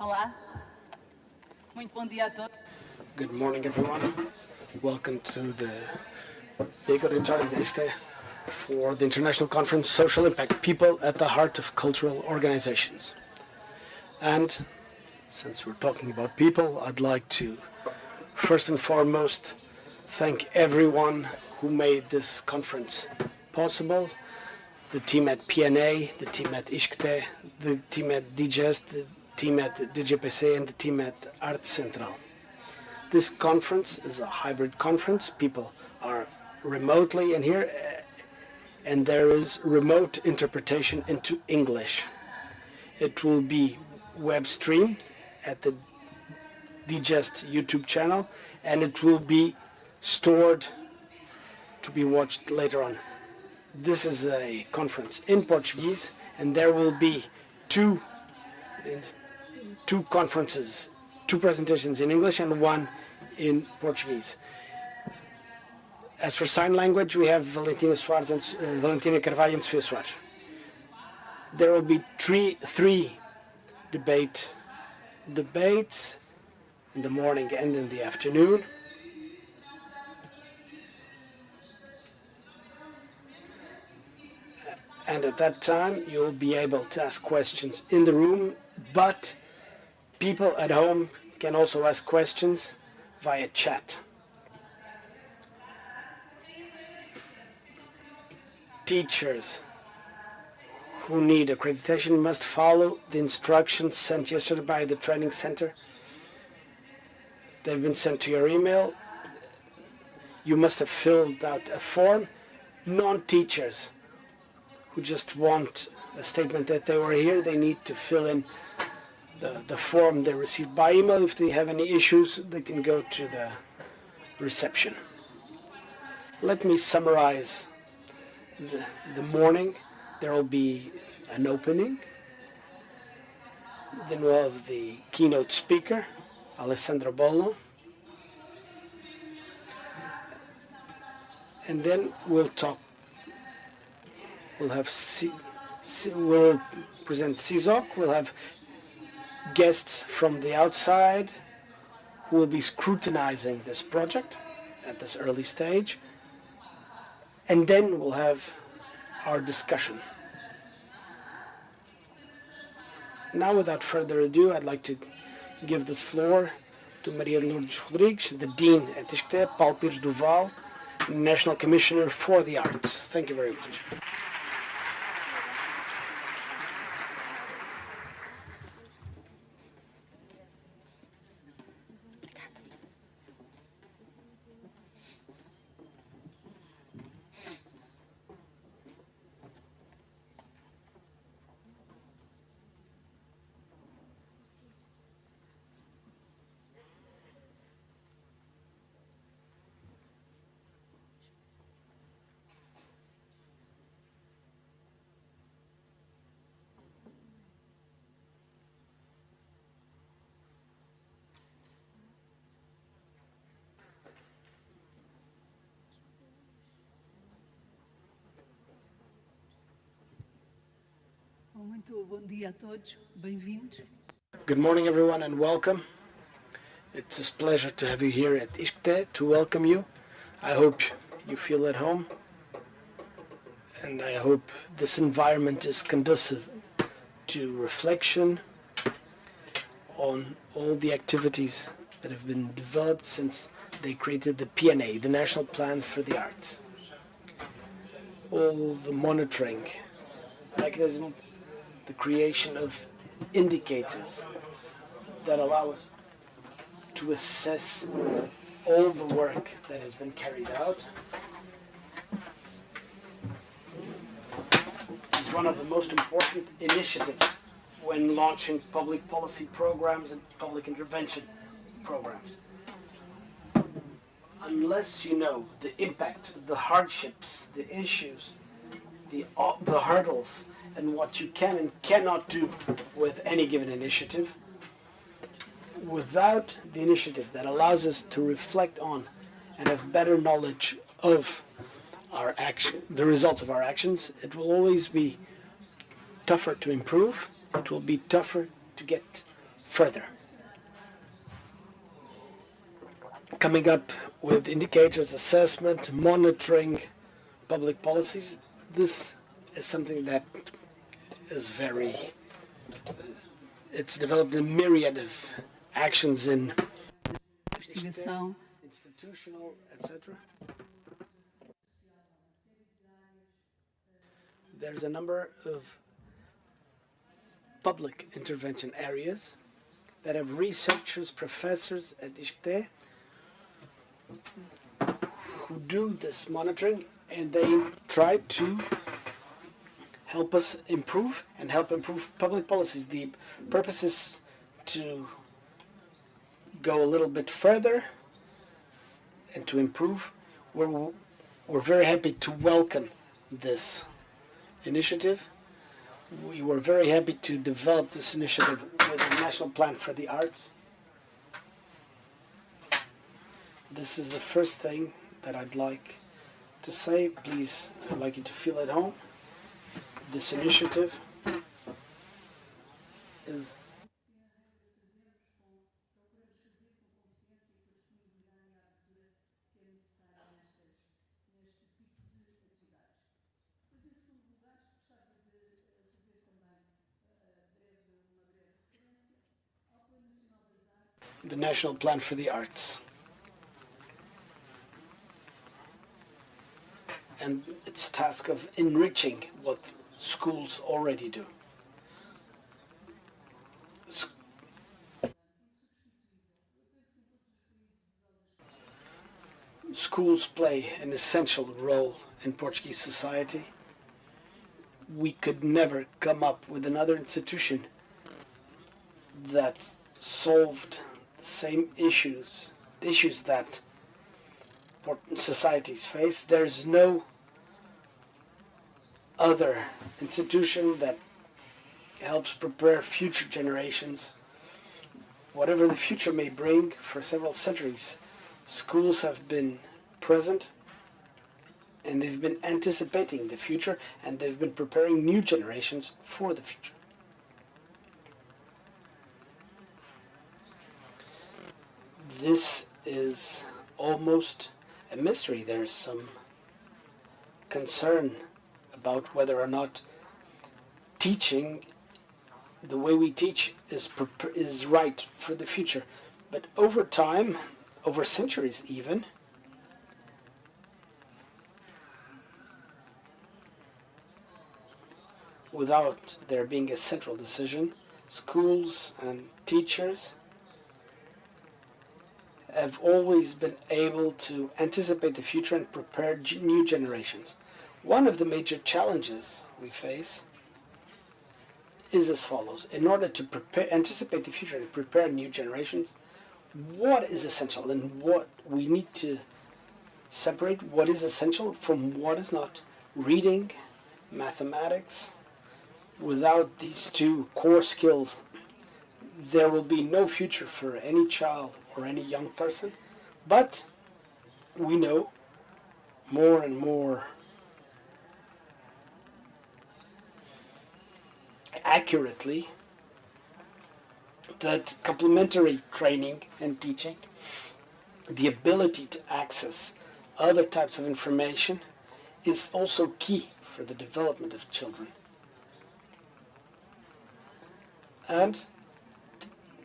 Olá, muito bom dia a todos. Good morning, everyone. Welcome to the big auditorium in Iscte for the International Conference Social Impact, People at the Heart of Cultural Organizations. And since we're talking about people, I'd like to first and foremost thank everyone who made this conference possible. The team at PNA, the team at Iscte, the team at Digest, the team at DGPC, and the team at Art Central. This conference is a hybrid conference. People are remotely in here, and there is remote interpretation into English. It will be web streamed at the Digest YouTube channel, and it will be stored to be watched later on. This is a conference in Portuguese, and there will be two conferences, two presentations in English and one in Portuguese. As for sign language, we have Valentina Carvalho and Sofia Soares. There will be three debates in the morning and in the afternoon. And at that time, you'll be able to ask questions in the room, but people at home can also ask questions via chat. Teachers who need accreditation must follow the instructions sent yesterday by the training center. They've been sent to your email. You must have filled out a form. Non-teachers who just want a statement that they were here, they need to fill in the form they received by email. If they have any issues, they can go to the reception. Let me summarize the morning. There will be an opening. Then we'll have the keynote speaker, Alessandro Bollo. And then we'll talk. We'll present CISOC. We'll have guests from the outside who will be scrutinizing this project at this early stage. And then we'll have our discussion. Now, without further ado, I'd like to give the floor to Maria Lourdes Rodrigues, the Dean at Iscte, Paulo Pires Duval, National Commissioner for the Arts. Thank you very much. Muito bom dia a todos, bem-vindos. Good morning, everyone, and welcome. It's a pleasure to have you here at Iscte, to welcome you. I hope you feel at home, and I hope this environment is conducive to reflection on all the activities that have been developed since they created the PNA, the National Plan for the Arts. All the monitoring mechanisms, the creation of indicators that allow us to assess all the work that has been carried out is one of the most important initiatives when launching public policy programs and public intervention programs. Unless you know the impact, the hardships, the issues, the hurdles, and what you can and cannot do with any given initiative, without the initiative that allows us to reflect on and have better knowledge of our action, the results of our actions, it will always be tougher to improve. It will be tougher to get further. Coming up with indicators, assessment, monitoring public policies, this is something that is it's developed a myriad of actions in Investigação. institutional, etc. There's a number of public intervention areas that have researchers, professors at Iscte who do this monitoring, and they try to help us improve and help improve public policies. The purpose is to go a little bit further and to improve. We're very happy to welcome this initiative. We were very happy to develop this initiative with the National Plan for the Arts. This is the first thing that I'd like to say. Please, I'd like you to feel at home. This initiative is the National Plan for the Arts. And its task of enriching what schools already do. Schools play an essential role in Portuguese society. We could never come up with another institution that solved the same issues that societies face. There's no other institution that helps prepare future generations. Whatever the future may bring, for several centuries, schools have been present and they've been anticipating the future, and they've been preparing new generations for the future. This is almost a mystery. There's some concern about whether or not teaching, the way we teach, is right for the future. But over time, over centuries even, without there being a central decision, schools and teachers have always been able to anticipate the future and prepare new generations. One of the major challenges we face is as follows. In order to anticipate the future and prepare new generations, what is essential, and what we need to separate what is essential from what is not. Reading, mathematics. Without these two core skills, there will be no future for any child or any young person. But we know more and more accurately that complementary training and teaching, the ability to access other types of information, is also key for the development of children. And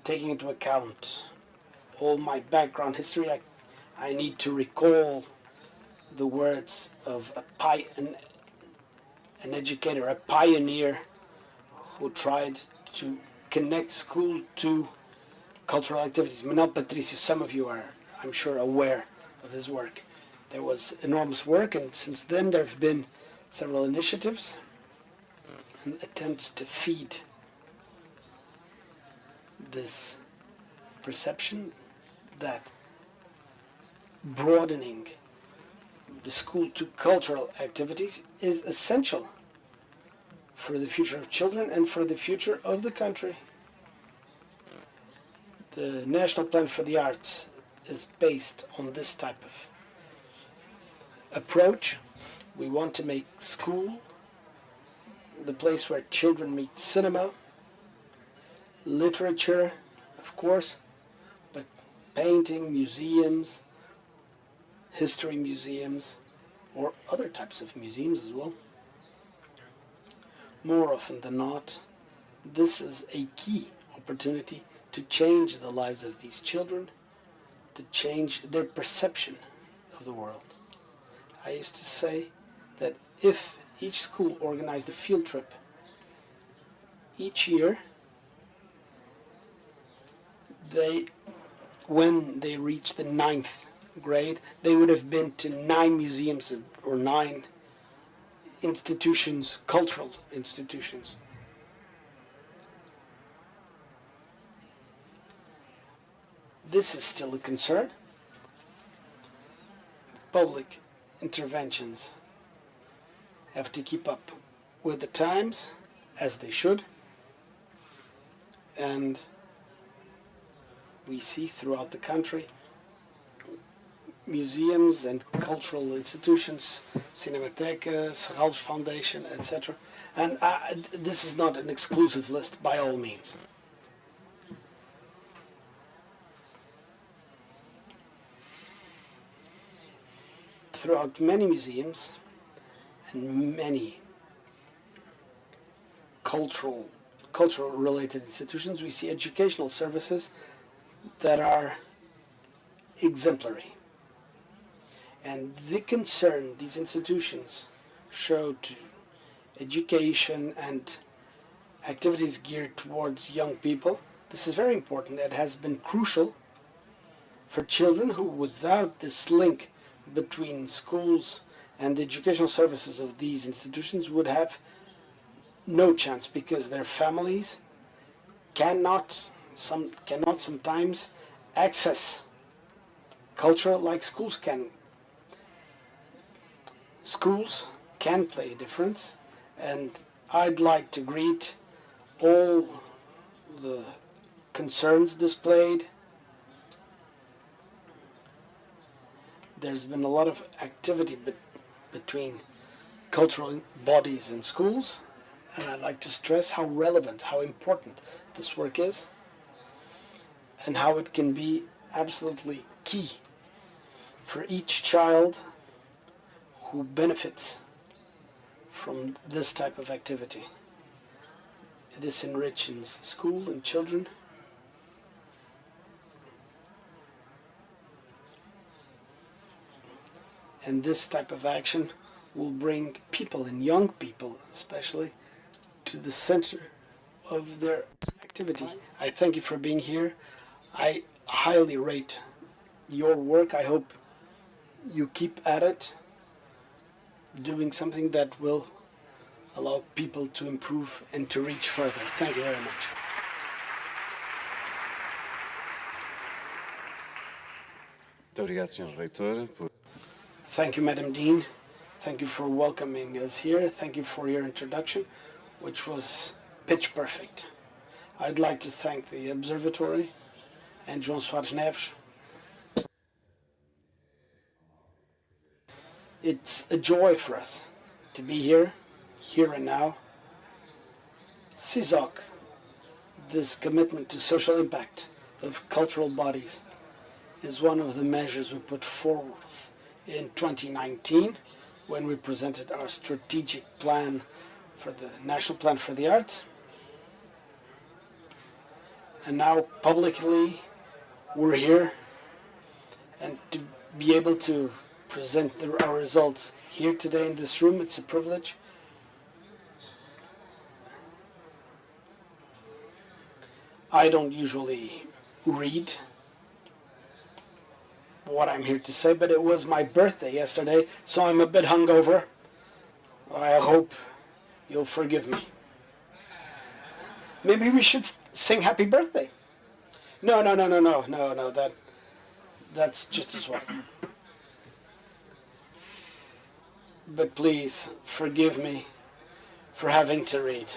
taking into account all my background history, I need to recall the words of an educator, a pioneer who tried to connect school to cultural activities. Manuel Patricio, some of you are, I'm sure, aware of his work. There was enormous work, and since then there have been several initiatives and attempts to feed this perception that broadening the school to cultural activities is essential for the future of children and for the future of the country. The National Plan for the Arts is based on this type of approach. We want to make school the place where children meet cinema, literature, of course, but painting, museums, history museums, or other types of museums as well. More often than not, this is a key opportunity to change the lives of these children, to change their perception of the world. I used to say that if each school organized a field trip each year, when they reached the 9th grade, they would have been to 9 museums or 9 institutions, cultural institutions. This is still a concern. Public interventions have to keep up with the times, as they should, and we see throughout the country museums and cultural institutions, Cinematheca, Serralves Foundation, etc. And this is not an exclusive list by all means. Throughout many museums and many cultural related institutions, we see educational services that are exemplary. And the concern these institutions show to education and activities geared towards young people, this is very important. It has been crucial for children who, without this link between schools and the educational services of these institutions, would have no chance, because their families cannot sometimes access culture like schools can. Schools can play a difference, and I'd like to greet all the concerns displayed. There's been a lot of activity between cultural bodies and schools, and I'd like to stress how relevant, how important this work is, and how it can be absolutely key for each child who benefits from this type of activity. This enriches school and children, and this type of action will bring people, and young people especially, to the center of their activity. I thank you for being here. I highly rate your work. I hope you keep at it, doing something that will allow people to improve and to reach further. Thank you very much. Thank you, Madam Dean. Thank you for welcoming us here. Thank you for your introduction, which was pitch perfect. I'd like to thank the Observatory and João Soares Neves. It's a joy for us to be here and now. CISOC, this commitment to social impact of cultural bodies, is one of the measures we put forward in 2019 when we presented our strategic plan for the National Plan for the Arts. And now publicly we're here, and to be able to present our results here today in this room, it's a privilege. I don't usually read what I'm here to say, but it was my birthday yesterday, so I'm a bit hungover. I hope you'll forgive me. Maybe we should sing happy birthday. No, that's just as well. But please forgive me for having to read.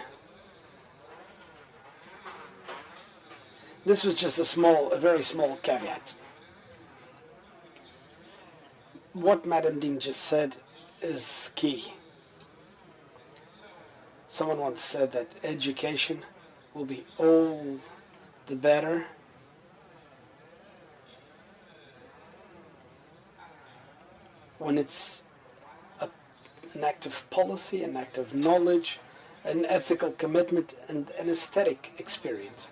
This was just a very small caveat. What Madam Dean just said is key. Someone once said that education will be all the better when it's an act of policy, an act of knowledge, an ethical commitment, and an aesthetic experience.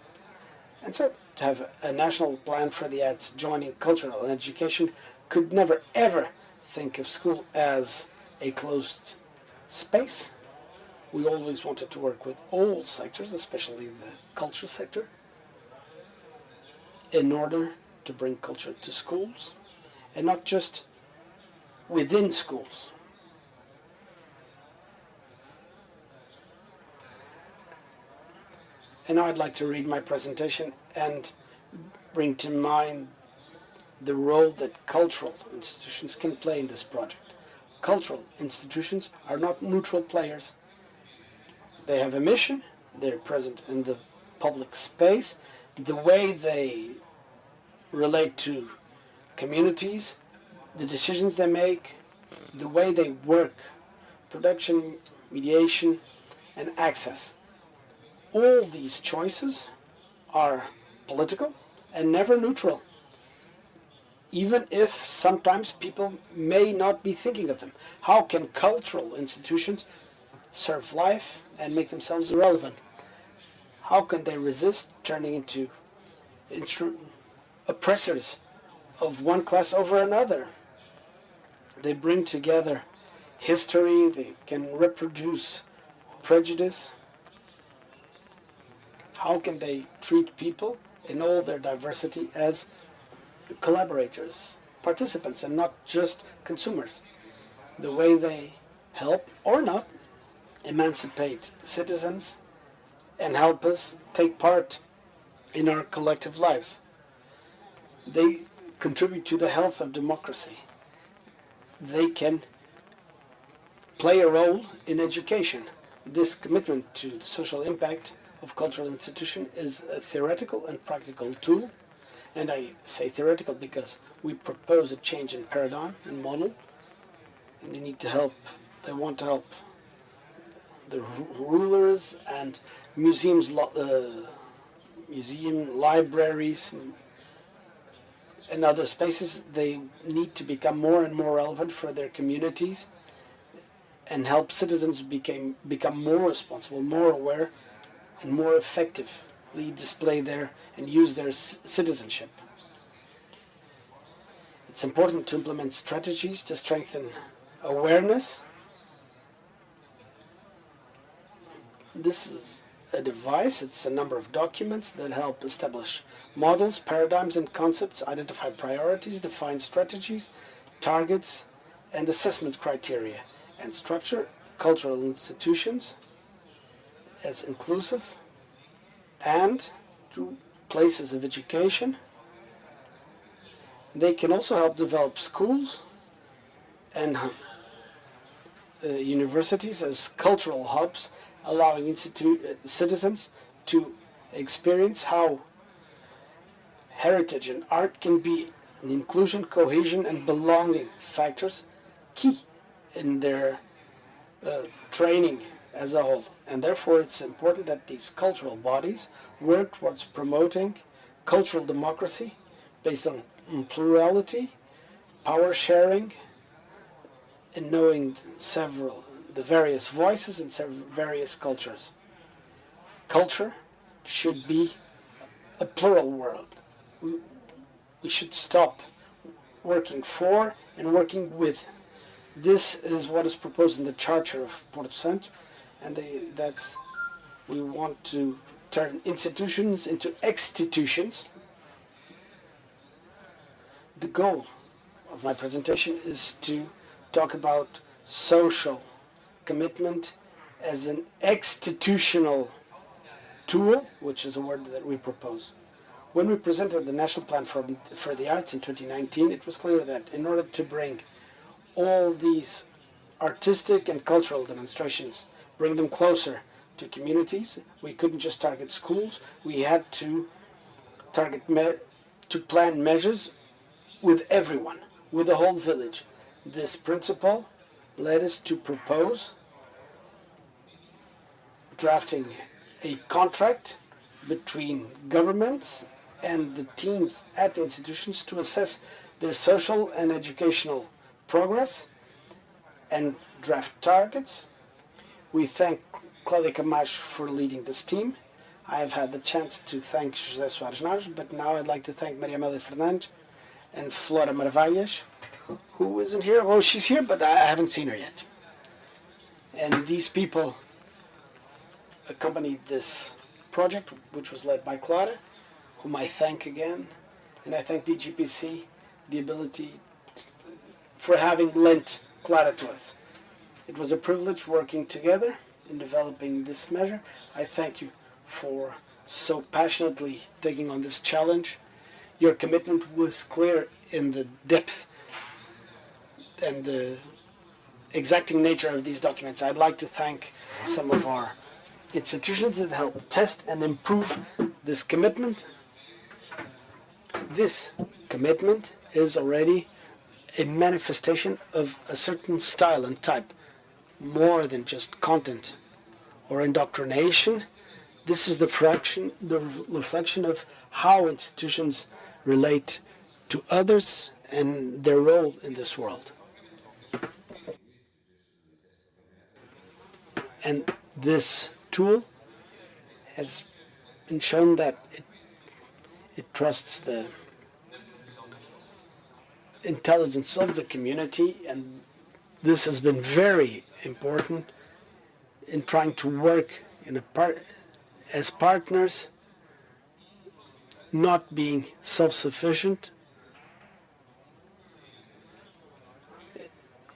And so to have a national plan for the arts joining cultural and education could never ever think of school as a closed space. We always wanted to work with all sectors, especially the culture sector, in order to bring culture to schools, and not just within schools. And now I'd like to read my presentation and bring to mind the role that cultural institutions can play in this project. Cultural institutions are not neutral players. They have a mission, they're present in the public space. The way they relate to communities, the decisions they make, the way they work, production, mediation, and access. All these choices are political and never neutral, even if sometimes people may not be thinking of them. How can cultural institutions serve life and make themselves relevant? How can they resist turning into oppressors of one class over another? They bring together history, they can reproduce prejudice. How can they treat people in all their diversity as collaborators, participants, and not just consumers? The way they help or not emancipate citizens and help us take part in our collective lives. They contribute to the health of democracy. They can play a role in education. This commitment to the social impact of cultural institution is a theoretical and practical tool. And I say theoretical because we propose a change in paradigm and model, and they need to help, they want to help the rulers and museums, libraries, and other spaces. They need to become more and more relevant for their communities and help citizens become more responsible, more aware, and more effectively display their and use their citizenship. It's important to implement strategies to strengthen awareness. This is a device, it's a number of documents that help establish models, paradigms, and concepts, identify priorities, define strategies, targets, and assessment criteria, and structure cultural institutions as inclusive and to places of education. They can also help develop schools and universities as cultural hubs, allowing citizens to experience how heritage and art can be an inclusion, cohesion, and belonging factors key in their training as a whole. And therefore it's important that these cultural bodies work towards promoting cultural democracy based on plurality, power sharing, and knowing the various voices and various cultures. Culture should be a plural world. We should stop working for and working with. This is what is proposed in the Charter of Porto Santo, and we want to turn institutions into extitutions. The goal of my presentation is to talk about social commitment as an extitutional tool, which is a word that we propose. When we presented the National Plan for the Arts in 2019, it was clear that in order to bring all these artistic and cultural demonstrations, bring them closer to communities, we couldn't just target schools. We had to plan measures with everyone, with the whole village. This principle led us to propose drafting a contract between governments and the teams at the institutions to assess their social and educational progress and draft targets. We thank Cláudia Camacho for leading this team. I have had the chance to thank José Soares Naves, but now I'd like to thank Maria Amélia Fernandes and Flora Marvalhas, who isn't here. Well, she's here, but I haven't seen her yet. And these people accompanied this project, which was led by Clara, whom I thank again. And I thank DGPC the ability for having lent Clara to us. It was a privilege working together in developing this measure. I thank you for so passionately taking on this challenge. Your commitment was clear in the depth and the exacting nature of these documents. I'd like to thank some of our institutions that helped test and improve this commitment. This commitment is already a manifestation of a certain style and type, more than just content or indoctrination. This is the reflection of how institutions relate to others and their role in this world. And this tool has been shown that it trusts the intelligence of the community, and this has been very important in trying to work in as partners, not being self-sufficient.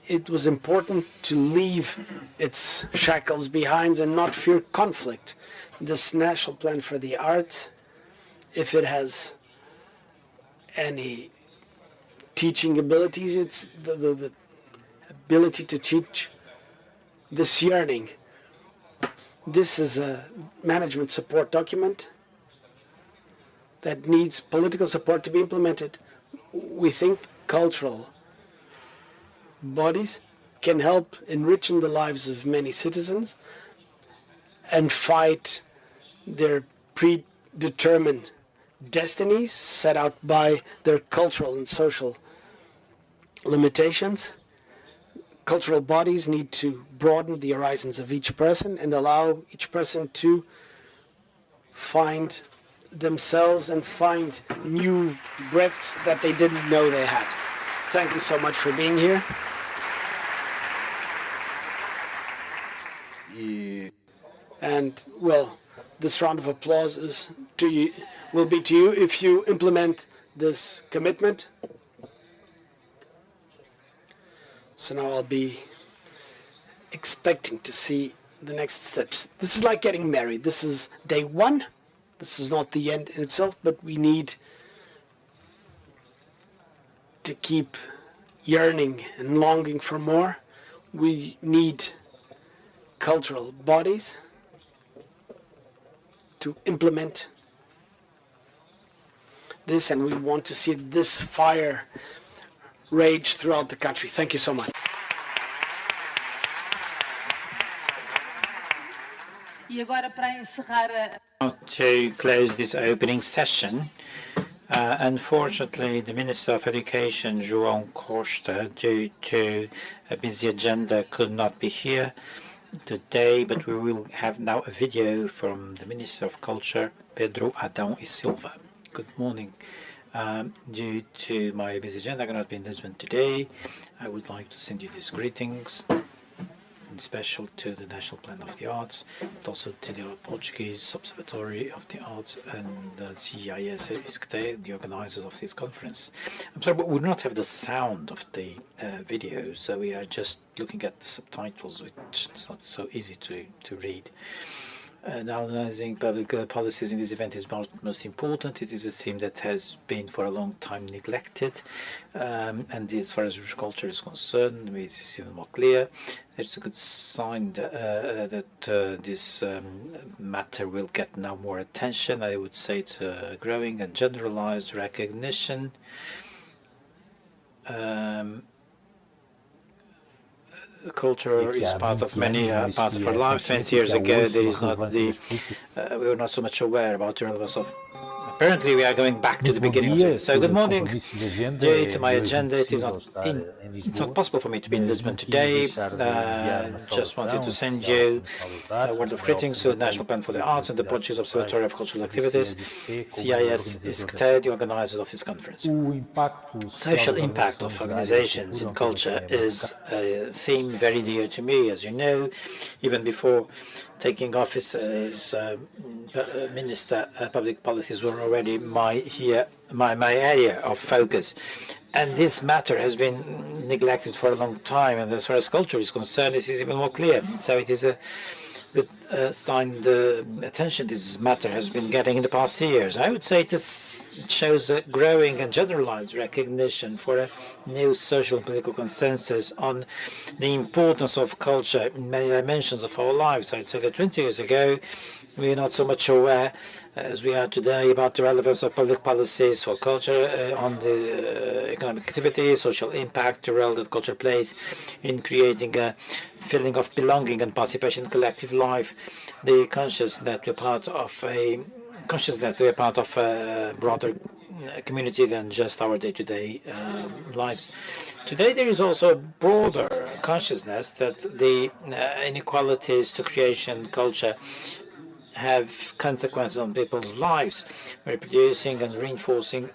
It was important to leave its shackles behind and not fear conflict. This National Plan for the Arts, if it has any teaching abilities, it's the ability to teach this yearning. This is a management support document that needs political support to be implemented. We think cultural bodies can help enriching the lives of many citizens and fight their predetermined destinies set out by their cultural and social limitations. Cultural bodies need to broaden the horizons of each person and allow each person to find themselves and find new breadths that they didn't know they had. Thank you so much for being here. And, well, this round of applause is to you, will be to you if you implement this commitment. So now I'll be expecting to see the next steps. This is like getting married. This is day one. This is not the end in itself, but we need to keep yearning and longing for more. We need cultural bodies to implement this, and we want to see this fire rage throughout the country. Thank you so much. To close this opening session, unfortunately, the Minister of Education, João Costa, due to a busy agenda, could not be here today, but we will have now a video from the Minister of Culture, Pedro Adão e Silva. Good morning. Due to my busy agenda, I cannot be in Lisbon today. I would like to send you these greetings, in special to the National Plan of the Arts, but also to the Portuguese Observatory of the Arts and the Iscte, the organizers of this conference. I'm sorry, but we do not have the sound of the video, so we are just looking at the subtitles, which is not so easy to read. Analyzing public policies in this event is most important. It is a theme that has been for a long time neglected, and as far as culture is concerned, it's even more clear. It's a good sign that this matter will get now more attention. I would say it's a growing and generalized recognition. Culture is part of many parts of our life. 20 years ago, there is not the we were not so much aware about the relevance of Apparently, we are going back to the beginning of it. So, good morning. Due to my agenda, it's not possible for me to be in Lisbon today. Just wanted to send you a word of greetings to the National Plan for the Arts and the Portuguese Observatory of Cultural Activities, Iscte, the organizers of this conference. Social impact of organizations in culture is a theme very dear to me, as you know. Even before taking office as Minister, public policies were already my area of focus. And this matter has been neglected for a long time, and as far as culture is concerned, this is even more clear. So it is a good sign the attention this matter has been getting in the past years. I would say it shows a growing and generalized recognition for a new social and political consensus on the importance of culture in many dimensions of our lives. I'd say that 20 years ago, we were not so much aware as we are today about the relevance of public policies for culture on the economic activity, social impact, the role that culture plays in creating a feeling of belonging and participation in collective life, the consciousness that we're part of a broader community than just our day-to-day lives. Today there is also a broader consciousness that the inequalities to creation culture have consequences on people's lives, reproducing and reinforcing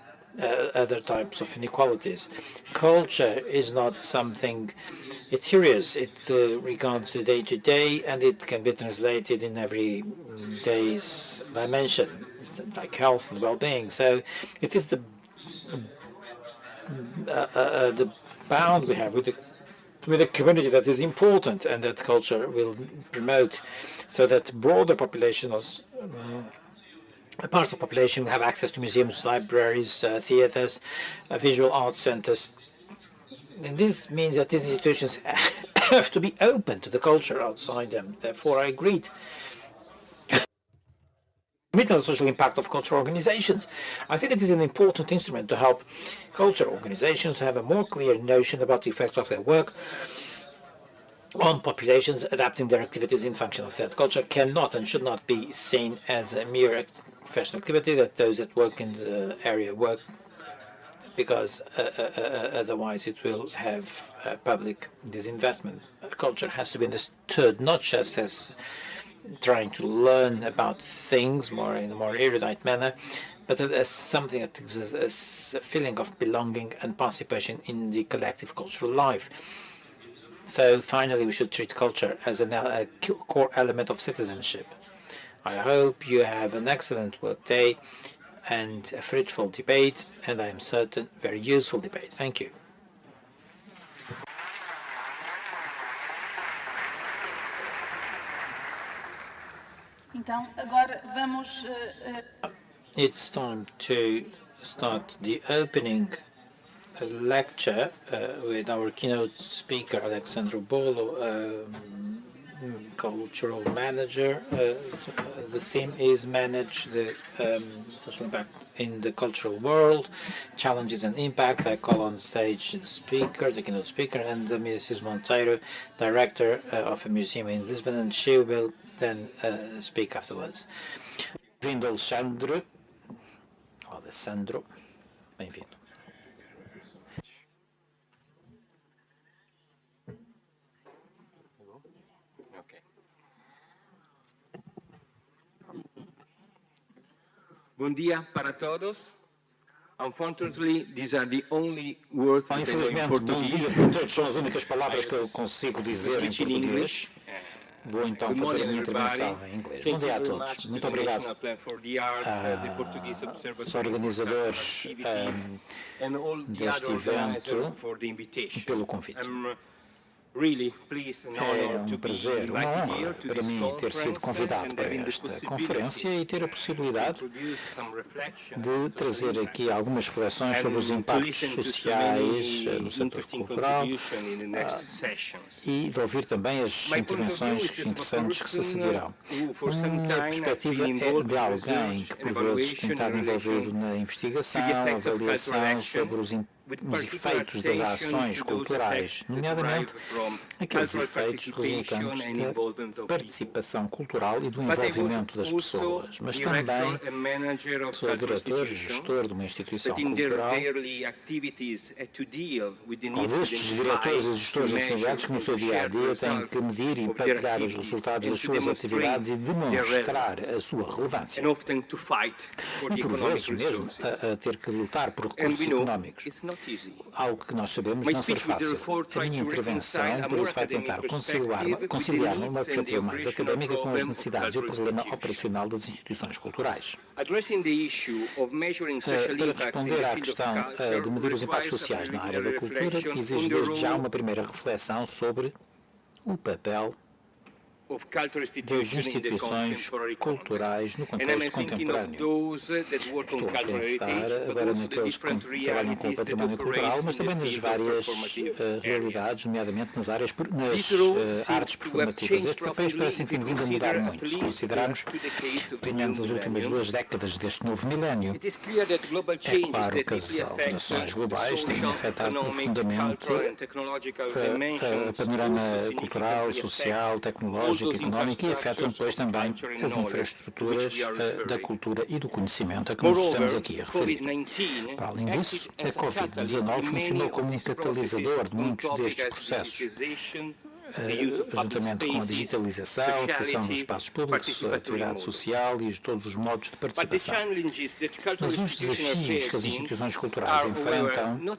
other types of inequalities. Culture is not something ethereal. It regards the day-to-day, and it can be translated in every day's dimension, like health and well-being. So it is the bound we have with a community that is important and that culture will promote, so that broader populations, a part of the population will have access to museums, libraries, theaters, visual arts centers. And this means that these institutions have to be open to the culture outside them. Therefore, I agreed commitment to the social impact of cultural organizations. I think it is an important instrument to help cultural organizations have a more clear notion about the effect of their work on populations, adapting their activities in function of that. Culture cannot and should not be seen as a mere professional activity that those that work in the area work, because otherwise it will have public disinvestment. Culture has to be understood not just as trying to learn about things in a more erudite manner, but as something that gives us a feeling of belonging and participation in the collective cultural life. So finally, we should treat culture as a core element of citizenship. I hope you have an excellent work day and a fruitful debate, and I am certain very useful debate. Thank you. Então, agora vamos... It's time to start the opening lecture with our keynote speaker, Alexandru Bolo, cultural manager. The theme is manage the social impact in the cultural world, challenges and impacts. I call on stage the speaker, the keynote speaker, and Mrs. Monteiro, director of a museum in Lisbon, and she will then speak afterwards. Bem-vindo, Alexandru. Bem-vindo. Bom dia para todos. Unfortunately, these are the only words that I know in Portuguese. Estas são as únicas palavras que eu consigo dizer em português. Vou então fazer a minha intervenção em inglês. Bom dia a todos. Muito obrigado aos organizadores deste evento pelo convite. É um prazer, uma honra para mim ter sido convidado para esta conferência e ter a possibilidade de trazer aqui algumas reflexões sobre os impactos sociais no setor cultural e de ouvir também as intervenções interessantes que se seguirão. A perspectiva é de alguém que por vezes tem estado envolvido na investigação, avaliação sobre os impactos nos efeitos das ações culturais, nomeadamente aqueles efeitos resultantes da participação cultural e do envolvimento das pessoas, mas também sou diretor, gestor de uma instituição cultural, ou destes diretores e gestores de atividades que no seu dia-a-dia têm que medir e partilhar os resultados das suas atividades e demonstrar a sua relevância. E por vezes mesmo a ter que lutar por recursos económicos. Algo que nós sabemos não ser fácil. A minha intervenção, por isso, vai tentar conciliar uma perspectiva mais académica com as necessidades e o problema operacional das instituições culturais. Para responder à questão de medir os impactos sociais na área da cultura, exige desde já uma primeira reflexão sobre o papel das instituições culturais no contexto contemporâneo. Estou a pensar agora naqueles que trabalham com o património cultural, mas também nas várias realidades, nomeadamente nas artes performativas. Estes papéis parecem ter vindo a mudar muito, se considerarmos pelo menos as últimas 2 décadas deste novo milénio. É claro que as alterações globais têm afetado profundamente a panorama cultural, social, tecnológico, económica e afetam depois também as infraestruturas da cultura e do conhecimento a que nos estamos aqui a referir. Para além disso, a Covid-19 funcionou como um catalisador de muitos destes processos, juntamente com a digitalização, a utilização dos espaços públicos, a atividade social e todos os modos de participação. Mas os desafios que as instituições culturais enfrentam não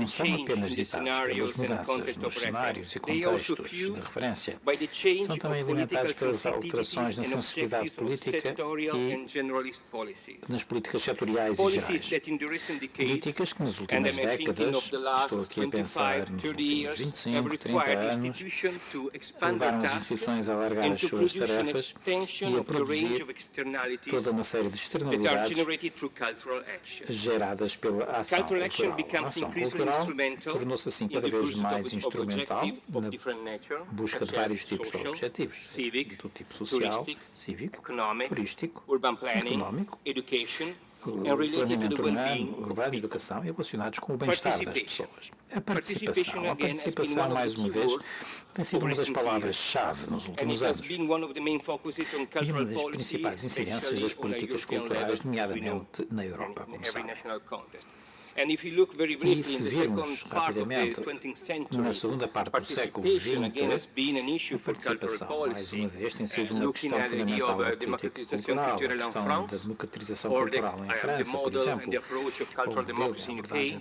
são apenas ditados pelas mudanças nos cenários e contextos de referência, são também alimentados pelas alterações na sensibilidade política e nas políticas setoriais e gerais. Políticas que nas últimas décadas, estou aqui a pensar nos últimos 25, 30 anos, levaram as instituições a alargar as suas tarefas e a produzir toda uma série de externalidades geradas pela ação cultural. A ação cultural tornou-se assim cada vez mais instrumental na busca de vários tipos de objetivos, do tipo social, cívico, turístico, económico, o planeamento urbano e educação relacionados com o bem-estar das pessoas. A participação, mais uma vez, tem sido uma das palavras-chave nos últimos anos e uma das principais incidências das políticas culturais, nomeadamente na Europa, como sabe. E se virmos rapidamente na segunda parte do século XX, a participação, mais uma vez, tem sido uma questão fundamental da política cultural, a questão da democratização cultural em França, por exemplo, ou a abordagem da democracia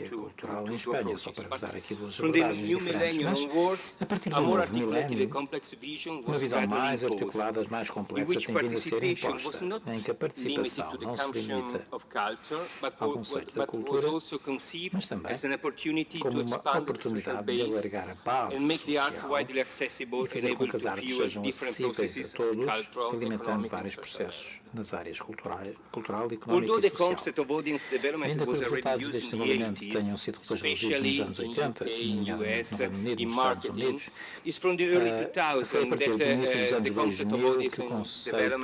cultural em Espanha, só para vos dar aqui 2 abordagens diferentes. Mas, a partir do novo milénio, uma visão mais articulada, mais complexa, tem vindo a ser imposta, em que a participação não se limita ao conceito da cultura, mas também como uma oportunidade de alargar a base social e fazer com que as artes sejam acessíveis a todos, alimentando vários processos nas áreas cultural, económica e social. Ainda que os resultados deste desenvolvimento tenham sido depois reduzidos nos anos 80, nomeadamente no Reino Unido e nos Estados Unidos, foi a partir do início dos anos 2000 que o conceito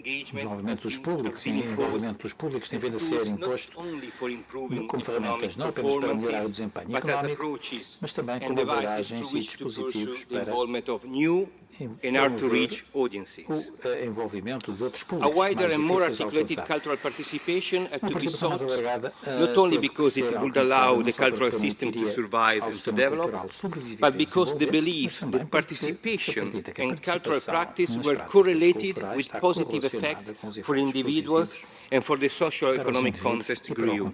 de desenvolvimento dos públicos e envolvimento dos públicos tem vindo a ser imposto como ferramentas não apenas para melhorar o desempenho económico, mas também como abordagens e dispositivos para o envolvimento de outros públicos mais difíceis de alcançar. Uma participação mais alargada not only because it would allow the cultural system to survive and to develop, but because the belief that participation and cultural practice were correlated with positive effects for individuals and for the socio-economic context grew.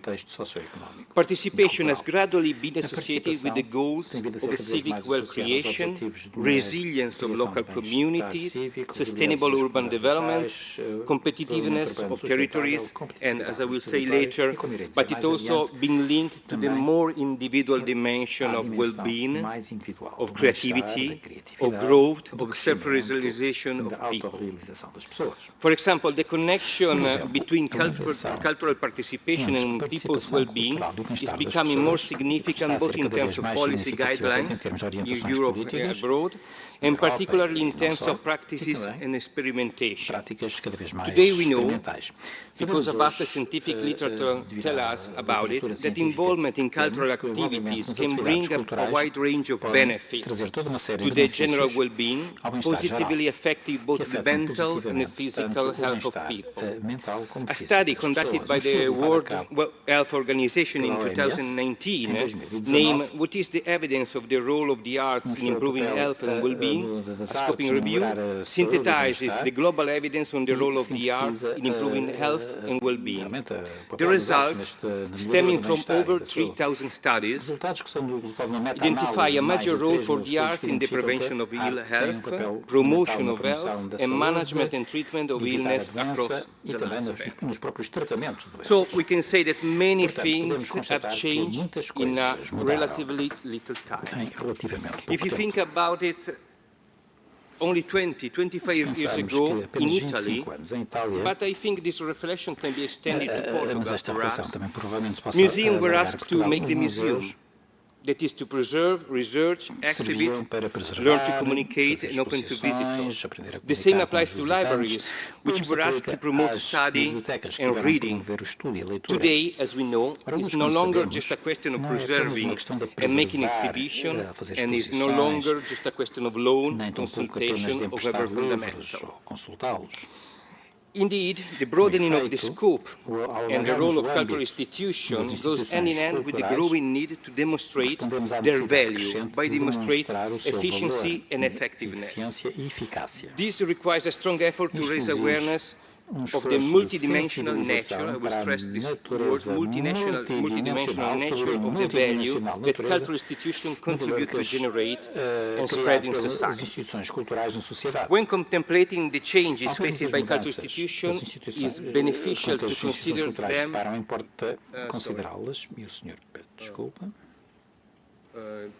Participation has gradually been associated with the goals of civic wealth creation, resilience of local communities, sustainable urban development, competitiveness of territories, and, as I will say later, but it also been linked to the more individual dimension of well-being, of creativity, of growth, of self-realization of people. For example, the connection between cultural participation and people's well-being is becoming more significant both in terms of policy guidelines in Europe and abroad, and particularly particularly in terms of practices and experimentation. práticas cada vez mais Today we know, experimentais. because a vast scientific literature tells us about it, that involvement in cultural activities can bring a wide range of benefits to the general well-being, positively affecting both the mental and the physical health of people. A study conducted by the World Health Organization in 2019 named "What is the evidence of the role of the arts in improving health and well-being?" A scoping review synthesizes the global evidence on the role of the arts in improving health and well-being. The results, stemming from over 3,000 studies, identify a major role for the arts in the prevention of ill health, promotion of health, and management and treatment of illness across the lifespan. So we can say that many things have changed in a relatively little time. If you think about it, only 25 years ago in Italy, but I think this reflection can be extended to Portugal, perhaps. Museums were asked to make the museum. That is to preserve, research, exhibit, learn to communicate, and open to visitors. The same applies to libraries, which were asked to promote study and reading. Today, as we know, it's no longer just a question of preserving and making exhibition, and it's no longer just a question of loan, consultation, or whatever fundamental. Indeed, the broadening of the scope and the role of cultural institutions goes hand in hand with the growing need to demonstrate their value by demonstrating efficiency and effectiveness. This requires a strong effort to raise awareness of the multidimensional nature, I will stress this word, multidimensional nature of the value that cultural institutions contribute to generate and spread in society. When contemplating the changes faced by cultural institutions, it is beneficial to consider them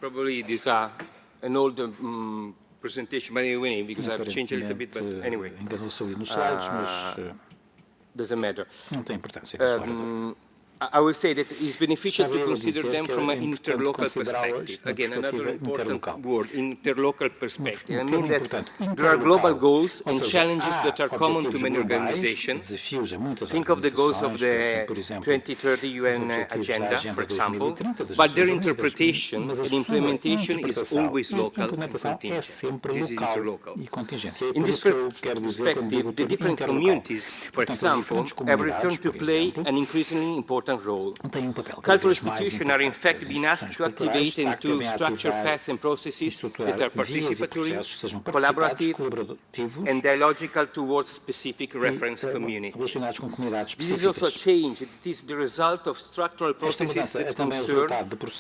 probably these are an old presentation, but anyway, because I've changed a little bit, but anyway, doesn't matter. I will say that it's beneficial to consider them from an interlocal perspective. Again, another important word, interlocal perspective. I mean that there are global goals and challenges that are common to many organizations. Think of the goals of the 2030 UN Agenda, for example, but their interpretation and implementation is always local and contingent. This is interlocal. In this perspective, the different communities, for example, have returned to play an increasingly important role. Cultural institutions are in fact being asked to activate and to structure paths and processes that are participatory, collaborative, and dialogical towards specific reference communities. This is also a change. It is the result of structural processes that concern,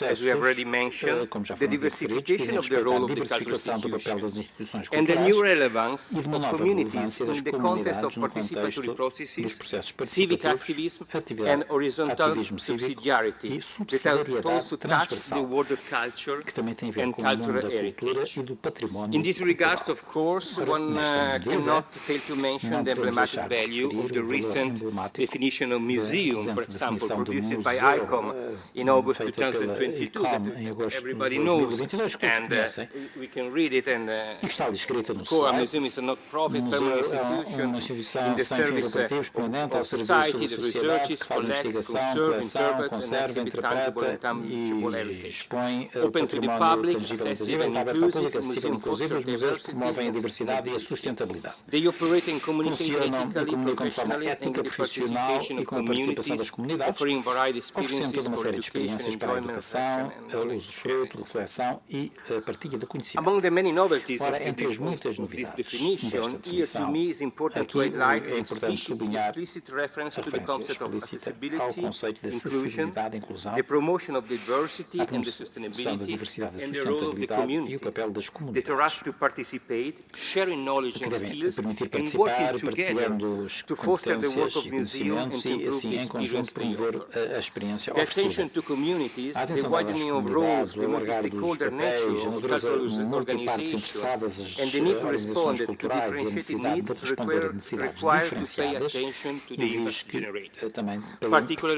as we have already mentioned, the diversification of the role of the cultural institutions, and the new relevance of communities in the context of participatory processes, civic activism, and horizontal subsidiarity that also touch the word of culture and cultural heritage. In this regard, of course, one cannot fail to mention the emblematic value of the recent definition of museum, for example, produced by ICOM in August 2022, that everybody knows, and we can read it, and of course, a museum is a not-profit permanent institution in the service of society that researches, collects, conserves, interprets, and exhibits tangible and intangible heritage. Open to the public, accessible and inclusive, museum fosters diversity and sustainability. They operate and communicate ethically, professionally, and with the participation of communities, offering varied experiences for education, enjoyment, reflection, and knowledge. Among the many novelties of this definition, here to me is important to highlight an explicit reference to the concept of accessibility, inclusion, the promotion of diversity and the sustainability, and the role of the communities that are asked to participate, sharing knowledge and skills, and working together to foster the work of museums and to improve the experience they offer. The attention to communities, the widening of roles, the multi-stakeholder nature of cultural organizations, and the need to respond to differentiated needs require to pay attention to the impact generated, particularly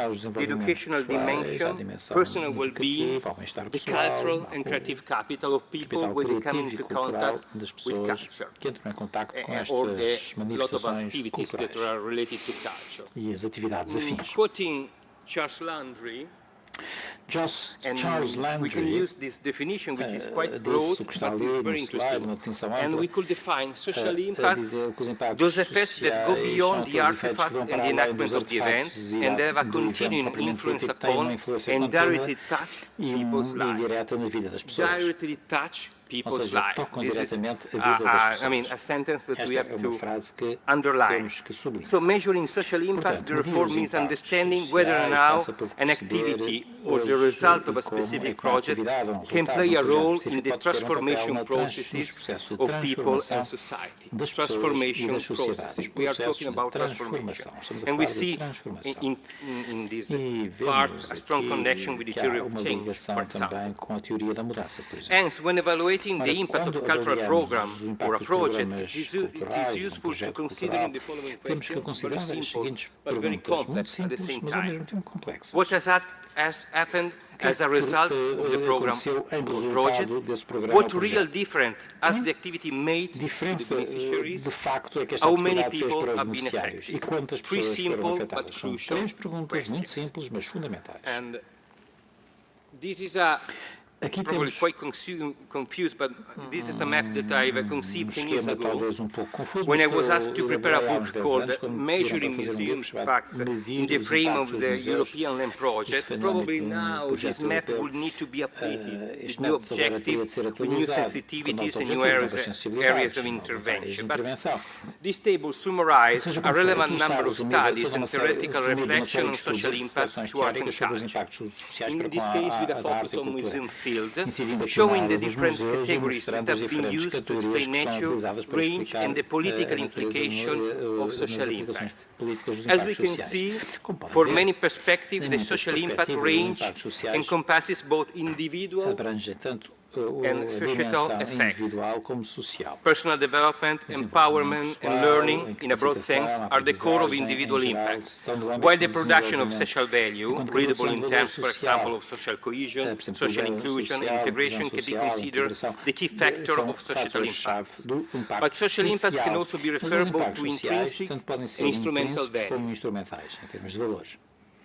the educational dimension, personal well-being, the cultural and creative capital of people when they come into contact with culture, or the lot of activities that are related to culture. Quoting Charles Landry, And Charles we can Landry use this definition, which is quite disse broad, o que está but ali it's very no slide, na interesting. definição And we ampla, could define social a impacts, dizer que os impactos those effects that go sociais beyond são the aqueles efeitos que artifacts vão and para the além enactment dos of the event artefactos and have a do evento continuing propriamente influence dito, têm uma upon influência and contínua directly touch people's e lives. direta na vida das pessoas. Directly touch Ou people's seja, lives. tocam This is, diretamente a vida das pessoas. a sentence that we Esta have é uma to frase que underline. temos que sublinhar. So measuring social impacts, Portanto, therefore, medir os means impactos understanding whether sociais now passa por an perceber activity or the hoje result of a como specific é que uma project atividade ou um can resultado play de a um projeto role específico in the pode ter um papel transformation nos processes processos de of people transformação and society. das pessoas e Transformation das sociedades. processes. We are Processos talking de about transformation. transformação. Estamos a And we falar de see transformação. in this E part vemos a strong aqui connection with the que há theory of uma change, ligação for example. também com a teoria da mudança, por exemplo. Hence, when evaluating the Ora, impact of quando cultural avaliamos program os or a impactos de project, programas it culturais, is um useful to projeto consider cultural, in the following temos que question, very considerar as simple, seguintes but very perguntas, muito complex at the simples, same mas ao time. mesmo tempo complexas. What has happened as a result of the program aconteceu em or resultado project? desse programa What ou real projeto? difference has the activity made to the Diferença beneficiaries? de facto é que esta How many atividade fez people para os have been beneficiários e affected? quantas Three pessoas foram simple afetadas. but São crucial três perguntas muito questions. simples, mas fundamentais. And this is a Aqui probably temos quite confused, but this is a map that I've conceived 10 years esquema ago. talvez pouco confuso, When I mas was que eu asked to prepare a elaborei há book uns 10 called anos, quando Measuring pediram para fazer Museum livro chamado Impacts Medir in the os Frame Impactos of dos the Museus, European Land Project, isto foi no probably âmbito de now this projeto map europeu. will need to be updated with Este new método agora teria de ser objectives, with new atualizado, com sensitivities novos and new objetivos, novas areas sensibilidades, of novas áreas de intervention. But intervenção. this table summarizes Seja a como for, relevant aqui está number of resumida studies toda uma and série- theoretical resumida uma reflection série on de estudos social e impacts reflexões to arts and teóricas sobre os culture. impactos sociais In para this com case, with a a focus arte e on cultura. museum field, Incidindo aqui showing na the área dos different museus e categories that mostrando as have been diferentes used to categorias explain que são nature, utilizadas para range, explicar and the political a natureza implication of nas social aplicações impacts. políticas dos As we impactos can sociais. see, Como podem for ver, many perspectives, em the muitas social impact perspectivas, os range impactos sociais encompasses both individual abrangem tanto and a societal dimensão effects. individual como social. Personal development, empowerment, and learning, in a broad sense, are the core of individual impacts, while the production of social value, readable in terms, for example, of social cohesion, social inclusion, and integration, can be considered the key factor of societal impacts. But social impacts can also be referred both to intrinsic and instrumental value. como instrumentais, em termos de valores.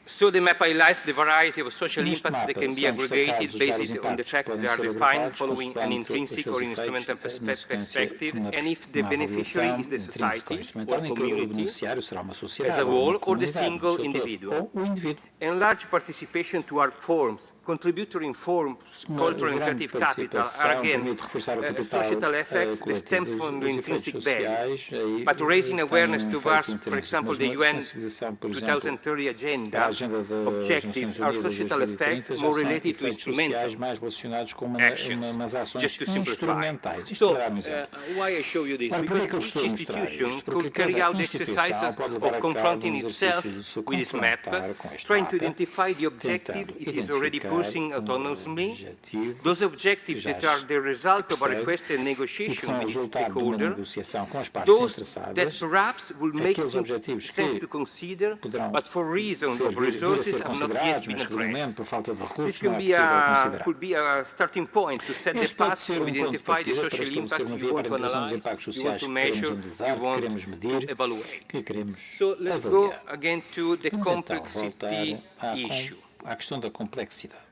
So the map highlights the variety of social Neste impacts that mapa can be são aggregated destacados os vários based on the impactos que fact podem they are ser defined agrupados following an consoante os intrinsic seus or efeitos instrumental na sequência perspective, uma and if the uma beneficiary avaliação is the intrínseca ou society instrumental, or em que o community beneficiário será uma sociedade as a ou uma whole or the comunidade, single no seu todo, individual. ou o indivíduo. Enlarged participation to art forms, contributory forms, cultural and grande creative capital are again permite reforçar o capital societal effects that coletivo. stems from the Os efeitos intrinsic value. sociais, aí, But raising têm awareness efeito towards, for intrínseco, example, mas the uma UN sensibilização, por exemplo, 2030 para a agenda agenda das objectives Nações are Unidas societal 2030 effects já more são related to efeitos sociais instrumental mais relacionados com actions. umas ações Just to simplify. instrumentais. Isto So, para dar um exemplo. why I show you this? Ora, por que Because é que eu each estou a mostrar institution isto? Porque could carry cada out the instituição exercises pode levar a of cabo confronting um itself exercício de se with this map, confrontar com este trying to mapa, identify the objective tentando it is already identificar pursuing autonomously, objetivo those objectives que já that are the result of a persegue request and e que negotiation são o with resultado de uma stakeholder, negociação com as partes those that interessadas, perhaps will make aqueles objetivos sense que to consider, poderão but for reasons of vir a resources ser have not yet considerados, been mas que no momento, addressed. por falta de This recursos, não can é be possível considerar. could be a starting point to set the Este pode path ser to ponto de identify the partida para social estabelecer impacts uma you via want para to a identificação dos analyze, impactos you want sociais to que measure, queremos analisar, you que want queremos to medir, evaluate. que queremos So let's go avaliar. again to the Vamos então voltar complexity issue. à questão da complexidade.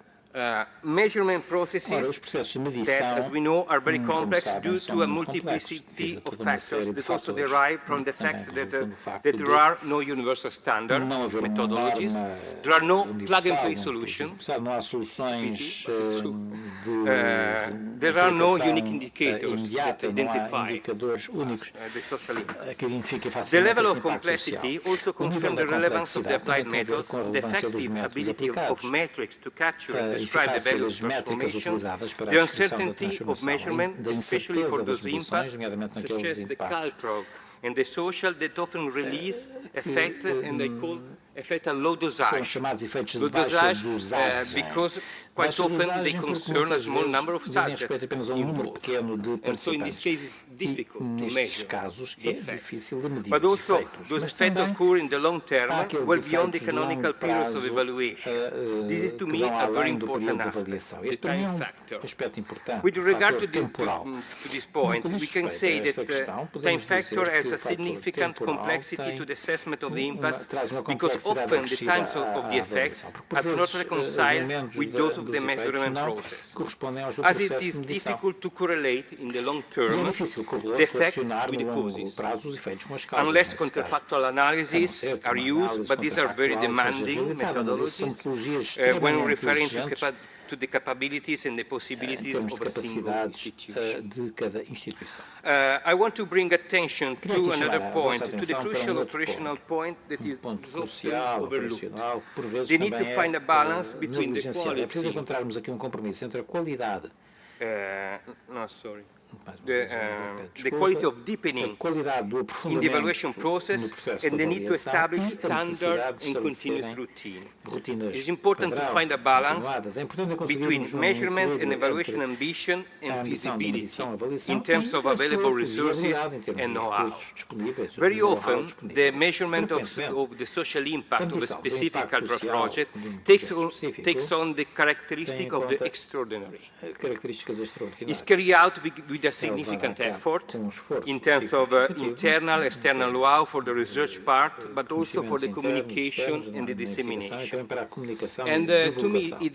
Measurement Ora, os processes processos de medição, that, as we know, are very como complex sabem, due são to a muito complexos, multiplicity devido a of toda uma factors série de that also fatores derive from the também fact resultam do facto that de there are no universal standard não haver uma methodologies, norma there are no universal, plug-and-play não- solutions, não há soluções de there are no aplicação, unique indicators imediata, that não há identify indicadores únicos the social impact. que identifiquem The facilmente level este of impacto social. complexity also O nível concerns da the relevance of the complexidade applied também tem a ver methods, com a the relevância dos effective métodos ability of aplicados, metrics to capture a and describe the eficácia value das of métricas transformation, utilizadas para the a descrição da uncertainty of transformação, measurement, da especially for incerteza das those medições, impacts, nomeadamente such naqueles as the impactos cultural and the social, that often release effect, and they call effect a low são dosage. chamados efeitos de Low baixa dosage, dosagem. because quite Baixa often they dosagem porque concern a muitas small vezes number of dizem subjects respeito apenas a um número involved. pequeno de And so in this participantes. case, difficult to nestes measure casos the é effects. difícil de medir But os also, efeitos. those Mas effects também occur in the long term, há aqueles well beyond the efeitos de longo canonical periods of prazo evaluation. This is, to que me, vão a very além do important período de aspect, avaliação. the Este para mim é time um factor. aspecto importante, With o regard fator to temporal. this No point, que diz we can respeito say a esta that questão, time podemos factor dizer has que a o fator significant temporal complexity tem to the assessment of the impacts traz uma because complexidade often the acrescida times à of the effects avaliação, porque por are not vezes reconciled elementos with those of dos the efeitos measurement não process. correspondem aos do As it processo is de medição. difficult to correlate in the long E é term difícil the effects correlacionar with no the longo causes. prazo os efeitos com as causas. Unless nesse caso. counterfactual A não analyses ser que are uma used, análise but these are very contrafactual seja demanding realizada, mas isso são methodologies metodologias when extremamente referring exigentes to the capabilities and the em possibilities termos de of a single capacidades institution. de cada instituição. I want to bring attention Queria to aqui chamar another a point, vossa to the atenção para crucial outro operational point that is ponto often crucial, overlooked. operacional, que por vezes They need também to find a balance between the negligenciado. É preciso quality. encontrarmos aqui um compromisso entre a qualidade, No, sorry. mais uma vez, The desculpa, quality of a deepening qualidade do in the aprofundamento evaluation no process processo and de the need to avaliação establish e a standard necessidade de and continuous estabelecerem routine. rotinas It's important to padrão, find a balance continuadas. É importante between conseguirmos measurement and equilíbrio evaluation entre ambition a and ambição de feasibility medição e avaliação in terms e of a available sua resources viabilidade em termos and dos know-how. recursos disponíveis, Very do know-how often, disponível. the measurement Frequentemente, of the social impact of a medição do specific impacto cultural social project de takes projeto específico takes on the tem characteristic em of the conta extraordinary. características extraordinárias. It's carried out with a É significant levada a cabo effort com um esforço in terms of significativo, internal, external know-how for the research part, but also for the conhecimentos internos, communication externos, and the na investigação e dissemination. também para a comunicação And e to me, divulgação. it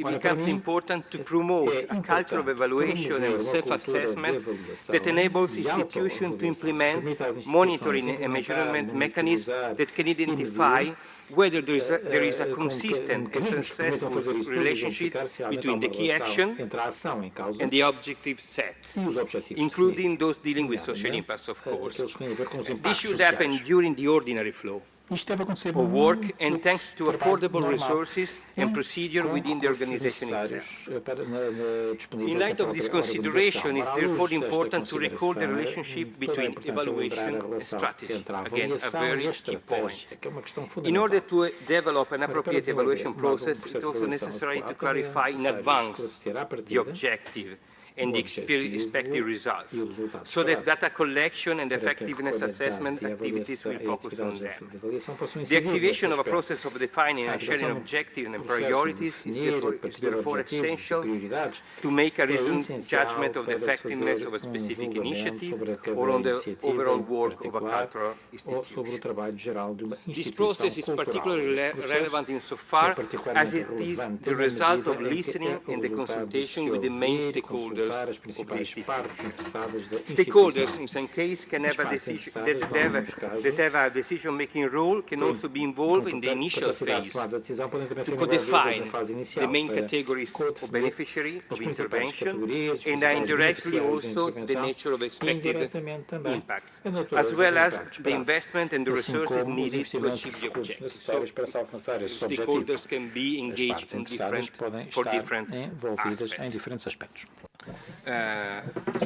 Ora, para becomes mim, important to promote a culture of importante evaluation promover and uma cultura self-assessment de avaliação that enables e institutions to autoavaliação, implement que permite às instituições monitoring and implementar, measurement mechanisms monitorizar that can e identify medir, whether there is a com consistent and mecanismos que permitam successful fazer isso tudo e relationship identificar se realmente há between uma the key relação action entre a ação em causa and the objective set, e os objetivos including definidos, those dealing with social nomeadamente, impacts, of course. aqueles que têm a ver com os This impactos should happen sociais. during the ordinary flow Isto deve acontecer of no work and fluxo thanks to de trabalho affordable normal, resources and com procedure within the recursos organization necessários, itself. disponíveis In na light of this própria consideration, organização. it's Ora, à luz therefore desta important to record the consideração, relationship toda a between importância de lembrar a evaluation and relação strategy. entre a Again, a avaliação e a very key estratégia, point. que é uma questão In fundamental. order to develop an Para appropriate desenvolver evaluation um process, processo it's de also avaliação necessary to adequado, também é clarify in necessário advance esclarecer à the partida objective and o the objetivo expected results, e o resultado so that esperado, data collection and para que a effectiveness recolha de assessment dados e activities will focus on atividades them. de avaliação possam The incidir activation nesse of a aspecto. process of defining A and sharing ativação objectives and do processo de priorities is definir e therefore partilhar objetivos e essential prioridades to make a é reasoned essencial judgment of the para se effectiveness fazer of a specific julgamento initiative sobre cada or on the iniciativa overall em work of a particular cultural ou sobre o institution. trabalho geral de uma This instituição process is cultural. particularly Este processo relevant é insofar as particularmente it is relevante the na result medida of em que listening é o and the resultado de consultation se with the main ouvir e stakeholders consultar as of the principais institution. partes interessadas da Stakeholders, instituição. in some cases, can have a partes decision interessadas, em alguns casos, that have a decision-making role, can also be involved in the initial capacidade de phase tomada de decisão podem também to ser envolvidas na codefine fase inicial the main para categories of codefinir beneficiary as of principais intervention categorias, os and principais indirectly beneficiários da also the intervenção nature of e expected indiretamente também impacts, a natureza as well do as impacto the esperado, investment and the assim resources como os needed to investimentos achieve e the recursos objective. necessários para se alcançar esse objetivo. Stakeholders can be As engaged partes in interessadas different, podem for estar different envolvidas aspects. em diferentes aspectos.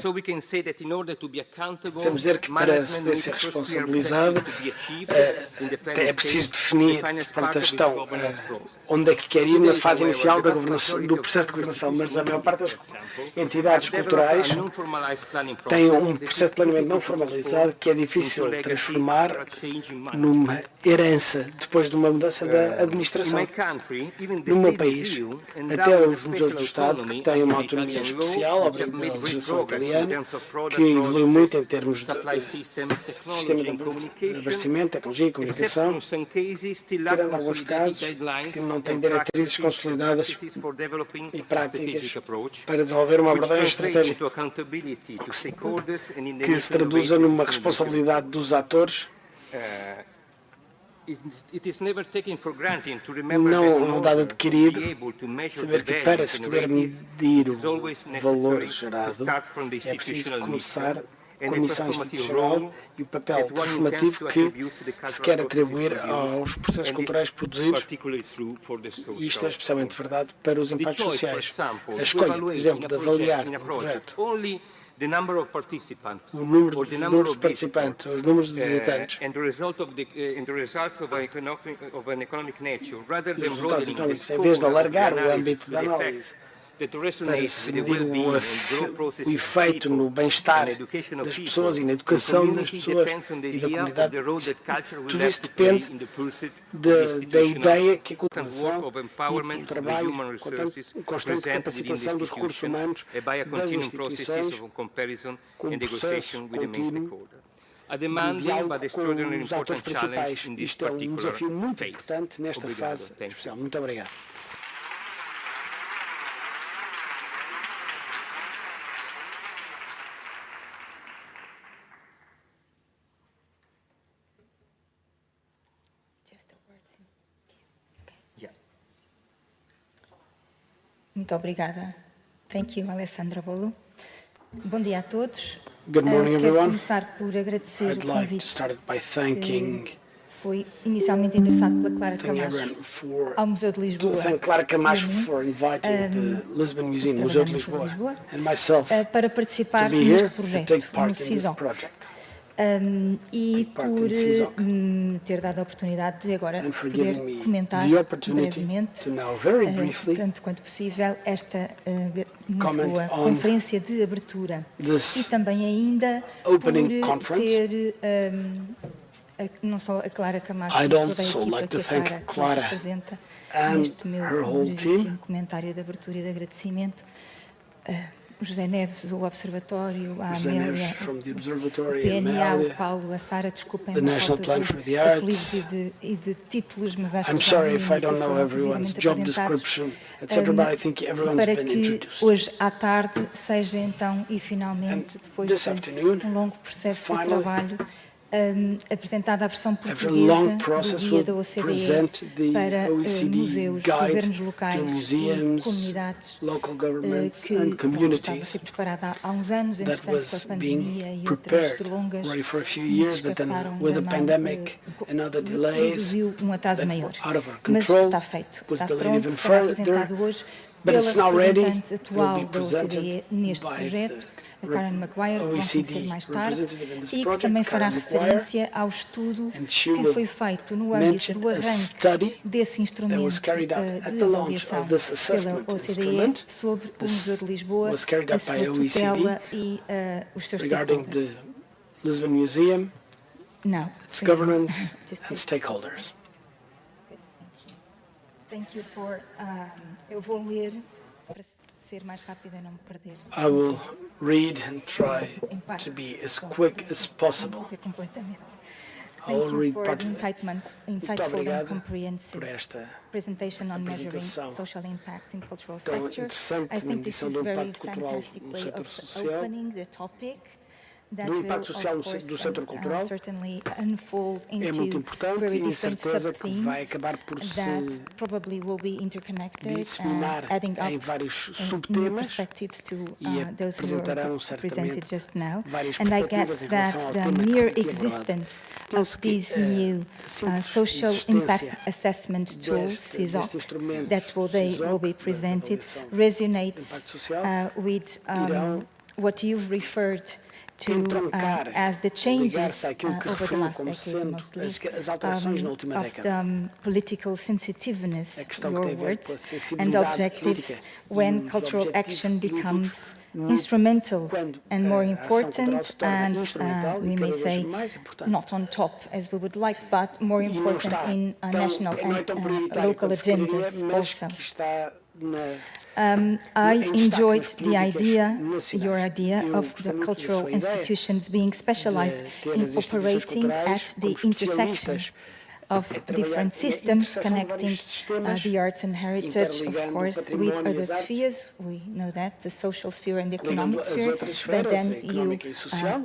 So we can say that in order to be accountable, Podemos dizer que para se poder ser responsabilizado é preciso definir por parte da gestão onde é que quer ir na fase inicial da do processo de governação, mas a maior parte das entidades culturais têm um processo de planeamento não formalizado que é difícil de transformar numa herança depois de uma mudança da administração. No meu país, até os museus do Estado, que têm uma autonomia especial, ao abrigo da legislação italiana, que evoluiu muito em termos de sistema de abastecimento, tecnologia e comunicação, tirando alguns casos que não têm diretrizes consolidadas e práticas para desenvolver uma abordagem estratégica que se traduza numa responsabilidade dos atores. Não dá de adquirido saber que para se poder medir o valor gerado é preciso começar com a missão institucional e o papel transformativo que se quer atribuir aos processos culturais produzidos, e isto é especialmente verdade para os impactos sociais. A escolha, por exemplo, de avaliar um projeto, o número de participantes, os números de visitantes, and the results of an economic nature, rather os than resultados broadening the económicos, em scope vez de of the alargar o analysis âmbito to da the análise effects that para resonates se with the medir well-being and o growth process of efeito no people, bem-estar and education of das people, pessoas e na the educação das community pessoas depends on the e da idea of comunidade. the role that culture will Tudo have isso to play depende in the pursuit of da institutional ideia que a work culturação of e empowerment pelo of the trabalho, human resources constante present within the capacitação dos recursos institution humanos by a das continuing processes instituições, of comparison com and processo negotiation with the main contínuo stakeholder. A de demanding diálogo but com extraordinarily os atores important challenge principais. in this Isto é particular desafio muito phase. importante nesta Obrigado. fase Thank you. especial. Muito obrigado. Muito obrigada. Thank you, Alessandra Bolo. Bom dia a todos. Good morning, Quero everyone. começar por agradecer I'd o like to convite start by thanking que foi inicialmente endereçado pela Clara everyone Camacho ao Museu de to Lisboa. thank Clara Camacho e a mim, for inviting the Lisbon Museum, por Museu de trabalhar no Museu Lisboa, and myself para to participar be here neste to projeto, take no part in this CISOC. project. E Take part por in CISOC. ter dado a oportunidade de agora And for poder giving me comentar the opportunity brevemente, to now very briefly tanto quanto possível, esta muito comment boa on conferência de abertura. this E também ainda opening por conference. ter não só a Clara Camacho, I'd mas toda a also equipa like que to a thank Clara Clara representa and neste meu her whole brevíssimo team. comentário de abertura e de agradecimento. O José Neves, o Observatório, a José Amélia, Neves from the o Observatory, PNA, Amélia, o Paulo, a Sara, desculpem the National Plan for the Arts. e de títulos, mas acho I'm que já sorry no if I don't início know foram everyone's devidamente job apresentados, description, etc., but I think everyone's para been que introduced. hoje à tarde seja então e finalmente, And depois this de afternoon, um longo processo de finally, trabalho, apresentada a versão after a long portuguesa do process, Guia we'll da OCDE present the para OECD museus, guide governos to locais e museums, comunidades, local governments que and estava a communities ser preparada há uns anos, that entretanto com a was pandemia being e outras prepared delongas already for a few que nos years, but then escaparam with da the mão, pandemic and other delays produziu atraso that maior. were out of our Mas control, está feito, was está delayed pronto, even será further, apresentado hoje but pela it's now ready. representante It will atual be da presented OCDE neste by projeto, the a Karen Maguire, que vão OECD conhecer mais tarde, representative in this e que project, também fará Karen Maguire, referência ao estudo and she que will foi feito no âmbito mention do a arranque study desse instrumento was carried out at de the launch avaliação of this pela assessment OCDE instrument. sobre o This Museu de Lisboa, was carried a out by sua OECD tutela e os seus regarding stakeholders. the Lisbon Museum, Não. its governance Just and stakeholders. Thank you for. Eu vou ler para ser mais rápida e não me perder. I will read and try to be as quick as possible. Completamente. I will Thank you read for part the of it. insightful Muito and obrigado comprehensive por esta presentation on measuring apresentação social impacts in cultural tão sector. interessante I na think this medição is do very impacto cultural fantastic no way setor of social, opening the topic. That do will, impacto social of course, do setor cultural. certainly unfold É muito into importante very e different certeza que vai sub-themes acabar por se that probably will be interconnected disseminar and adding em up vários new perspectives perspectives to e those who apresentarão were presented certamente just now. várias And I perspectivas guess em that relação ao the tema que mere foi aqui abordado. existence Penso of que this new simples social impact existência assessment tool, deste CISOC, instrumento that will CISOC, be da presented, avaliação resonates impacto social, with irão what you've referred to entroncar, as the changes ligar-se àquilo que over the referiu last como decade, sendo mostly, as alterações na última of década. the political sensitiveness, A questão que your tem a ver words, com a and sensibilidade objectives política e when os cultural objetivos action políticos becomes instrumental quando and more a ação cultural important se torna and instrumental e we cada may vez say mais importante. not on top as we would like, but more E não important está in tão, national não é tão and prioritário local quanto se quereria, agendas mas also. que está na I em destaque enjoyed nas the políticas idea, nacionais. your idea Eu of gostei the muito da cultural sua ideia institutions being specialized de ter in as instituições operating culturais at the como intersection especialistas of a trabalhar different na systems interseção de vários connecting sistemas, the arts and heritage, of interligando o course, with património e other as artes, spheres. We know that, the social sphere and the ligando economic as sphere. outras But esferas, then a económica e social.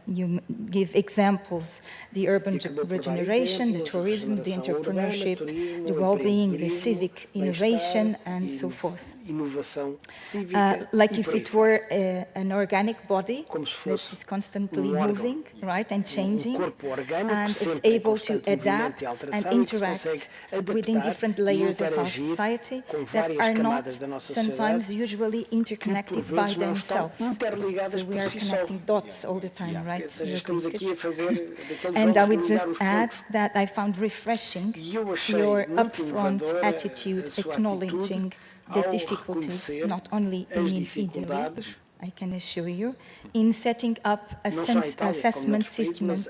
you give examples, the urban E acabou por dar regeneration, the exemplos, tourism, the regeneração urbana, entrepreneurship, turismo, the well-being, the empreendedorismo, civic bem-estar innovation, and e so forth. inovação cívica Like e if por aí it fora. were an organic body Como se that fosse is constantly órgão, moving, right, and changing, corpo orgânico and it's sempre em able to constante movimento adapt e and alteração e que se interact consegue within adaptar different e layers of our interagir society com that várias are not camadas da nossa sometimes sociedade usually que por interconnected by vezes não estão themselves. interligadas So we por are si só. connecting dots all the time, right? Ou seja, You estamos agree, aqui a fazer daqueles And I jogos de would ligar just os add pontos. that I found refreshing E eu achei your muito upfront inovadora attitude a sua acknowledging the ao difficulties, reconhecer not only as in Italy, dificuldades, I can assure you, in setting up não só em Itália, como assessment noutros países, mas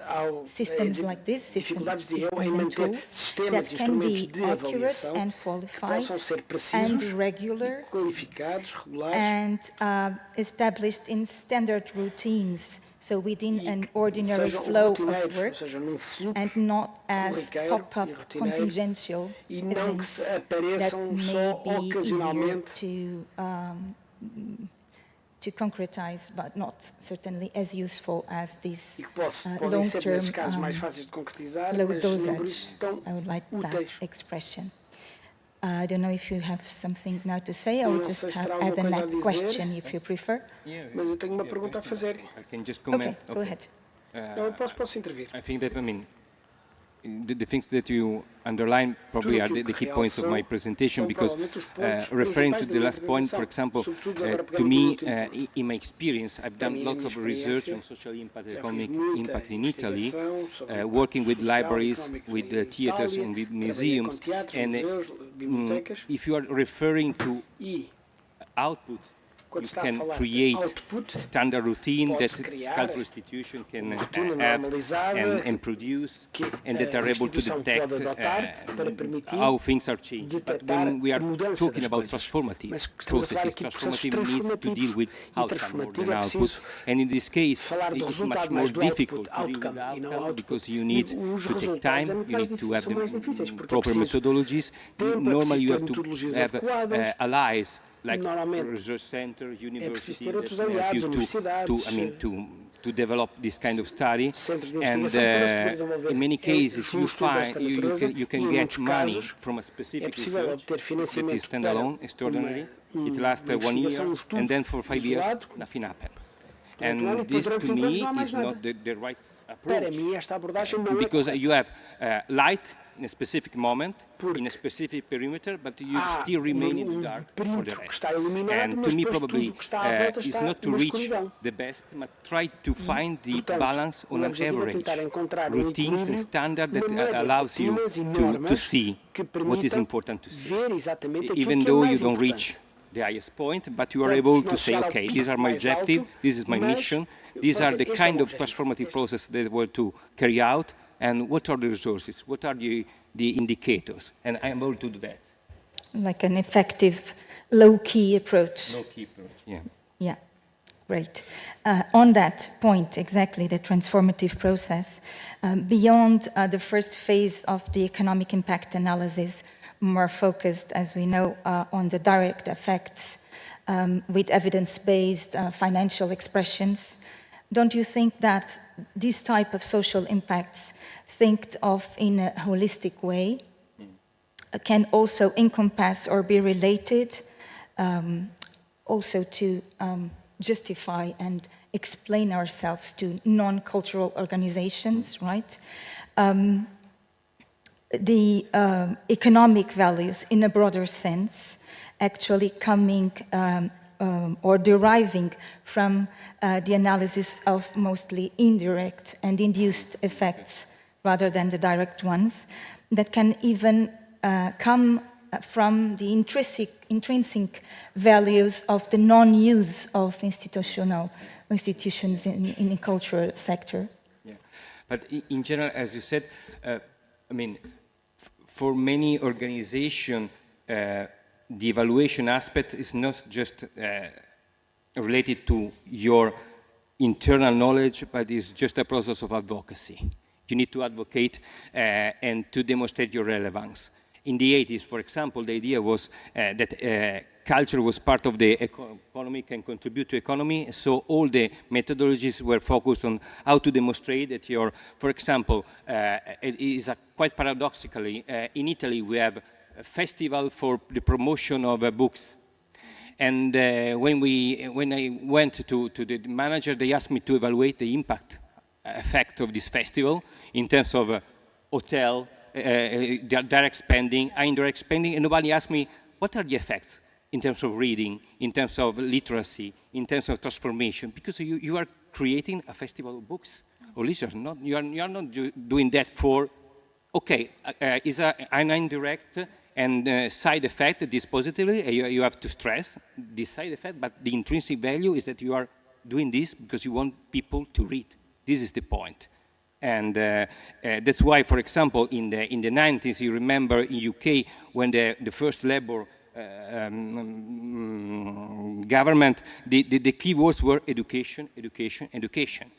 systems like this, dificuldades de systems em and manter tools sistemas that e can instrumentos be de accurate avaliação and que qualified possam ser and precisos, regular qualificados, regulares, and established in standard routines, so within e an que ordinary sejam flow of rotineiros, ou work seja, num fluxo and not as corriqueiro pop-up e rotineiro, contingential e não que events se that apareçam may só be easier ocasionalmente to concretize, but not certainly as useful as these e que podem ser, nesses casos, mais long-term fáceis de concretizar, low mas nem por dosage. isso tão I would like that úteis. expression. I don't know if you have something now to say. I Eu will não just sei se terá alguma add a coisa a next dizer. question if you prefer. Mas eu tenho uma pergunta a fazer. I can just Okay, comment. go ahead. Eu posso intervir. I think that, the things that you underline probably are the key points of my presentation, because referring to the last point, for example, to me, in my experience, I've done lots of research on social impact, economic impact in Italy, working with libraries, with theaters and with museums, and if you are referring to output, you can create standard routine that cultural institution can have and produce, and that are able to detect how things are changed. But when we are talking about transformative processes, transformative needs to deal with outcome more than output, and in this case, it's much more difficult to deal with outcome because you need to take time, you need to have the proper methodologies. Normally, you have to have allies, like research center, university, that help you to develop this kind of study. And in many cases, you find you can get money from a specific research that is standalone, extraordinary. It lasts 1 year, and then for 5 years, nothing happened. And this, to me, is not the right approach, because you have light in a specific moment, in a specific perimeter, but you still remain in the dark for the rest. And to me, probably, is not to reach the best, but try to find the balance on an average, routines and standard that allows you to see what is important to see. Even though you don't reach the highest point, but you are able to say, okay, these are my objective, this is my mission, these are the kind of transformative process that were to carry out, and what are the resources, what are the indicators, and I am able to do that. Like an effective low-key approach. Low-key approach, yeah. Yeah, great. On that point, exactly, the transformative process, beyond the first phase of the economic impact analysis, more focused, as we know, on the direct effects with evidence-based financial expressions, don't you think that this type of social impacts, think of in a holistic way, can also encompass or be related also to justify and explain ourselves to non-cultural organizations, right? The economic values in a broader sense actually coming or deriving from the analysis of mostly indirect and induced effects rather than the direct ones, that can even come from the intrinsic values of the non-use of institutions in the cultural sector. Yeah. But in general, as you said, for many organizations, the evaluation aspect is not just related to your internal knowledge, but it's just a process of advocacy. You need to advocate and to demonstrate your relevance. In the 80s, for example, the idea was that culture was part of the economy, can contribute to economy, so all the methodologies were focused on how to demonstrate that your, for example, it is quite paradoxically, in Italy we have a festival for the promotion of books. And when I went to the manager, they asked me to evaluate the impact effect of this festival in terms of hotel, direct spending, indirect spending, and nobody asked me, what are the effects in terms of reading, in terms of literacy, in terms of transformation? Because you are creating a festival of books or literature. You are not doing that for, okay, is an indirect And side effect, this positively, you have to stress this side effect, but the intrinsic value is that you are doing this because you want people to read. This is the point. And that's why, for example, in the 90s, you remember in UK, when the first Labour government, the key words were education, education, education.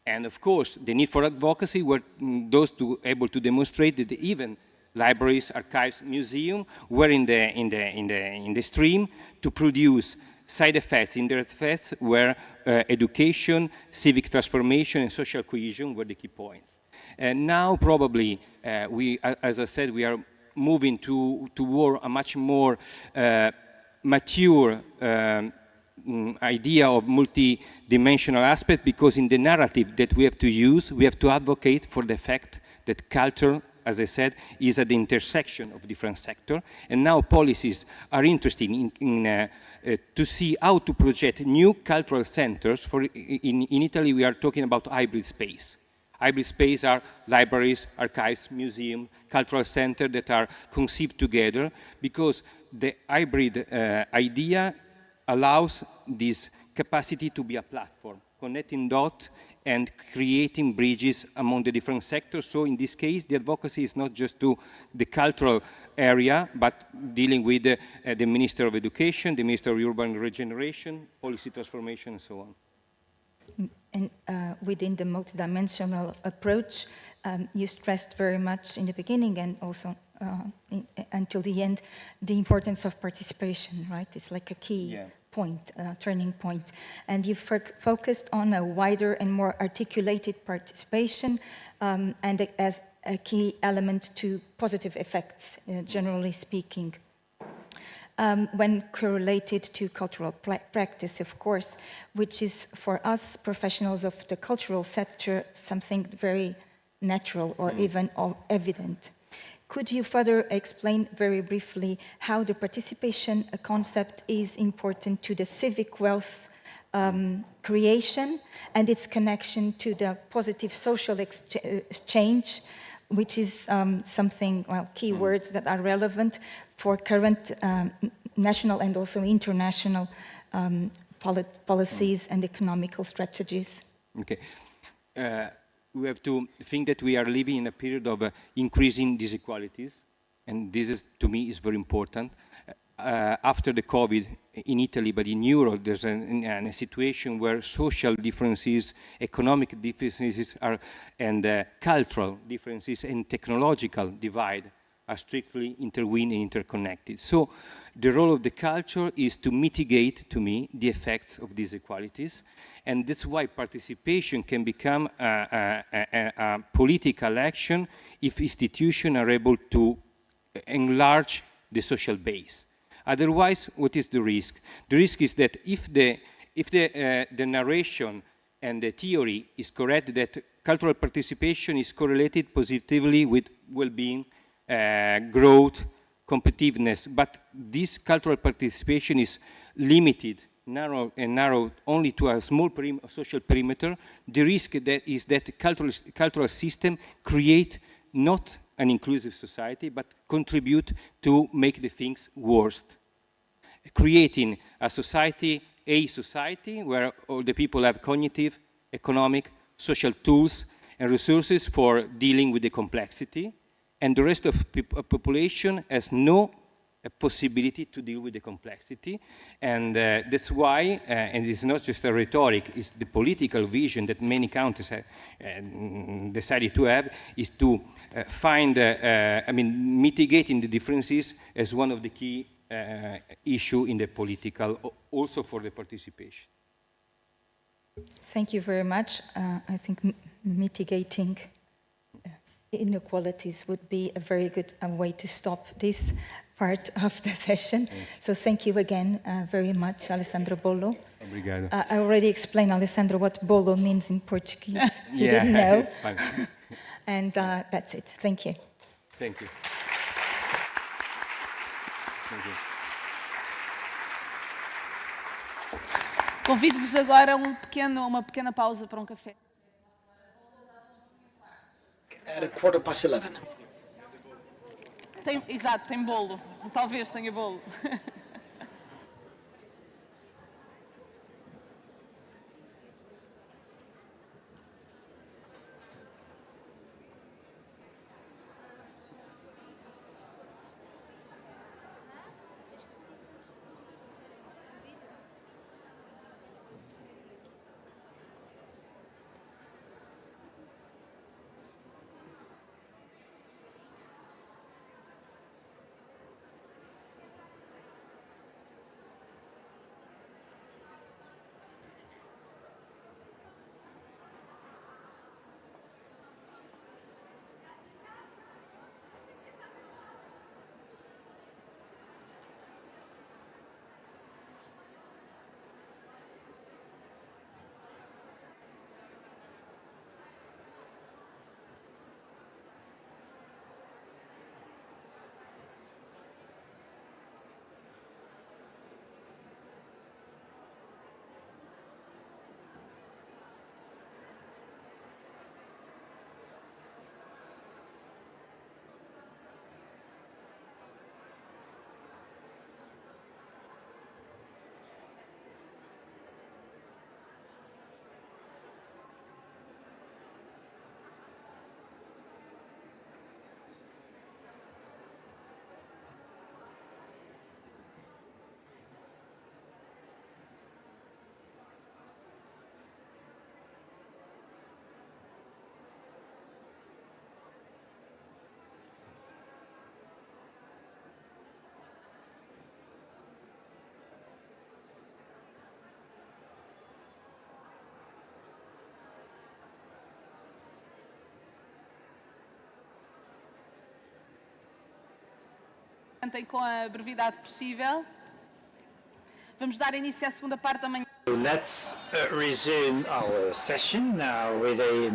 And of course, the need for advocacy were those able to demonstrate that even libraries, archives, museums were in the stream to produce side effects, indirect effects, where education, civic transformation, and social cohesion were the key points. And now probably, as I said, we are moving toward a much more mature idea of multi-dimensional aspect, because in the narrative that we have to use, we have to advocate for the fact that culture, as I said, is at the intersection of different sectors. And now policies are interested to see how to project new cultural centers. In Italy, we are talking about hybrid space. Hybrid space are libraries, archives, museums, cultural centers that are conceived together, because the hybrid idea allows this capacity to be a platform, connecting dots and creating bridges among the different sectors. So in this case, the advocacy is not just to the cultural area, but dealing with the Minister of Education, the Minister of Urban Regeneration, policy transformation, and so on. And within the multidimensional approach, you stressed very much in the beginning and also until the end, the importance of participation, right? It's like a key point, turning point. And you focused on a wider and more articulated participation and as a key element to positive effects, generally speaking. When correlated to cultural practice, of course, which is for us professionals of the cultural sector something very natural or even evident. Could you further explain very briefly how the participation concept is important to the civic wealth creation and its connection to the positive social exchange, which is something, well, keywords that are relevant for current national and also international policies and economical strategies? Okay. We have to think that we are living in a period of increasing disequalities, and this is, to me, is very important. After the COVID in Italy, but in Europe, there's a situation where social differences, economic differences, and cultural differences and technological divide are strictly intertwined and interconnected. So the role of the culture is to mitigate, to me, the effects of these inequalities. And that's why participation can become a political action if institutions are able to enlarge the social base. Otherwise, what is the risk? The risk is that if the narration and the theory is correct, that cultural participation is correlated positively with well-being, growth, competitiveness, but this cultural participation is limited, narrow only to a small social perimeter. The risk is that cultural system create not an inclusive society, but contribute to make the things worse. Creating a society where all the people have cognitive, economic, social tools and resources for dealing with the complexity, and the rest of the population has no possibility to deal with the complexity. And that's why, and it's not just a rhetoric, it's the political vision that many countries have decided to have, is to find, mitigating the differences as one of the key issue in the political, also for the participation. Thank you very much. I think mitigating inequalities would be a very good way to stop this part of the session. So thank you again very much, Alessandro Bollo. Obrigado. I already explained, Alessandro, what Bollo means in Portuguese. He didn't know. It's fine. And that's it. Thank you. Thank you. Thank you. Convido-vos agora a uma pequena pausa para café. At 11:15. Exato, tem bolo. Talvez tenha bolo. Com a brevidade possível. Vamos dar início à segunda parte da manhã. Let's resume our session now with a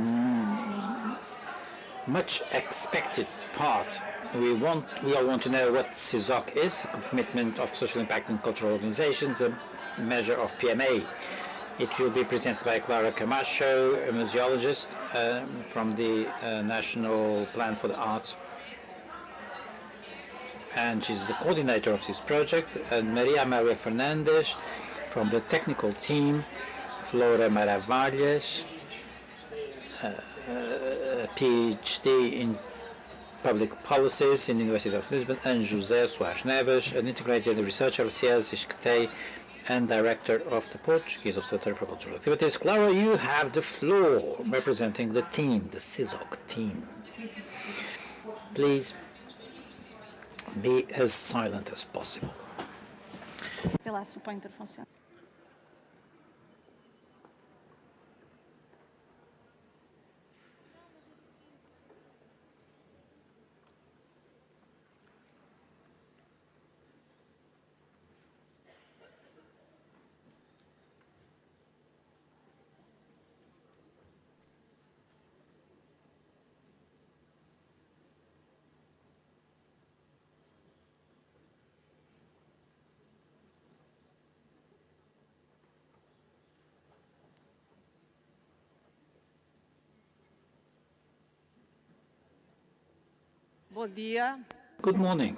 much expected part. We all want to know what CISOC is, a commitment of social impact in cultural organizations, a measure of PNA. It will be presented by Clara Camacho, a museologist from the National Plan for the Arts, and she's the coordinator of this project, and Maria Fernandes from the technical team, Flora Maravalhas, PhD in public policies in the University of Lisbon, and José Soares Neves, an integrated researcher of Iscte and director of the Portuguese Observatory for Cultural Activities. Clara, you have the floor representing the team, the CISOC team. Please be as silent as possible. Vê lá se o pointer funciona. Bom dia. Good morning.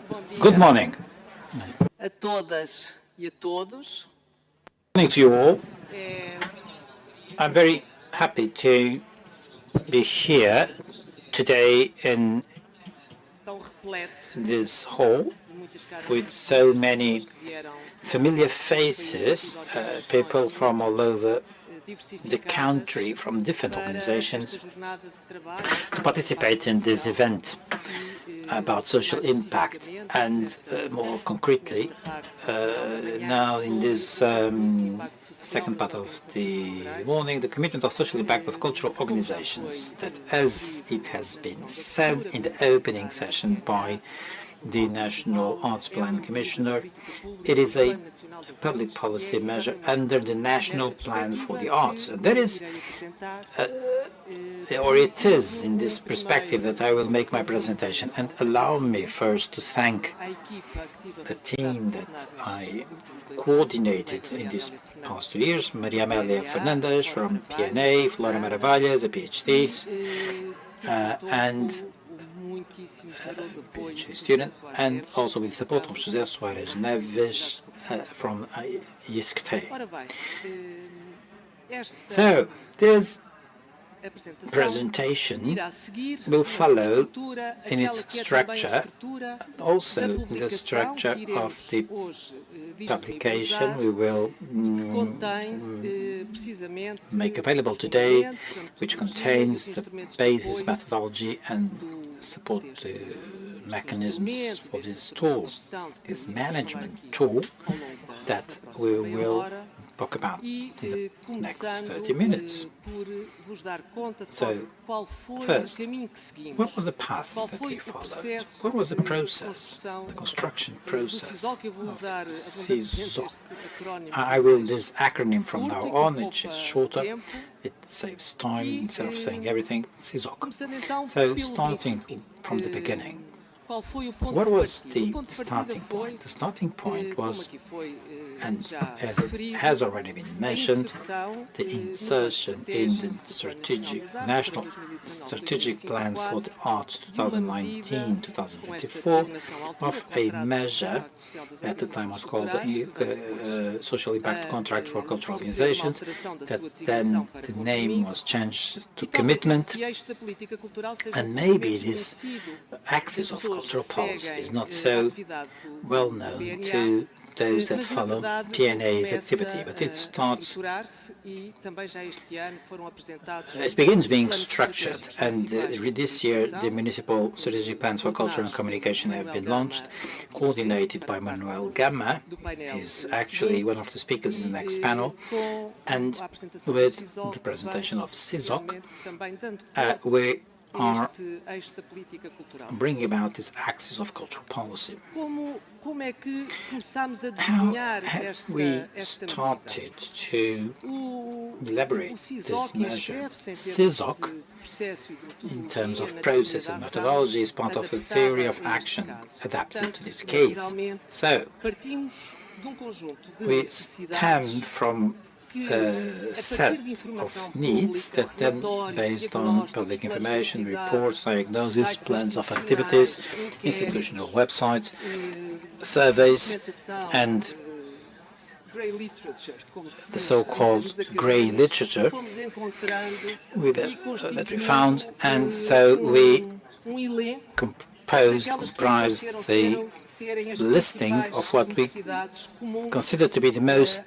Bom dia Good morning. a todas e a todos. Good morning to you all. I'm very happy to be here today in Tão repleto this hall de muitas caras with so many que vieram familiar faces, people from all over the country, from different organizations, jornada de trabalho to participate in this event about social impact, and more concretely, now in this second part of the morning, the commitment of social impact of cultural organizations, that, as it has been said in the opening session by the National Arts Plan Commissioner, it is a public policy measure under the National Plan for the Arts. And that is, or it is in this perspective that I will make my presentation. And allow me first to thank the team that I coordinated in these past 2 years, Maria Fernandes from PNA, Flora Maravalhas, the PhDs, and PhD student, and also with support of José Soares Neves from Iscte. So, this presentation will follow in its structure, also the structure of the publication we will make available today, which contains the basis, methodology and support mechanisms for this tool, this management tool that we will talk about in the next 30 minutes. So, first, what was the path that we followed? What was the process, the construction process of CISOC? I will this acronym from now on, it is shorter, it saves time instead of saying everything, CISOC. So, starting from the beginning. What was the starting point? The starting point was, and as it has already been mentioned, the insertion in the National Strategic Plan for the Arts 2019-2024 of a measure, at the time was called the Social Impact Contract for Cultural Organizations, that then the name was changed to Commitment, and maybe this axis of cultural policy is not so well known to those that follow PNA's activity, but it starts, it begins being structured, and this year the municipal strategic plans for culture and communication have been launched, coordinated by Manuel Gama, is actually one of the speakers in the next panel, and with the presentation of CISOC, we are bringing about this axis of cultural policy. How have we started to elaborate this measure? CISOC, in terms of process and methodology, is part of the theory of action adapted to this case. So, we stem from a set of needs that then, based on public information, reports, diagnosis, plans of activities, institutional websites, surveys, and the so-called grey literature that we found, and so we comprised the listing of what we consider to be the most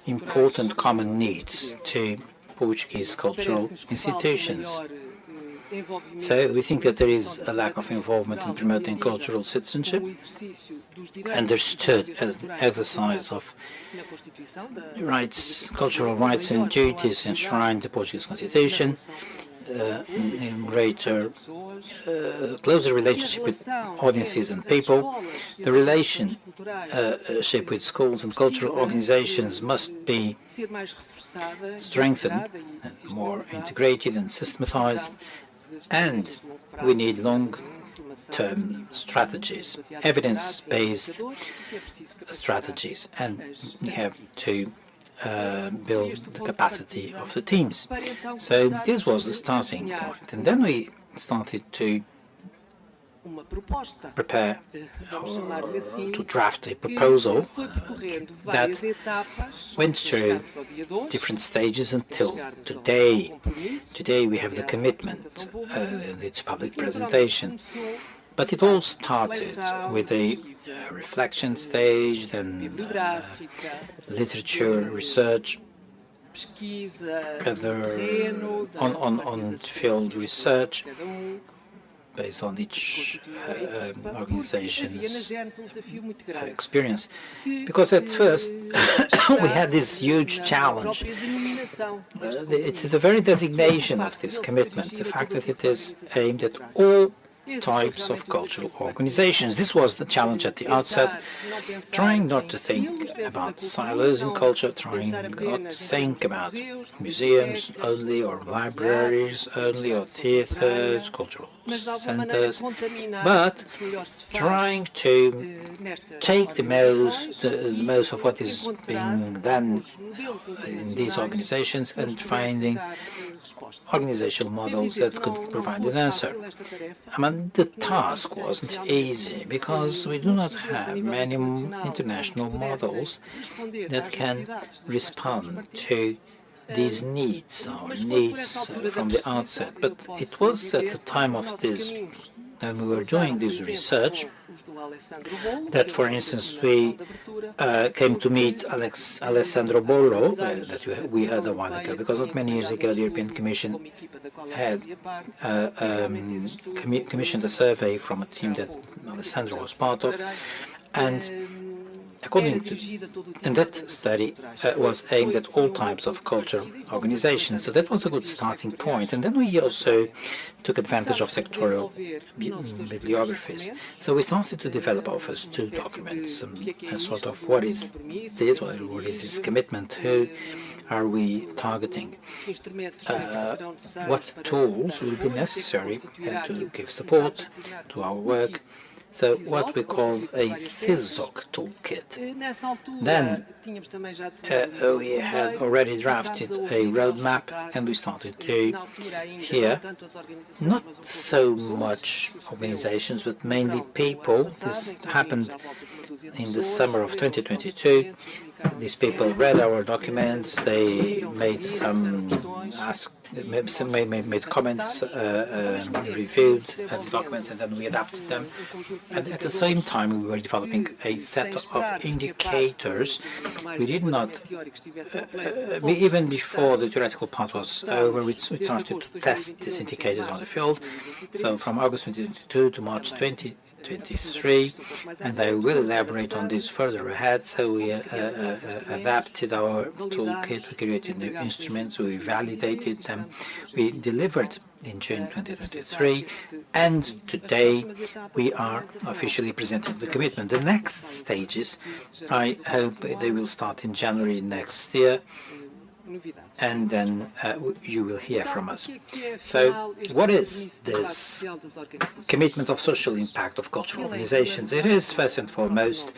important common needs to Portuguese cultural institutions. So we think that there is a lack of involvement in promoting cultural citizenship, understood as an exercise of rights, cultural rights and duties enshrined in the Portuguese Constitution, in greater, closer relationship with audiences and people. The relationship with schools and cultural organizations must be strengthened, and more integrated and systematized, and we need long-term strategies, evidence-based strategies, and we have to build the capacity of the teams. So this was the starting point, and then we started to prepare to draft a proposal that went through different stages until today. Today we have the commitment, its public presentation. But it all started with a reflection stage, then literature research, further on field research based on each organization's experience. Because at first we had this huge challenge. It's the very designation of this commitment, the fact that it is aimed at all types of cultural organizations. This was the challenge at the outset, trying not to think about silos in culture, trying not to think about museums only, or libraries only, or theaters, cultural centers, but trying to take the most of what is being done in these organizations and finding organizational models that could provide an answer. I mean, the task wasn't easy because we do not have many international models that can respond to these needs, our needs from the outset. But it was at the time of this, when we were doing this research, that, for instance, we came to meet Alessandro Bollo, that we had a while ago, because not many years ago the European Commission had commissioned a survey from a team that Alessandro was part of, and and that study was aimed at all types of cultural organizations. So that was a good starting point. And then we also took advantage of sectorial bibliographies. So we started to develop our first two documents, sort of what is this, what is this commitment, who are we targeting, what tools will be necessary to give support to our work. So what we call a CISOC toolkit. Then we had already drafted a roadmap, and we started to hear not so much organizations, but mainly people. This happened in the summer of 2022. These people read our documents. They made made comments, reviewed the documents, and then we adapted them. And at the same time, we were developing a set of indicators. We did not, even before the theoretical part was over, we started to test these indicators on the field. So from August 2022 to March 2023, and I will elaborate on this further ahead. So we adapted our toolkit, we created new instruments, we validated them, we delivered in June 2023, and today we are officially presenting the commitment. The next stages, I hope they will start in January next year, and then you will hear from us. So what is this commitment of social impact of cultural organizations? It is, first and foremost,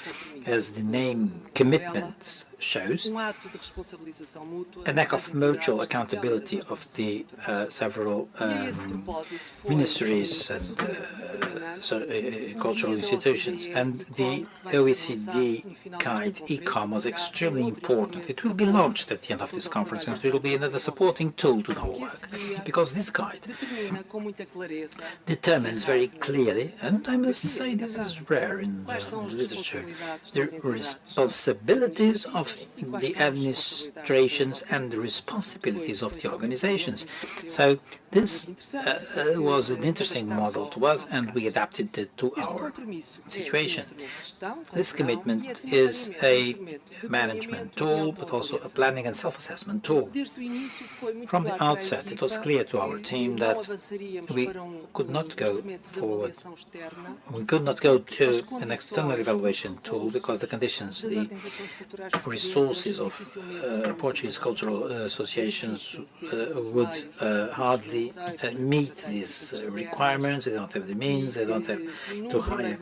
as the name commitment shows, an act of mutual accountability of the several ministries and cultural institutions. And the OECD guide, ECOM, was extremely important. It will be launched at the end of this conference, and it will be another supporting tool to our work, because this guide determines very clearly, and I must say this is rare in the literature, the responsibilities of the administrations and the responsibilities of the organizations. So this was an interesting model to us, and we adapted it to our situation. This commitment is a management tool, but also a planning and self-assessment tool. From the outset, it was clear to our team that we could not go forward. We could not go to an external evaluation tool because the conditions, the resources of Portuguese cultural associations would hardly meet these requirements. They don't have the means, they don't have to hire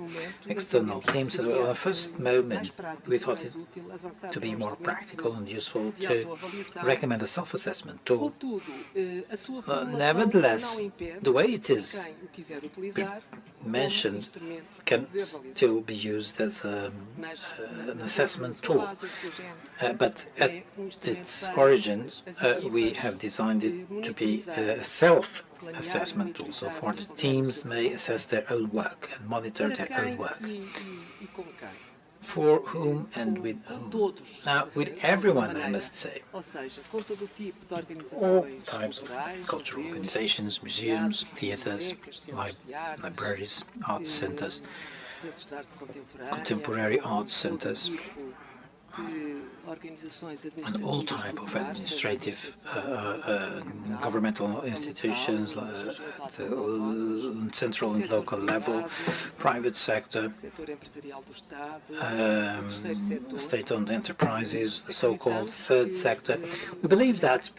external teams. So at the first moment, we thought it to be more practical and useful to recommend a self-assessment tool. Nevertheless, the way it is mentioned can still be used as an assessment tool. But at its origins, we have designed it to be a self-assessment tool, so for the teams may assess their own work and monitor their own work. For whom and with whom? Now, with everyone, I must say. All types of cultural organizations, museums, theaters, libraries, arts centers, contemporary arts centers, and all type of administrative governmental institutions, the central and local level, private sector, state-owned enterprises, the so-called third sector. We believe that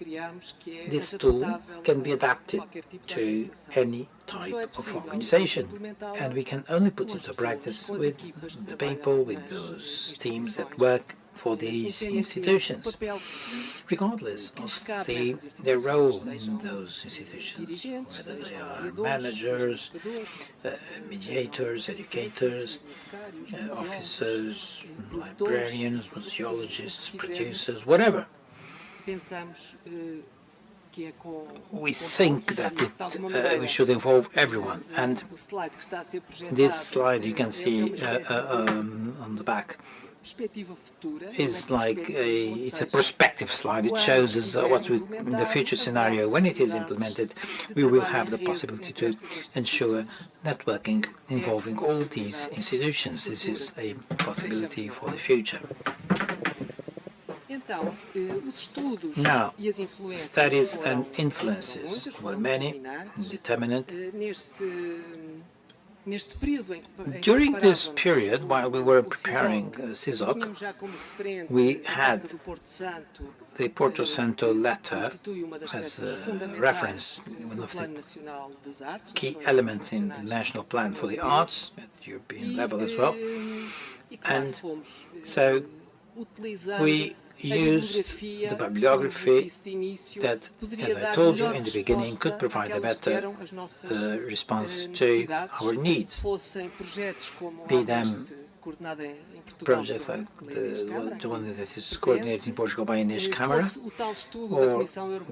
this tool can be adapted to any type of organization, and we can only put into practice with the people, with those teams that work for these institutions, regardless of their role in those institutions, whether they are managers, mediators, educators, officers, librarians, museologists, producers, whatever. We think that we should involve everyone, and this slide you can see on the back is like it's a perspective slide. It shows us what the future scenario, when it is implemented, we will have the possibility to ensure networking involving all these institutions. This is a possibility for the future. Now, studies and influences were many, determinant. During this period, while we were preparing CISOC, we had the Porto Santo letter as a reference, one of the key elements in the national plan for the arts at European level as well. And so we used the bibliography that, as I told you in the beginning, could provide a better response to our needs, be them projects like the one that is coordinated in Portugal by Inês Camara, or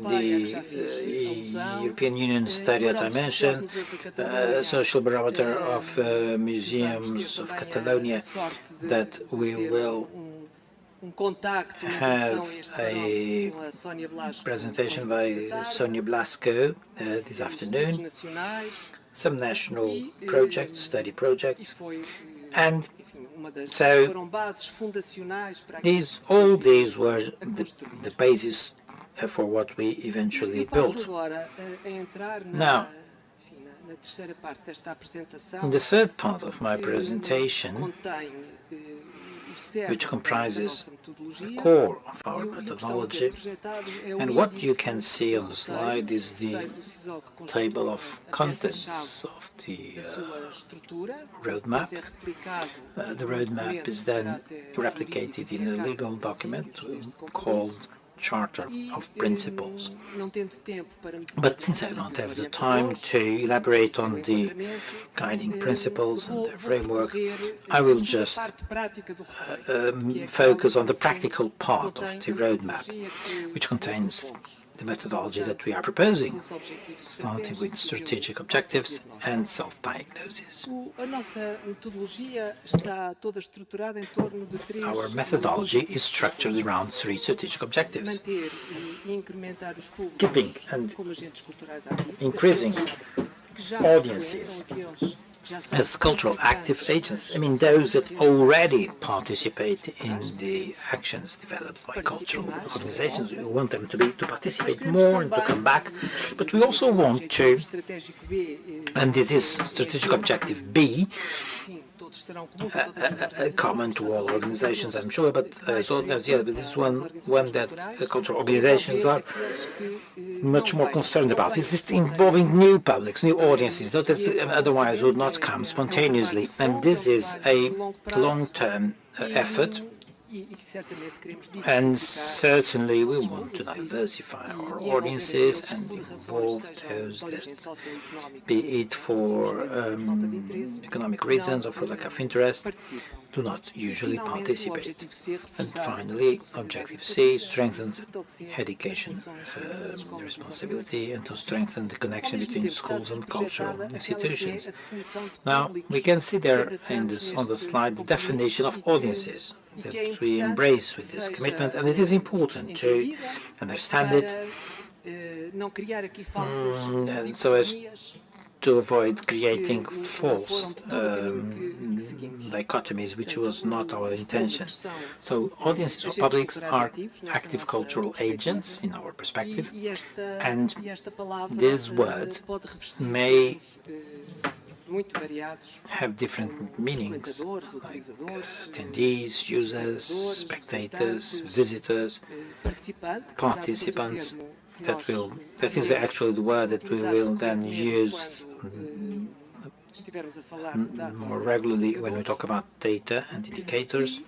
the European Union study that I mentioned, social barometer of museums of Catalonia, that we will have a presentation by Sonia Blasco this afternoon, some national projects, study projects, and so all these were the basis for what we eventually built. Now, in the third part of my presentation, which comprises the core of our methodology, and what you can see on the slide is the table of contents of the roadmap. The roadmap is then replicated in a legal document called Charter of Principles. But since I don't have the time to elaborate on the guiding principles and their framework, I will just focus on the practical part of the roadmap, which contains the methodology that we are proposing, starting with strategic objectives and self-diagnosis. Our methodology is structured around 3 strategic objectives: keeping and increasing audiences as cultural active agents. I mean, those that already participate in the actions developed by cultural organizations. We want them to participate more and to come back, but we also want to, and this is strategic objective B, common to all organizations, I'm sure, but this is one that cultural organizations are much more concerned about. This is involving new publics, new audiences that otherwise would not come spontaneously, and this is a long-term effort. And certainly we want to diversify our audiences and involve those that, be it for economic reasons or for lack of interest, do not usually participate. And finally, Objective C, strengthen education responsibility and to strengthen the connection between schools and cultural institutions. Now, we can see there on the slide the definition of audiences that we embrace with this commitment, and it is important to understand it and so as to avoid creating false dichotomies, which was not our intention. So audiences or publics are active cultural agents in our perspective, and this word may have different meanings, like attendees, users, spectators, visitors, participants. That is actually the word that we will then use more regularly when we talk about data and indicators.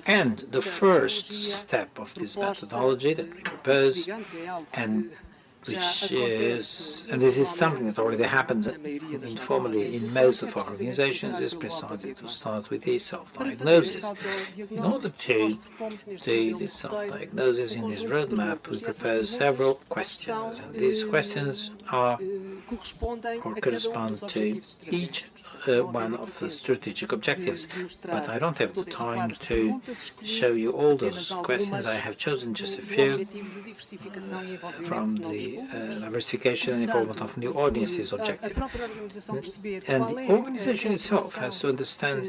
And the first step of this methodology that we propose, and this is something that already happens informally in most of our organizations, is precisely to start with the self-diagnosis. In order to do this self-diagnosis in this roadmap, we propose several questions, and these questions are or correspond to each one of the strategic objectives. But I don't have the time to show you all those questions. I have chosen just a few from the diversification and involvement of new audiences objective. And the organization itself has to understand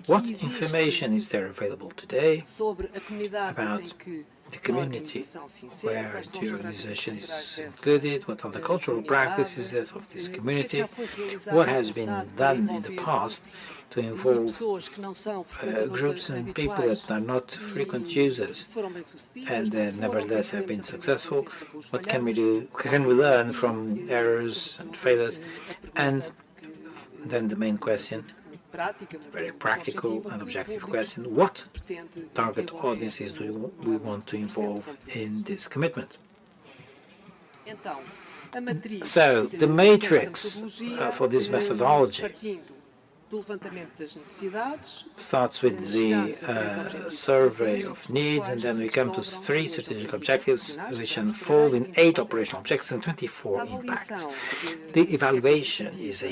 what information is there available today about the community where the organization is included, what are the cultural practices of this community, what has been done in the past to involve groups and people that are not frequent users and nevertheless have been successful. What can we do? What can we learn from errors and failures? And then the main question, very practical and objective question, what target audiences do we want to involve in this commitment? So, the matrix for this methodology starts with the survey of needs, and then we come to 3 strategic objectives which unfold in 8 operational objectives and 24 impacts. The evaluation is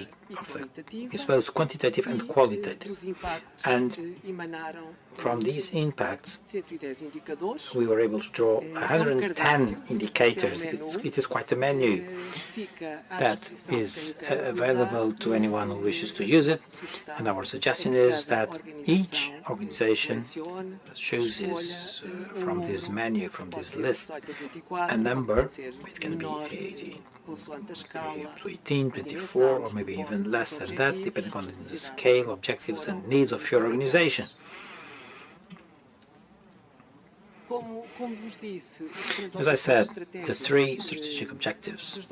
both quantitative and qualitative, and from these impacts we were able to draw 110 indicators. It is quite a menu that is available to anyone who wishes to use it. And our suggestion is that each organization chooses from this menu, from this list, a number. It can be 18, 24, or maybe even less than that, depending on the scale, objectives, and needs of your organization. As I said, the 3 strategic objectives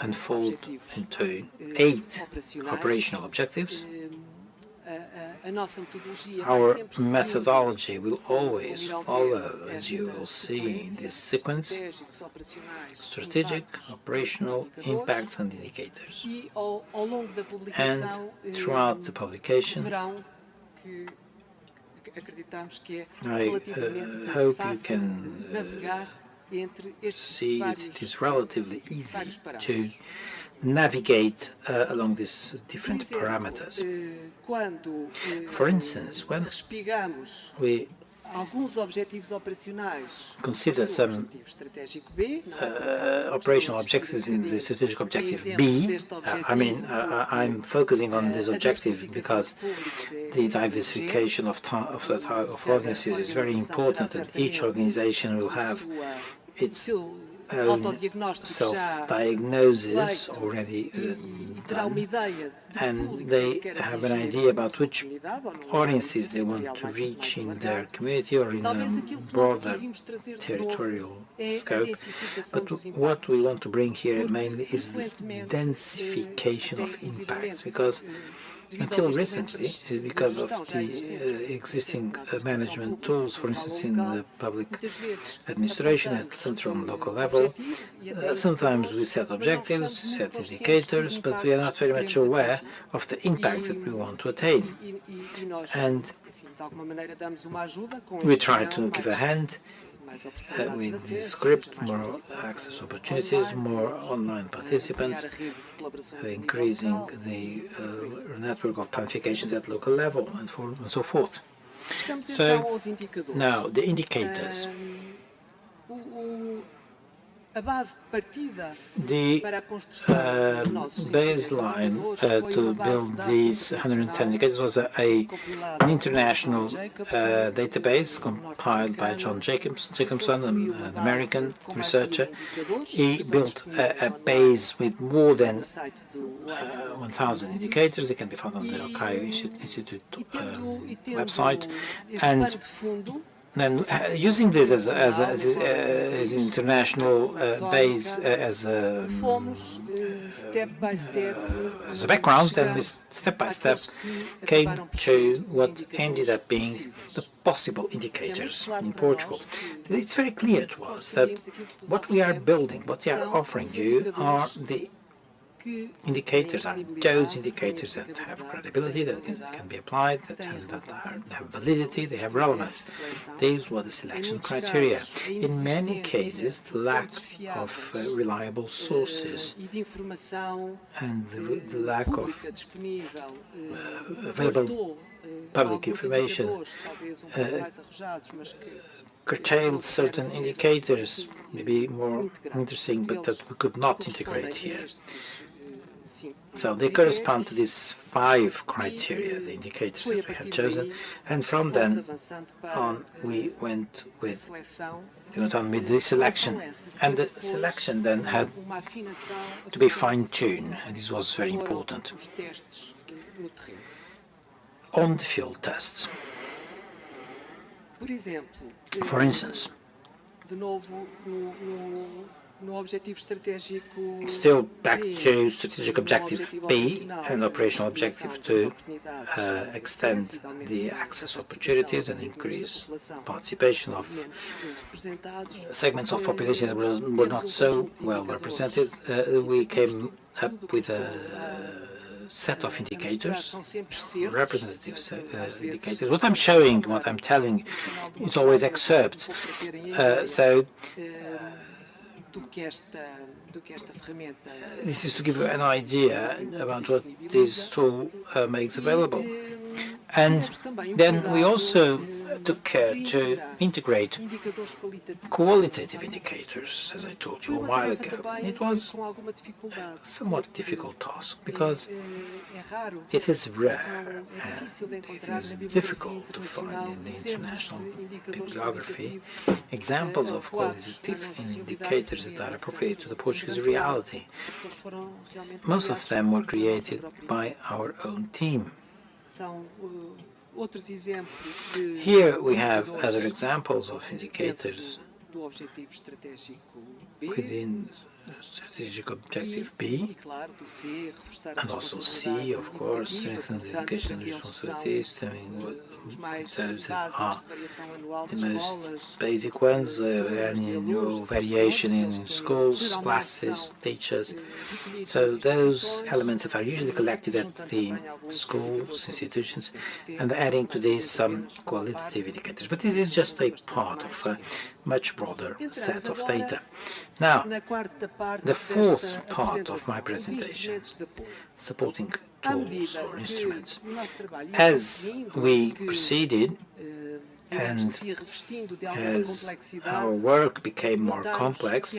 unfold into 8 operational objectives. Our methodology will always follow, as you will see in this sequence, strategic, operational, impacts and indicators. And throughout the publication, I hope you can see that it is relatively easy to navigate along these different parameters. For instance, when we consider some operational objectives in the strategic objective B. I'm focusing on this objective because the diversification of audiences is very important, and each organization will have its own self-diagnosis already done, and they have an idea about which audiences they want to reach in their community or in a broader territorial scope. But what we want to bring here mainly is this densification of impacts, because until recently, because of the existing management tools, for instance in the public administration at central and local level, sometimes we set objectives, set indicators, but we are not very much aware of the impact that we want to attain. And we try to give a hand with the script, more access opportunities, more online participants, increasing the network of planifications at local level, and so forth. So now the indicators. The baseline to build these 110 indicators was an international database compiled by John Jacobson, an American researcher. He built a base with more than 1,000 indicators. They can be found on the Archive Institute website. And then using this as an international base, as a background, then we step by step came to what ended up being the possible indicators in Portugal. It's very clear to us that what we are building, what we are offering you, are the indicators, are those indicators that have credibility, that can be applied, that have validity, they have relevance. These were the selection criteria. In many cases, the lack of reliable sources and the lack of available public information curtailed certain indicators, maybe more interesting, but that we could not integrate here. So they correspond to these 5 criteria, the indicators that we had chosen, and from then on we went on with the selection, and the selection then had to be fine-tuned, and this was very important. On the field tests, for instance, still back to strategic objective B and operational objective to extend the access opportunities and increase participation of segments of population that were not so well represented. We came up with a set of indicators, representative indicators. What I'm showing, what I'm telling, it's always excerpts. This is to give you an idea about what this tool makes available. And then we also took care to integrate qualitative indicators, as I told you a while ago. It was a somewhat difficult task because it is rare and it is difficult to find in the international bibliography examples of qualitative indicators that are appropriate to the Portuguese reality. Most of them were created by our own team. Here we have other examples of indicators within strategic objective B, and also C, of course, strengthen the education responsibilities, those that are the most basic ones, annual variation in schools, classes, teachers. So those elements that are usually collected at the schools, institutions, and adding to this some qualitative indicators. But this is just a part of a much broader set of data. Now, the fourth part of my presentation, supporting tools or instruments. As we proceeded and as our work became more complex,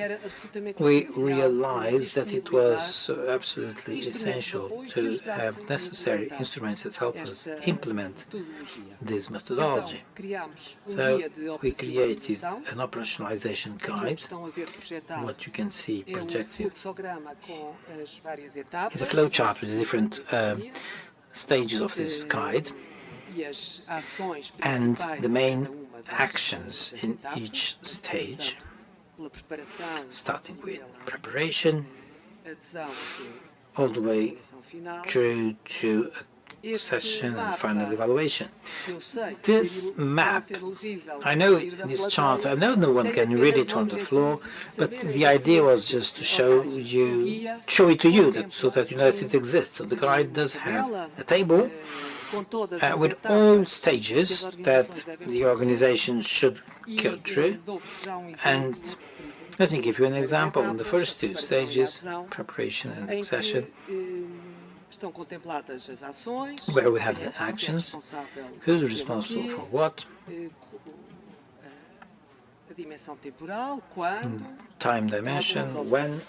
we realized that it was absolutely essential to have necessary instruments that help us implement this methodology. So we created an operationalization guide. What you can see projected is a flowchart with the different stages of this guide, and the main actions in each stage, starting with preparation, all the way through to session and final evaluation. This map, I know this chart, I know no one can read it on the floor, but the idea was just to show it to you, so that you know that it exists. So the guide does have a table with all stages that the organization should go through. And let me give you an example. In the first 2 stages, preparation and accession, where we have the actions, who's responsible for what, time dimension, when,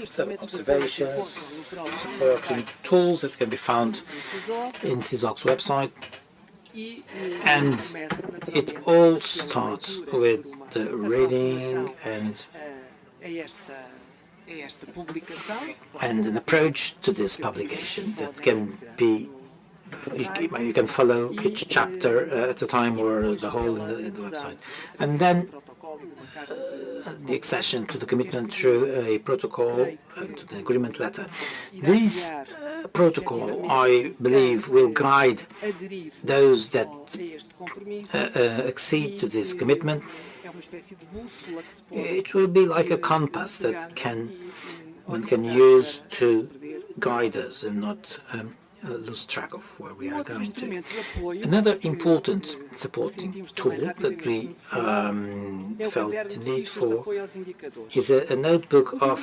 some observations, supporting tools that can be found in CISOC's website. And it all starts with the reading and an approach to this publication that can be, you can follow each chapter at a time or the whole in the website. And then the accession to the commitment through a protocol and to the agreement letter. This protocol, I believe, will guide those that accede to this commitment. It will be like a compass that one can use to guide us and not lose track of where we are going to. Another important supporting tool that we felt the need for is a notebook of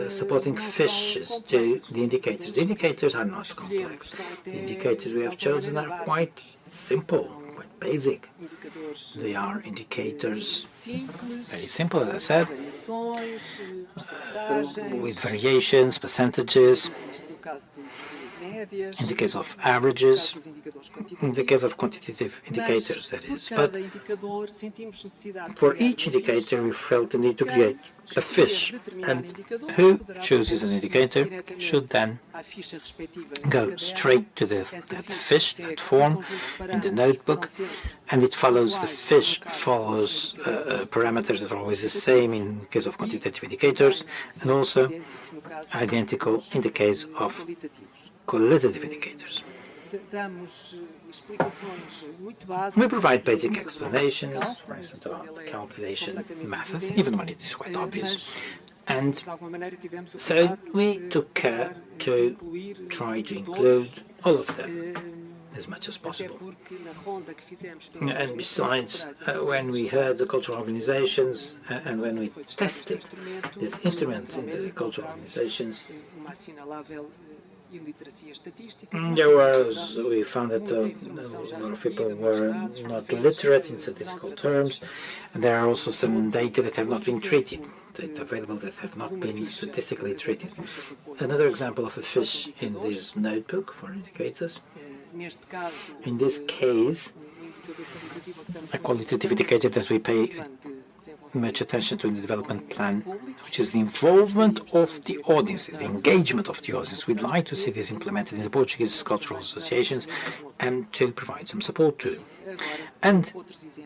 supporting fishes to the indicators. The indicators are not complex. The indicators we have chosen are quite simple, quite basic. They are indicators, very simple, as I said, with variations, percentages. In the case of averages, in the case of quantitative indicators, that is. But for each indicator, we felt the need to create a fish, and who chooses an indicator should then go straight to that fish, that form, in the notebook, and it follows, the fish follows parameters that are always the same in the case of quantitative indicators, and also identical in the case of qualitative indicators. We provide basic explanations, for instance, about the calculation method, even when it is quite obvious. And so we took care to try to include all of them as much as possible. And besides, when we heard the cultural organizations and when we tested this instrument in the cultural organizations, we found that a lot of people were not literate in statistical terms, and there are also some data that have not been treated, data available that have not been statistically treated. Another example of a fish in this notebook for indicators. In this case, a qualitative indicator that we pay much attention to in the development plan, which is the involvement of the audiences, the engagement of the audience. We'd like to see this implemented in the Portuguese cultural associations and to provide some support too. And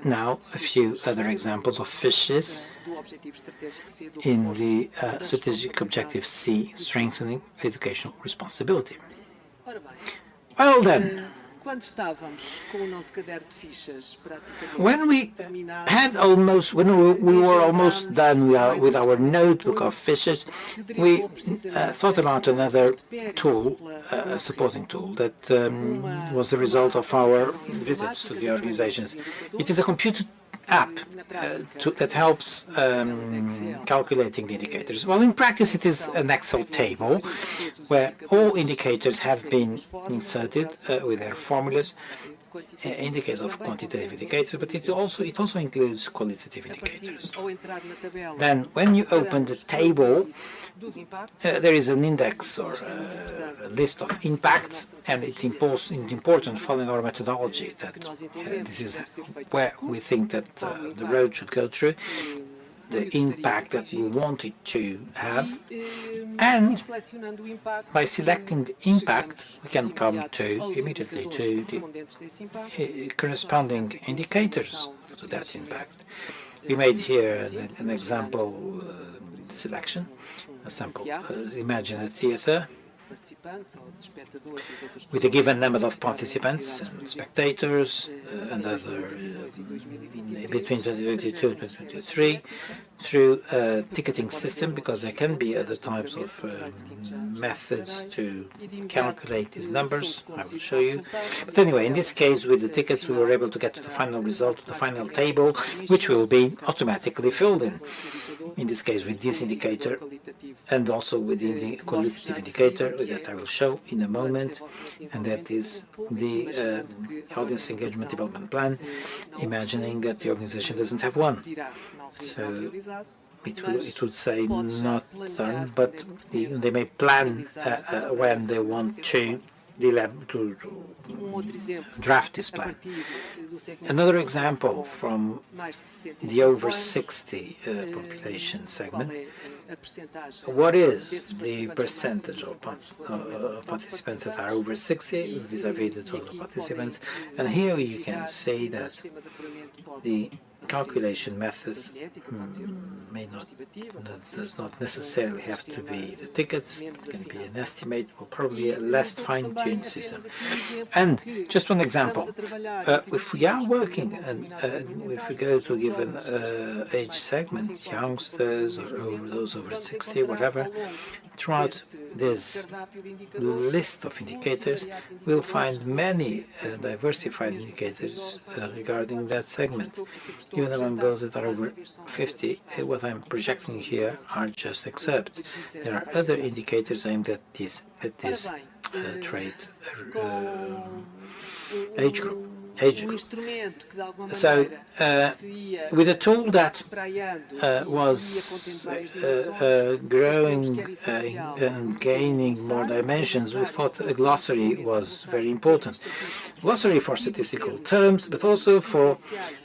now a few other examples of fishes in the strategic objective C, strengthening educational responsibility. Well then, when we were almost done with our notebook of fishes, we thought about another tool, a supporting tool, that was the result of our visits to the organizations. It is a computer app that helps calculating the indicators. Well, in practice, it is an Excel table where all indicators have been inserted with their formulas in the case of quantitative indicators, but it also includes qualitative indicators. Then, when you open the table, there is an index or a list of impacts, and it's important following our methodology that this is where we think that the road should go through, the impact that we want it to have, and by selecting the impact, we can come immediately to the corresponding indicators to that impact. We made here an example selection, a sample. Imagine a theater with a given number of participants and spectators and other between 2022 and 2023 through a ticketing system, because there can be other types of methods to calculate these numbers. I will show you. But anyway, in this case, with the tickets, we were able to get to the final result, the final table, which will be automatically filled in. In this case, with this indicator, and also within the qualitative indicator that I will show in a moment, and that is the audience engagement development plan, imagining that the organization doesn't have one. So it would say not done, but they may plan when they want to draft this plan. Another example from the over 60 population segment. What is the percentage of participants that are over 60 vis-à-vis the total participants? And here you can say that the calculation method does not necessarily have to be the tickets. It can be an estimate or probably a less fine-tuned system. And just one example, if we are working and if we go to a given age segment, youngsters or those over 60, whatever, throughout this list of indicators, we'll find many diversified indicators regarding that segment. Even among those that are over 50, what I'm projecting here are just excerpts. There are other indicators aimed at this trait age group. So, with a tool that was growing and gaining more dimensions, we thought a glossary was very important. Glossary for statistical terms, but also for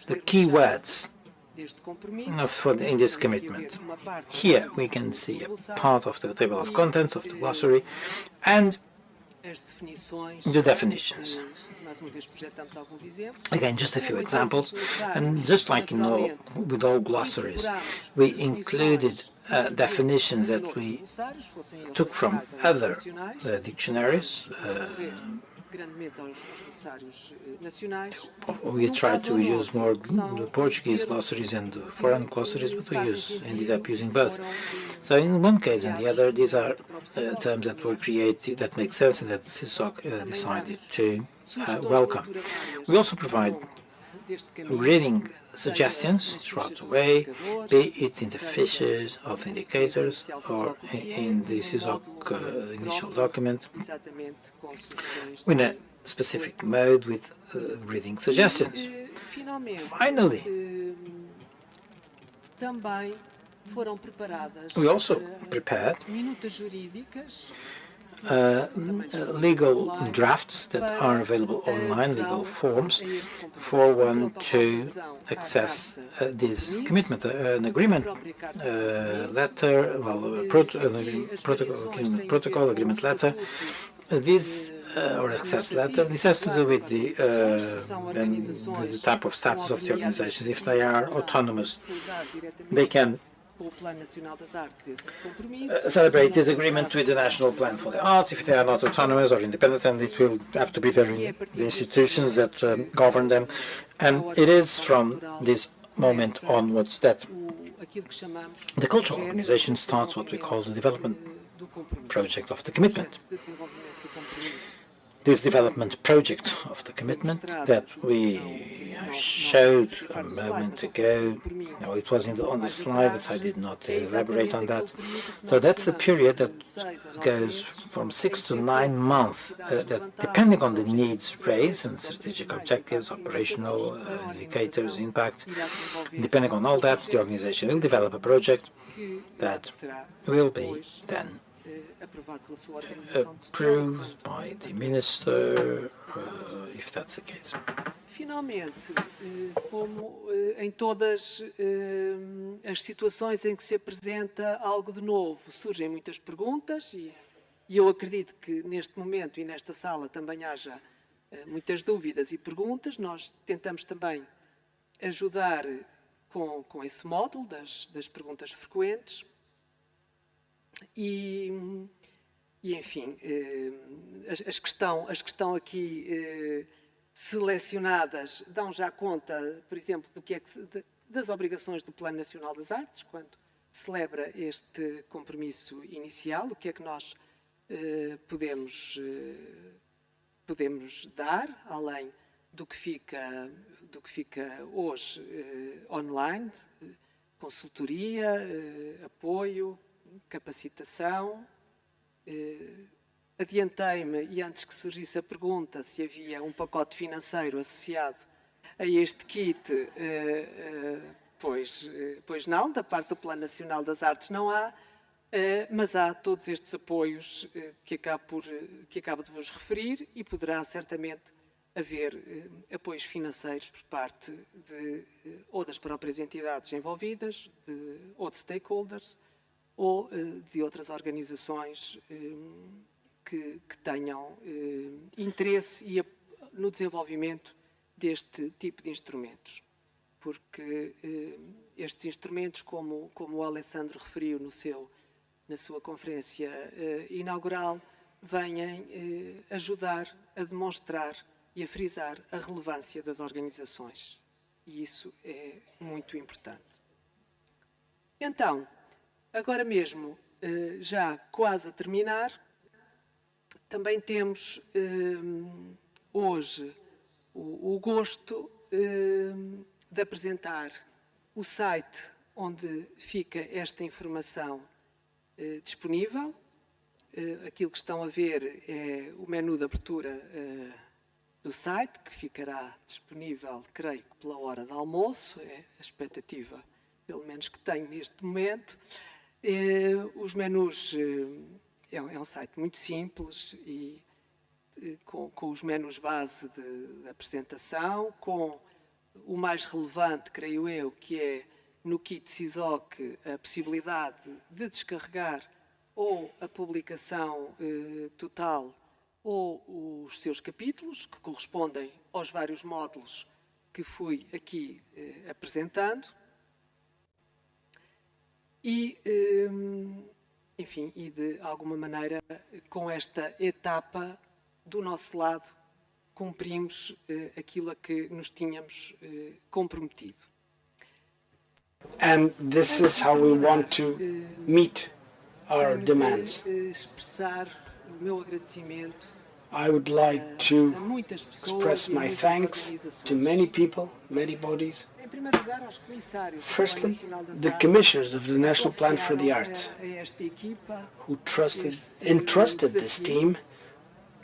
the keywords in this commitment. Here we can see a part of the table of contents of the glossary and the definitions. Again, just a few examples, and just like with all glossaries, we included definitions that we took from other dictionaries. We tried to use more the Portuguese glossaries and the foreign glossaries, but we ended up using both. So in one case and the other, these are terms that were created that make sense and that CISOC decided to welcome. We also provide reading suggestions throughout the way, be it in the fiches of indicators or in the CISOC initial document, in a specific mode with reading suggestions. Finally, we also prepared legal drafts that are available online, legal forms, for one to access this commitment, an agreement letter, protocol agreement letter, this or access letter. This has to do with the type of status of the organizations. If they are autonomous, they can celebrate this agreement with the National Plan for the Arts. If they are not autonomous or independent, then it will have to be the institutions that govern them. And it is from this moment onwards that the cultural organization starts what we call the development project of the commitment. This development project of the commitment that we showed a moment ago, it was on the slide, but I did not elaborate on that. So that's the period that goes from 6 to 9 months, that depending on the needs raised and strategic objectives, operational indicators, impacts, depending on all that, the organization will develop a project that will be then approved by the minister, if that's the case. Finalmente, como em todas as situações em que se apresenta algo de novo, surgem muitas perguntas e eu acredito que neste momento e nesta sala também haja muitas dúvidas e perguntas. Nós tentamos também ajudar com esse módulo das perguntas frequentes. E enfim, as que estão aqui selecionadas dão já conta, por exemplo, do que é das obrigações do Plano Nacional das Artes, quando celebra este compromisso inicial, o que é que nós podemos dar, além do que fica hoje online, consultoria, apoio, capacitação. Adiantei-me, e antes que surgisse a pergunta se havia um pacote financeiro associado a este kit, pois não, da parte do Plano Nacional das Artes não há, mas há todos estes apoios que acabo de vos referir, e poderá certamente haver apoios financeiros por parte ou das próprias entidades envolvidas, ou de stakeholders, ou de outras organizações que tenham interesse no desenvolvimento deste tipo de instrumentos. Porque estes instrumentos, como o Alessandro referiu na sua conferência inaugural, vêm ajudar a demonstrar e a frisar a relevância das organizações. E isso é muito importante. Então, agora mesmo, já quase a terminar, também temos hoje o gosto de apresentar o site onde fica esta informação disponível. Aquilo que estão a ver é o menu de abertura do site, que ficará disponível, creio que pela hora de almoço, é a expectativa, pelo menos que tenho neste momento. Os menus, é um site muito simples e com os menus base de apresentação, com o mais relevante, creio eu, que é no kit CISOC a possibilidade de descarregar ou a publicação total ou os seus capítulos, que correspondem aos vários módulos que fui aqui apresentando. E, enfim, e de alguma maneira, com esta etapa, do nosso lado, cumprimos aquilo a que nos tínhamos comprometido. And this is how we want to meet our demands. Expressar o meu agradecimento I would like to a muitas pessoas express e a my muitas thanks organizações. to many people, many bodies. Em primeiro lugar, aos comissários do Plano Firstly, Nacional das the Artes, commissioners of the National Plan for the confiaram Arts, a esta equipa who entrusted this team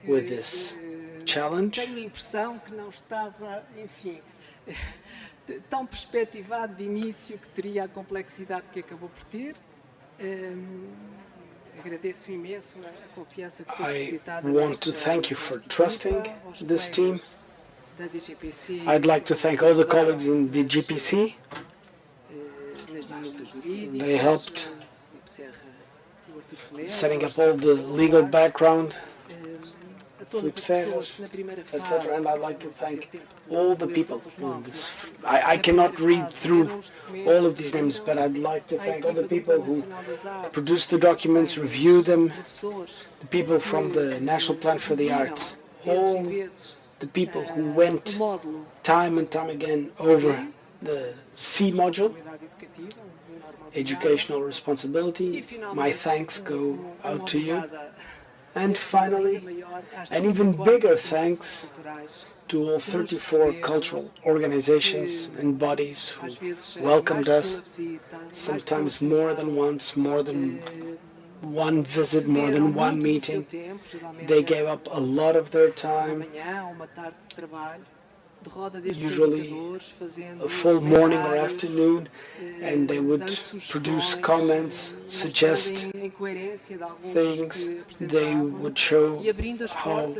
with this challenge. Tenho a impressão que não estava, enfim, tão perspectivado de início que teria a complexidade que acabou por ter. Agradeço imenso a confiança que foi I depositada want to nesta thank you for equipa, trusting aos this colegas team. da DGPC, I'd like to thank all the colleagues in the GPC. nas minutas jurídicas, They helped o Serra e o Artur Tomé, setting aos up all the legal background, a todas as Serra, pessoas que na primeira fase, etc. And I'd like to thank all the people who in this. I cannot read through all of these names, but I'd like to thank all the people who produced the documents, reviewed them, professores, the people from the National Plan for the Arts, all the people who went módulo time and time again over the C module, educativa, normal, educational responsibility. My thanks go out to you. And finally, an even bigger thanks to all 34 cultural organizations and bodies who welcomed us, sometimes more than once, more than one visit, more than one meeting. They gave up a lot of their time, usually a full morning or afternoon, and they would produce comments, suggest things. They would show how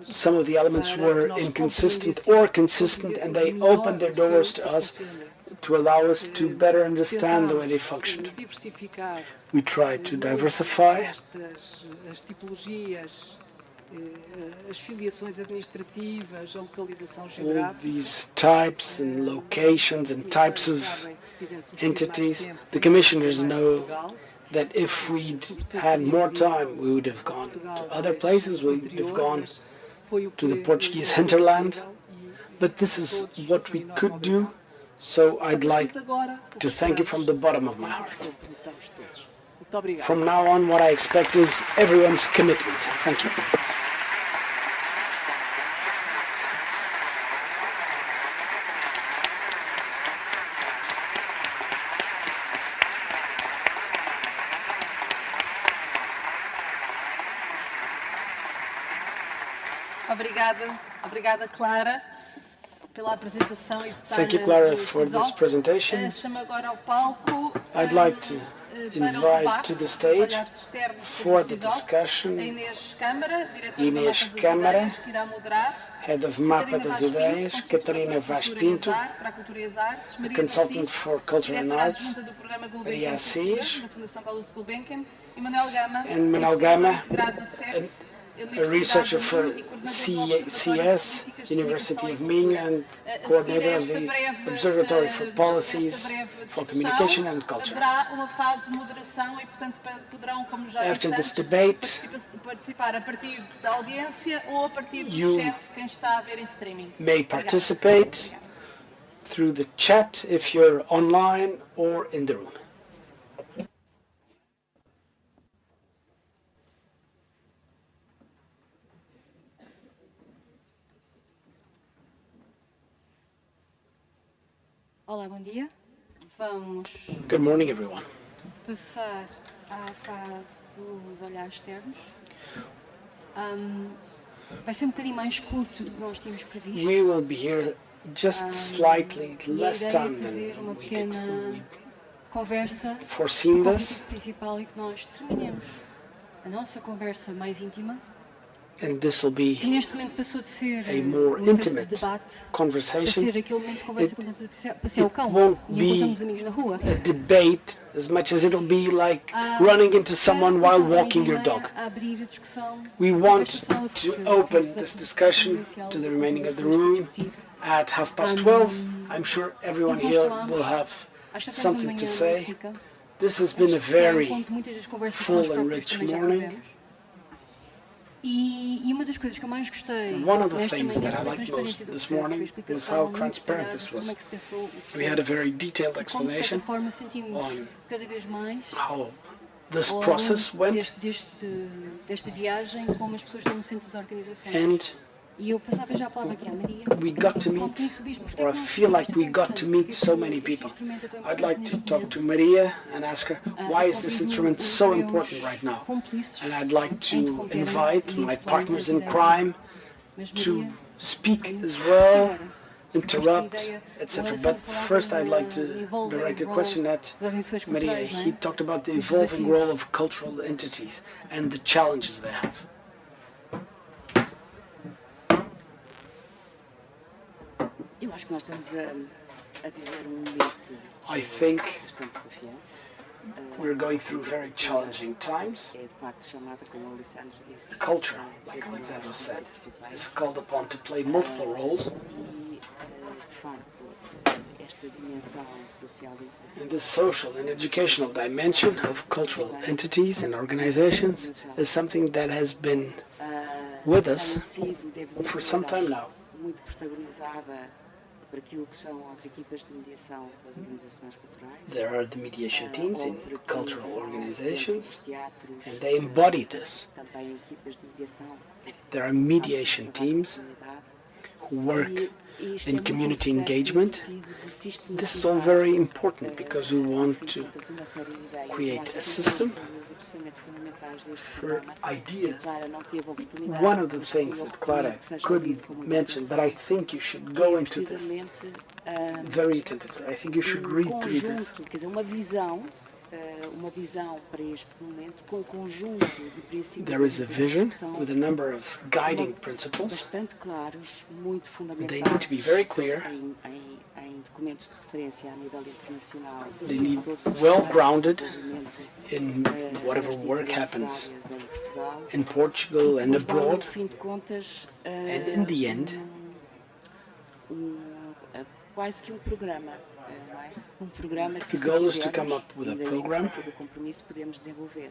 some of the elements were inconsistent or consistent, and they opened their doors to us to allow us to better understand the way they functioned. We tried to diversify as filiações administrativas, a localização all geográfica. these types and locations and types of entities. The commissioners know that if we'd had more time, we would have gone to other places, we would have gone to the Portuguese hinterland. But this is what we could do, so I'd like to thank you from the bottom of my heart. From now on, what I expect is everyone's commitment. Thank you. Obrigada, Clara, pela apresentação e detalhe. Thank you, Clara, do for this CISOC. presentation. Chamo agora ao palco I'd like to para invite debate to the os stage olhares externos for sobre o the CISOC, a discussion Inês Câmara, diretora Inês do Mapa das Câmara, Ideias, que irá moderar. Head of Mapa das Ideias, Catarina Vaz Pinto, Para a Cultura e as Artes, Maria Consultant Assis, for Culture and diretora Arts, adjunta do programa Maria Gulbenkian Assis, da Fundação Carlos Gulbenkian, e Manuel Gama, and Manuel Gama, integrado do SEX, a researcher for CS, University of Minho, and coordinator of the Observatory for Policies for Communication and Culture. Haverá uma fase de moderação e, portanto, poderão, como já After disse this antes, debate, participar a partir da audiência ou a partir do You chat, quem está a ver em streaming. may participate through the chat if you're online or in the room. Olá, bom dia. Vamos Good morning, everyone. passar à fase dos olhares externos. Vai ser um bocadinho mais curto do que nós tínhamos previsto. We will be here just slightly E a less ideia é time fazer uma than pequena conversa foreseen com o this, objetivo principal e que nós terminemos a nossa conversa mais íntima, and this will que be neste momento passou de ser a more uma intimate debate para conversation. ser aquele momento de conversa quando passear o cão won't e be encontramos amigos na rua. a debate as much as it'll be like running into someone while walking your dog. A abrir a discussão, We a want conversação, to porque open temos this a discussion potencial to the de remaining of the conversações room discutir. at 12:30. I'm sure everyone here will have Acho que temos uma something to manhã say. magnífica. This has been a Acho que é um very ponto de muitas das conversas que full nós and próprios rich também já morning. tivemos. E uma das coisas que eu mais gostei One of the nesta things manhã that I foi a liked transparência most do this processo, morning foi a was explicação how muito transparent detalhada this de como é was. que se pensou o We had a very detailed e como, de certa explanation forma, sentimos on cada vez mais how this ao longo process went, desta viagem como as pessoas estão no centro das organizações. and E eu passava já a palavra aqui à Maria. we got to Como meet, disse o Bispo, or I feel like we got to meet so many people. I'd like to talk to Maria and ask her, why is this instrument so important right now? And I'd like to invite my partners in crime to speak as well, interrupt, etc. But first I'd like to direct a question at Maria. He talked about the evolving role of cultural entities and the challenges they have. Eu acho que nós estamos a viver momento I think bastante desafiante. we're going through very challenging times. É de facto chamada, como o Alessandro disse, Culture, like Alexandra said, is called upon to play multiple roles, e de facto esta dimensão social e and the social and educational dimension of cultural entities and organizations is something that has been with us tem sido, devo dizer, for some time now. muito protagonizada por aquilo que são as equipas de mediação das organizações culturais. There are the mediation teams in Ou por cultural aquilo que são organizations, teatros, and they embody this. também equipas de mediação There are mediation teams who work in community engagement. This is all very important because we want to create a system for ideas. One of the things that Clara couldn't mention, but I think you should go into this very attentively. I think you should read through this. Quer dizer, uma visão para este momento com um conjunto de princípios. There is a vision que são with a number of guiding principles. bastante claros, muito They need to be fundamentados very clear. em documentos de referência a nível internacional. They need Todo o well processo de grounded desenvolvimento, in whatever destas work diferentes happens áreas em Portugal. in Portugal and Mas dão, no abroad. fim de contas, And in the end, quase que um programa, não é? Um programa que, The se goal is to quisermos, come up with a ainda program do compromisso, podemos desenvolver.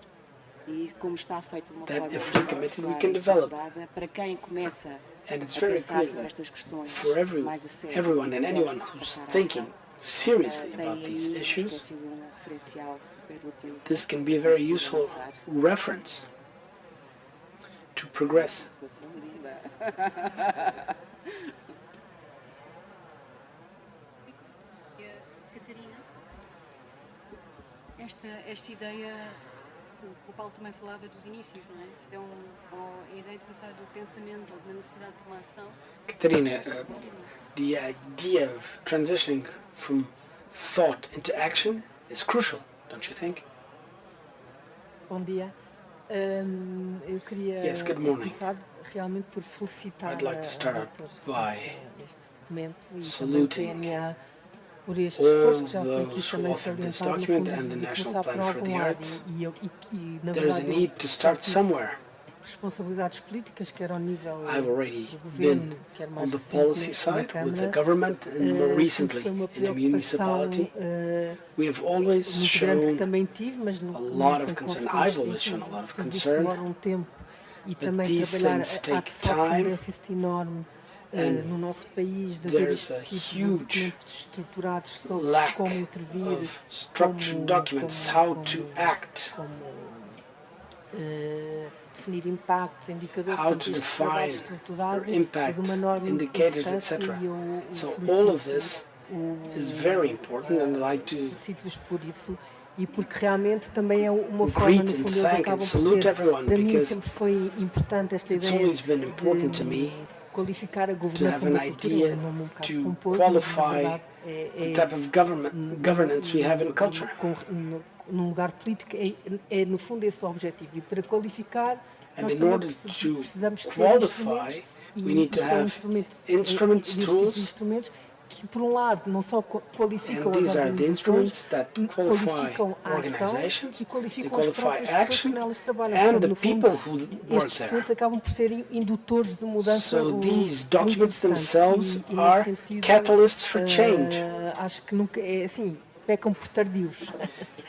E como está feito de uma that forma if we're committed, we clara can e develop. estruturada, para quem começa And it's a very pensar clear sobre that estas questões for mais a sério, everyone and e anyone quiser who's passar à thinking ação, seriously tem about these aí uma issues, espécie de um referencial super útil this can be a very useful reference to progress. Catarina, esta ideia o Paulo também falava dos inícios, não é? Então, a ideia de passar do pensamento ou de uma necessidade de uma ação. Catarina, the idea of transitioning from thought into action is crucial, don't you think? Bom dia. Eu queria Yes, good morning. começar realmente por felicitar I'd like to start out by este documento e saluting também o PNA por este all esforço que já foi aqui those who também authored this salientado no document fundo and the de National começar por Plan for algum the lado Arts. e na There is a verdade need to start somewhere. responsabilidades políticas, quer ao nível I've already do governo, been quer on mais the policy recentemente side na with the Câmara, government and more recently foi uma in a municipality. preocupação We have always muito grande que shown também tive, mas a lot of concern. I've always shown a lot of concern, demora um tempo e but também these trabalhar things há de take facto um time, déficit enorme and no nosso país de haver there's este a tipo de huge documentos estruturados sobre lack como intervir, of structured documents, how to act, como definir impactos, indicadores, how portanto, to este trabalho define estruturado their impact, é de uma enorme indicators, importância etc. e eu So all of felicito this is very important, and I'd like to felicito-vos por isso e porque realmente também é uma forma, greet no and fundo, eles thank and acabam por salute ser, everyone, para mim because sempre foi importante esta it's ideia always been important to me de qualificar a to have governação an da cultura, idea um nome um bocado to pomposo, mas na qualify verdade the type of governance we have in culture. Num lugar político é no fundo esse o objetivo e para qualificar And nós in também order to precisamos ter qualify, instrumentos we need to isto é have instruments, estes tipos de tools, instrumentos que por um lado não só qualificam and as these are the instruments organizações, that qualify qualificam a ação organizations, e they qualificam as qualify próprias pessoas que action, nelas trabalham. and Portanto, the no fundo, people who work estes there. documentos acabam por ser indutores de mudança So these muito documents importantes. themselves E nesse are sentido, catalysts for change. acho que nunca é assim, pecam por tardios.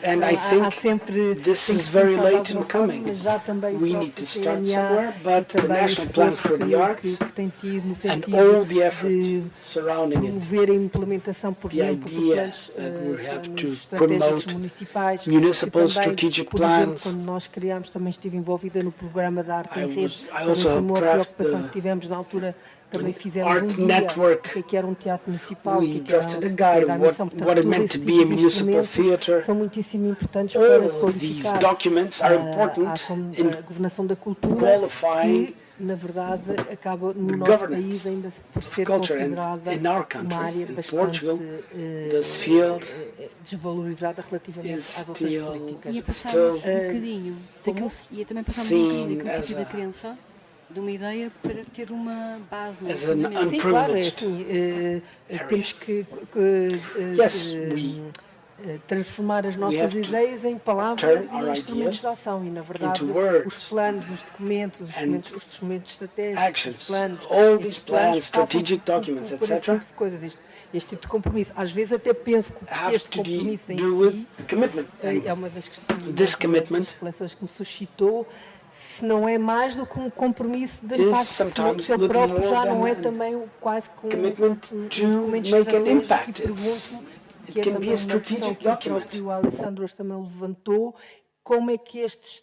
And I Há think sempre, this tem is que very começar de late in alguma forma, coming. mas já também o We próprio need to start PNA somewhere, e but the também o National Plan esforço for the Arts que tem tido no and sentido all the effort de surrounding it, promover a implementação, por the exemplo, de idea planos, that we have planos to estratégicos promote municipais, municipal que também, strategic por exemplo, plans. quando nós criámos, também estive envolvida no programa da Arte em Rede, I também also foi helped uma draft preocupação the que tivemos na altura, também fizemos Art um guia, Network. o que era um teatro municipal, We o que era drafted a guide a of missão. what it Portanto, meant todo to esse be tipo a de municipal instrumentos theatre. são muitíssimo importantes para All of these qualificar documents are a important ação, a governação da cultura, qualifying que, na verdade, acaba no the nosso governance país ainda por of ser culture. And considerada in our uma country, área in bastante Portugal, this field desvalorizada relativamente is às outras still políticas. Ia passar still um bocadinho, ia também passar um bocadinho seen daquele as sítio a da crença, de uma ideia para ter uma base, um as an fundamento. Sim, claro, é unprivileged assim, area. temos que Yes, we transformar as have nossas to ideias em palavras turn e our instrumentos ideas de ação e, na verdade, into words os planos, os documentos, os and instrumentos estratégicos, actions. os planos, All estes these plans, passam strategic por documents, esse etc., tipo de coisas, este tipo de compromisso. Às vezes até penso que have este to compromisso em do with si commitment. é uma das questões This commitment das reflexões que me suscitou, se não é mais do que um compromisso de is impacto, sometimes se ele little próprio more já than não é an também quase que commitment to documento make an estratégico, impact. e pergunto, It que é can be também a uma questão strategic que o document. próprio Alessandro hoje também levantou, como é que este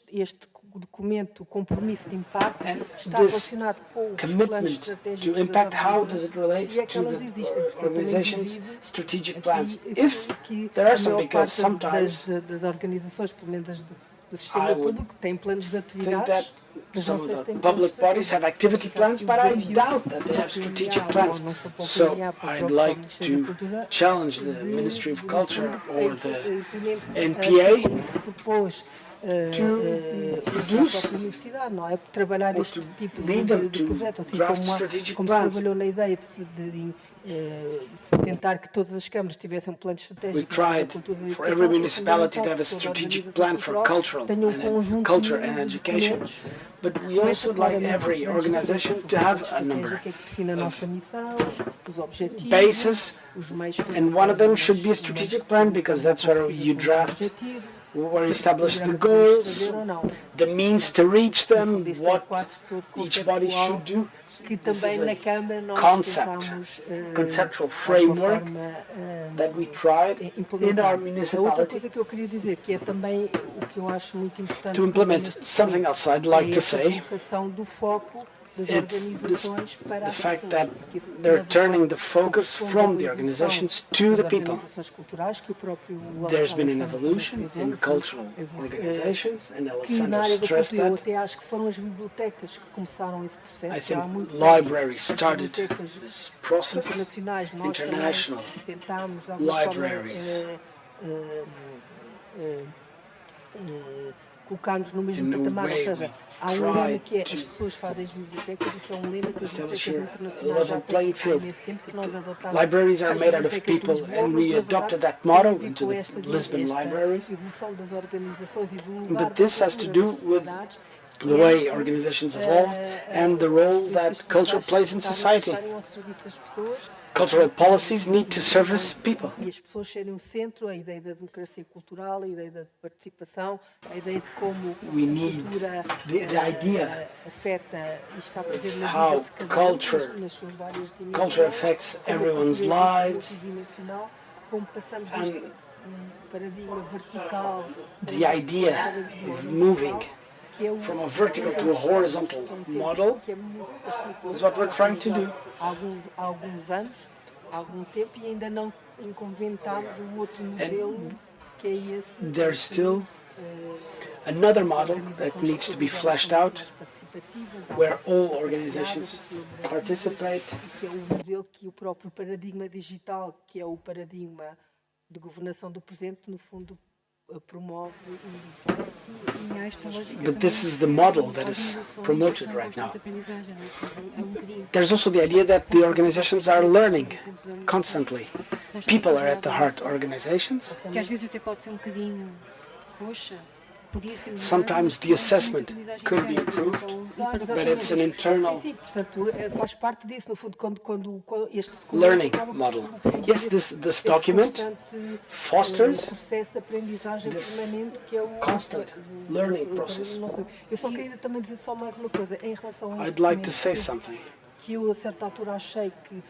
documento, o compromisso de impacto, And está this relacionado com os planos commitment estratégicos to das impact, how does it organizações, relate se é que to elas the existem, porque eu também organization's duvido strategic aqui plans? que If there a are some, maior because parte sometimes das organizações, pelo menos as do sistema I would público, têm planos de think that atividades, mas não some sei of se the têm public planos bodies have activity plans, but I doubt that they have strategic plans. So I'd like to challenge the Ministry of Culture or the NPA to produce não é trabalhar or este to tipo lead them de to projeto, assim draft strategic como se plans. trabalhou na ideia de tentar que todas as câmaras tivessem um plano estratégico. We tried for every municipality to have a strategic plan for culture and education, but we also would like every organization to have a number of bases, and one of them should be a strategic plan, because that's where you draft, where you establish the goals, the means to reach them, what each body should do. Que também na Câmara nós conceptual framework that we tried in our Outra municipality coisa que eu queria dizer, que é também o que eu acho muito importante to implement. Something else I'd like to say do foco das It's organizações para the as fact pessoas. that Porque isso they're leva turning the à focus questão from da the evolução organizations to the das people. organizações culturais, que o próprio There's been an Alexandre evolution também in frisou, cultural no fundo, organizations, and que na Alexander área da stressed cultura eu that. até acho que foram as bibliotecas que começaram esse processo. I Já há think muitos libraries anos, started bibliotecas this process. internacionais, nós International também tentámos de alguma libraries colocar-nos no mesmo in a patamar, ou way seja, we há um lema tried que é to as pessoas fazem as bibliotecas, isso é um lema que as establish bibliotecas here a internacionais já level têm playing há field. imenso tempo que nós adotámos. Libraries are as made out of bibliotecas de people, Lisboa, and mas, we na adopted verdade, that motto tem a ver into com the esta Lisbon libraries. evolução das organizações e do lugar But this da has to cultura do nas with sociedades, the way organizations evolve and the role that culture plays in society. estarem ao serviço das pessoas. Cultural policies need to service people. E as pessoas serem o centro, a ideia da democracia cultural, a ideia da participação, a ideia de como We a need cultura the idea afeta e está presente na how vida de cada um, culture- nas suas várias dimensões. culture affects Como everyone's cultura é lives, multidimensional, como passamos and deste paradigma vertical, the idea of moving que é from a vertical to a horizontal model que é muito bastante is what we're trying to do. há alguns anos, há algum tempo, e ainda não inventámos um outro modelo que é esse. There's still another model that needs to be fleshed out, where all organizations participate, que é o modelo que o próprio paradigma digital, que é o paradigma de governação do presente, no fundo promove. E há esta lógica but this is the model that is promoted right now. aprendizagem, é um bocadinho. There's also the idea that the organizations are learning constantly. People are at the heart organizations. Que às vezes até pode ser um bocadinho, poxa, podia ser melhor. Sometimes the assessment could be improved, but it's an internal Sim, portanto, faz parte disso, no fundo, quando este documento learning acaba por model. promover Yes, this esse document constante, fosters processo de aprendizagem this permanente, que é o constant learning process. Eu só queria também dizer só mais uma coisa em relação a este I'd like to documento, say something. que eu a certa altura achei que,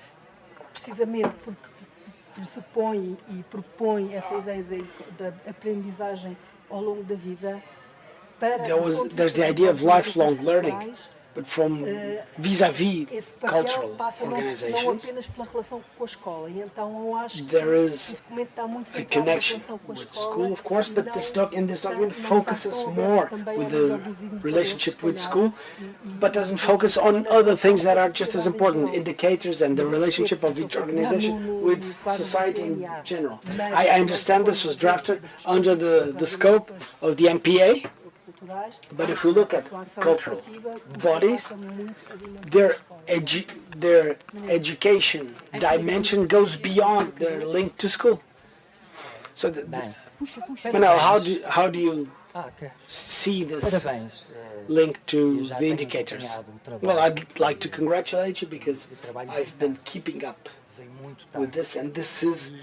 precisamente porque pressupõe e propõe essa ideia da aprendizagem ao longo da vida, para There's the idea of lifelong learning, but from vis-à-vis esse papel cultural passa não organizations, apenas pela relação com a escola, e então eu acho que there is o documento está muito a centrado na connection relação com a with escola, school, of course, but in this document não focuses está tão more aberto também with ao the nível dos indicadores, relationship se with calhar, school, but doesn't focus on other things that are just as important, indicators and the relationship of each organization with society in general. I understand this was drafted under the scope of the MPA, culturais, but if we look at a ação cultural educativa bodies, passa muito a dimensão their education dimension goes beyond their link to school. So, Manel, how do you see this link to the indicators? Well, I'd like to congratulate you because I've been keeping up with this, and this is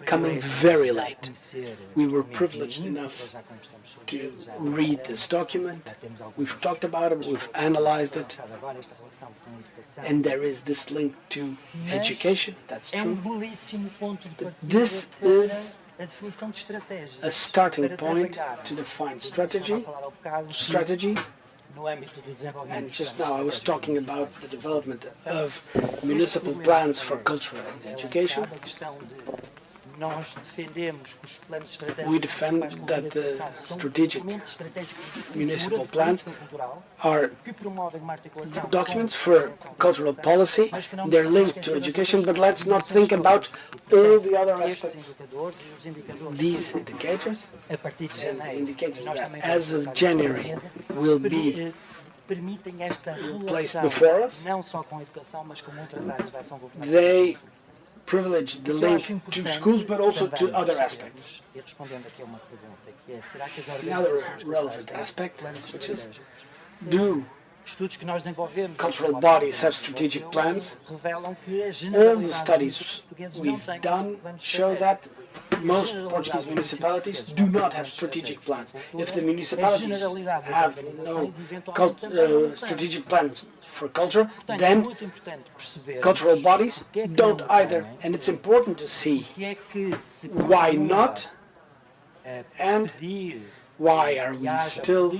coming very late. We were privileged enough to read this document. We've talked about it, we've analyzed it, and there is this link to education, that's true. But this is a starting point to define strategies. And just now I was talking about the development of municipal plans for culture and education. We defend that the strategic municipal plans are documents for cultural policy. They're linked to education, but let's not think about all the other aspects. These indicators, and the indicators that as of January will be placed before us, they privilege the link to schools, but also to other aspects. Another relevant aspect, which is, do cultural bodies have strategic plans? All the studies we've done show that most Portuguese municipalities do not have strategic plans. If the municipalities have no strategic plans for culture, then cultural bodies don't either. And it's important to see why not, and Why are we still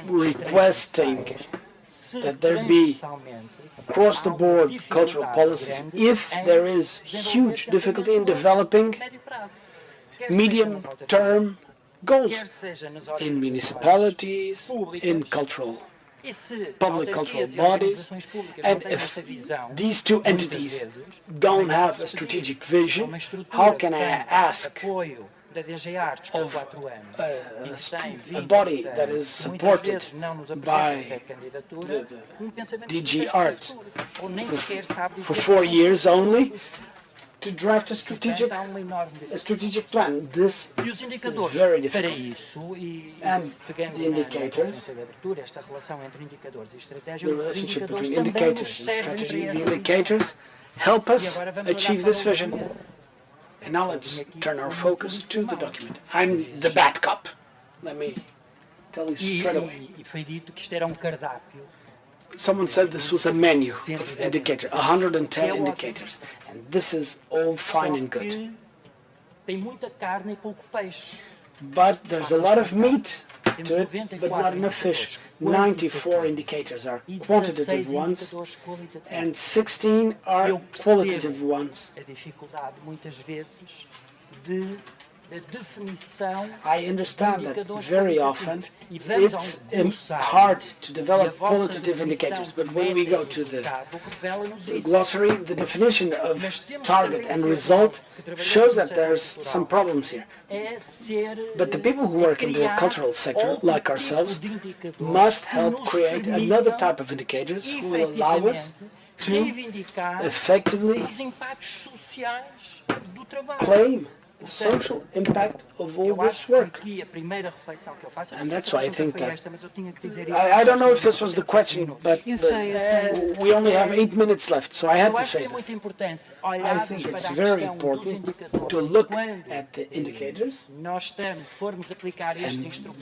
requesting that there be across-the-board cultural policies if there is huge difficulty in developing medium-term goals in municipalities, in public cultural bodies, and if these two entities don't have a strategic vision, how can I ask of a body that is supported by the DG Art for 4 years only to draft a strategic plan? This is very difficult. And the indicators, the relationship between indicators and strategy, the indicators help us achieve this vision. And now let's turn our focus to the document. I'm the bad cop. Let me tell you straight away. Someone said this was a menu of indicators, 110 indicators. And this is all fine and good. But there's a lot of meat to it, but not enough fish. 94 indicators are quantitative ones, and 16 are qualitative ones. I understand that very often it's hard to develop qualitative indicators, but when we go to the glossary, the definition of target and result shows that there's some problems here. But the people who work in the cultural sector, like ourselves, must help create another type of indicators who will allow us to effectively claim the social impact of all this work. And that's why I think that, I don't know if this was the question, but we only have 8 minutes left, so I had to say this. I think it's very important to look at the indicators, and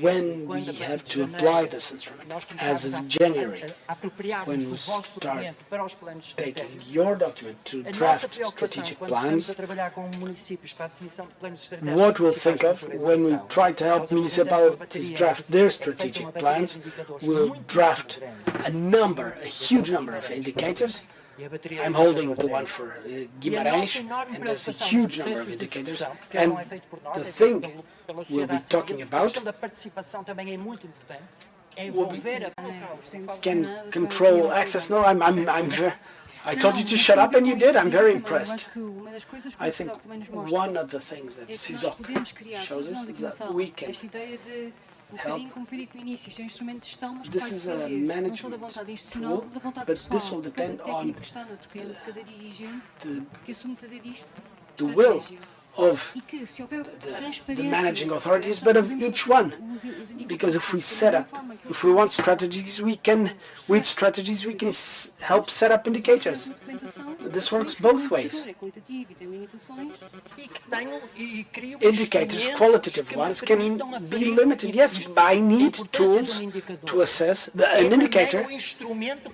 when we have to apply this instrument, as of January, when we start taking your document to draft strategic plans, what we'll think of when we try to help municipalities draft their strategic plans, we'll draft a huge number of indicators. I'm holding the one for Guimarães, and there's a huge number of indicators. And the thing we'll be talking about will be, can control access. No, I told you to shut up and you did. I'm very impressed. I think one of the things that CISOC shows us is that we can help. This is a management tool, but this will depend on the will of the managing authorities, but of each one. Because if we want strategies, with strategies we can help set up indicators. This works both ways. Indicators, qualitative ones, can be limited. Yes, I need tools to assess. An indicator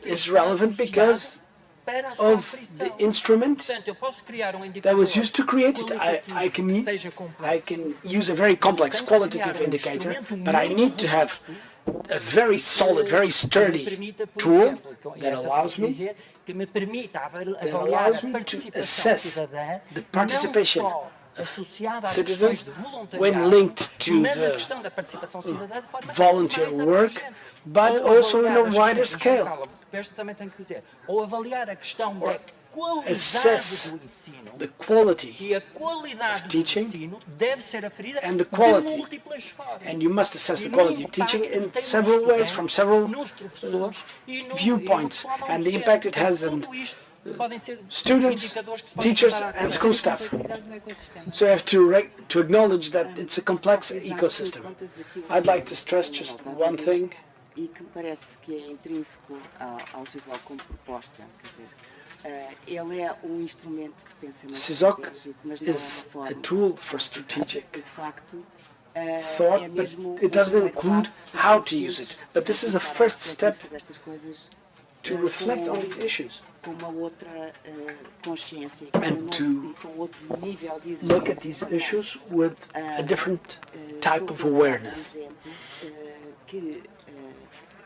is relevant because of the instrument that was used to create it. I can use a very complex qualitative indicator, but I need to have a very solid, very sturdy tool that allows me to assess the participation of citizens when linked to the volunteer work, but also in a wider scale. Assess the quality of teaching and the quality, and you must assess the quality of teaching in several ways, from several viewpoints, and the impact it has on students, teachers, and school staff. So you have to acknowledge that it's a complex ecosystem. I'd like to stress just one thing. E que me parece que é intrínseco ao CISOC como proposta. Ele é instrumento de pensamento. CISOC is a tool for strategic thought, but it doesn't include how to use it. But this is the first step to reflect on these issues com uma outra consciência, and to com outro nível de exigência. look at these issues with a different type of awareness. Que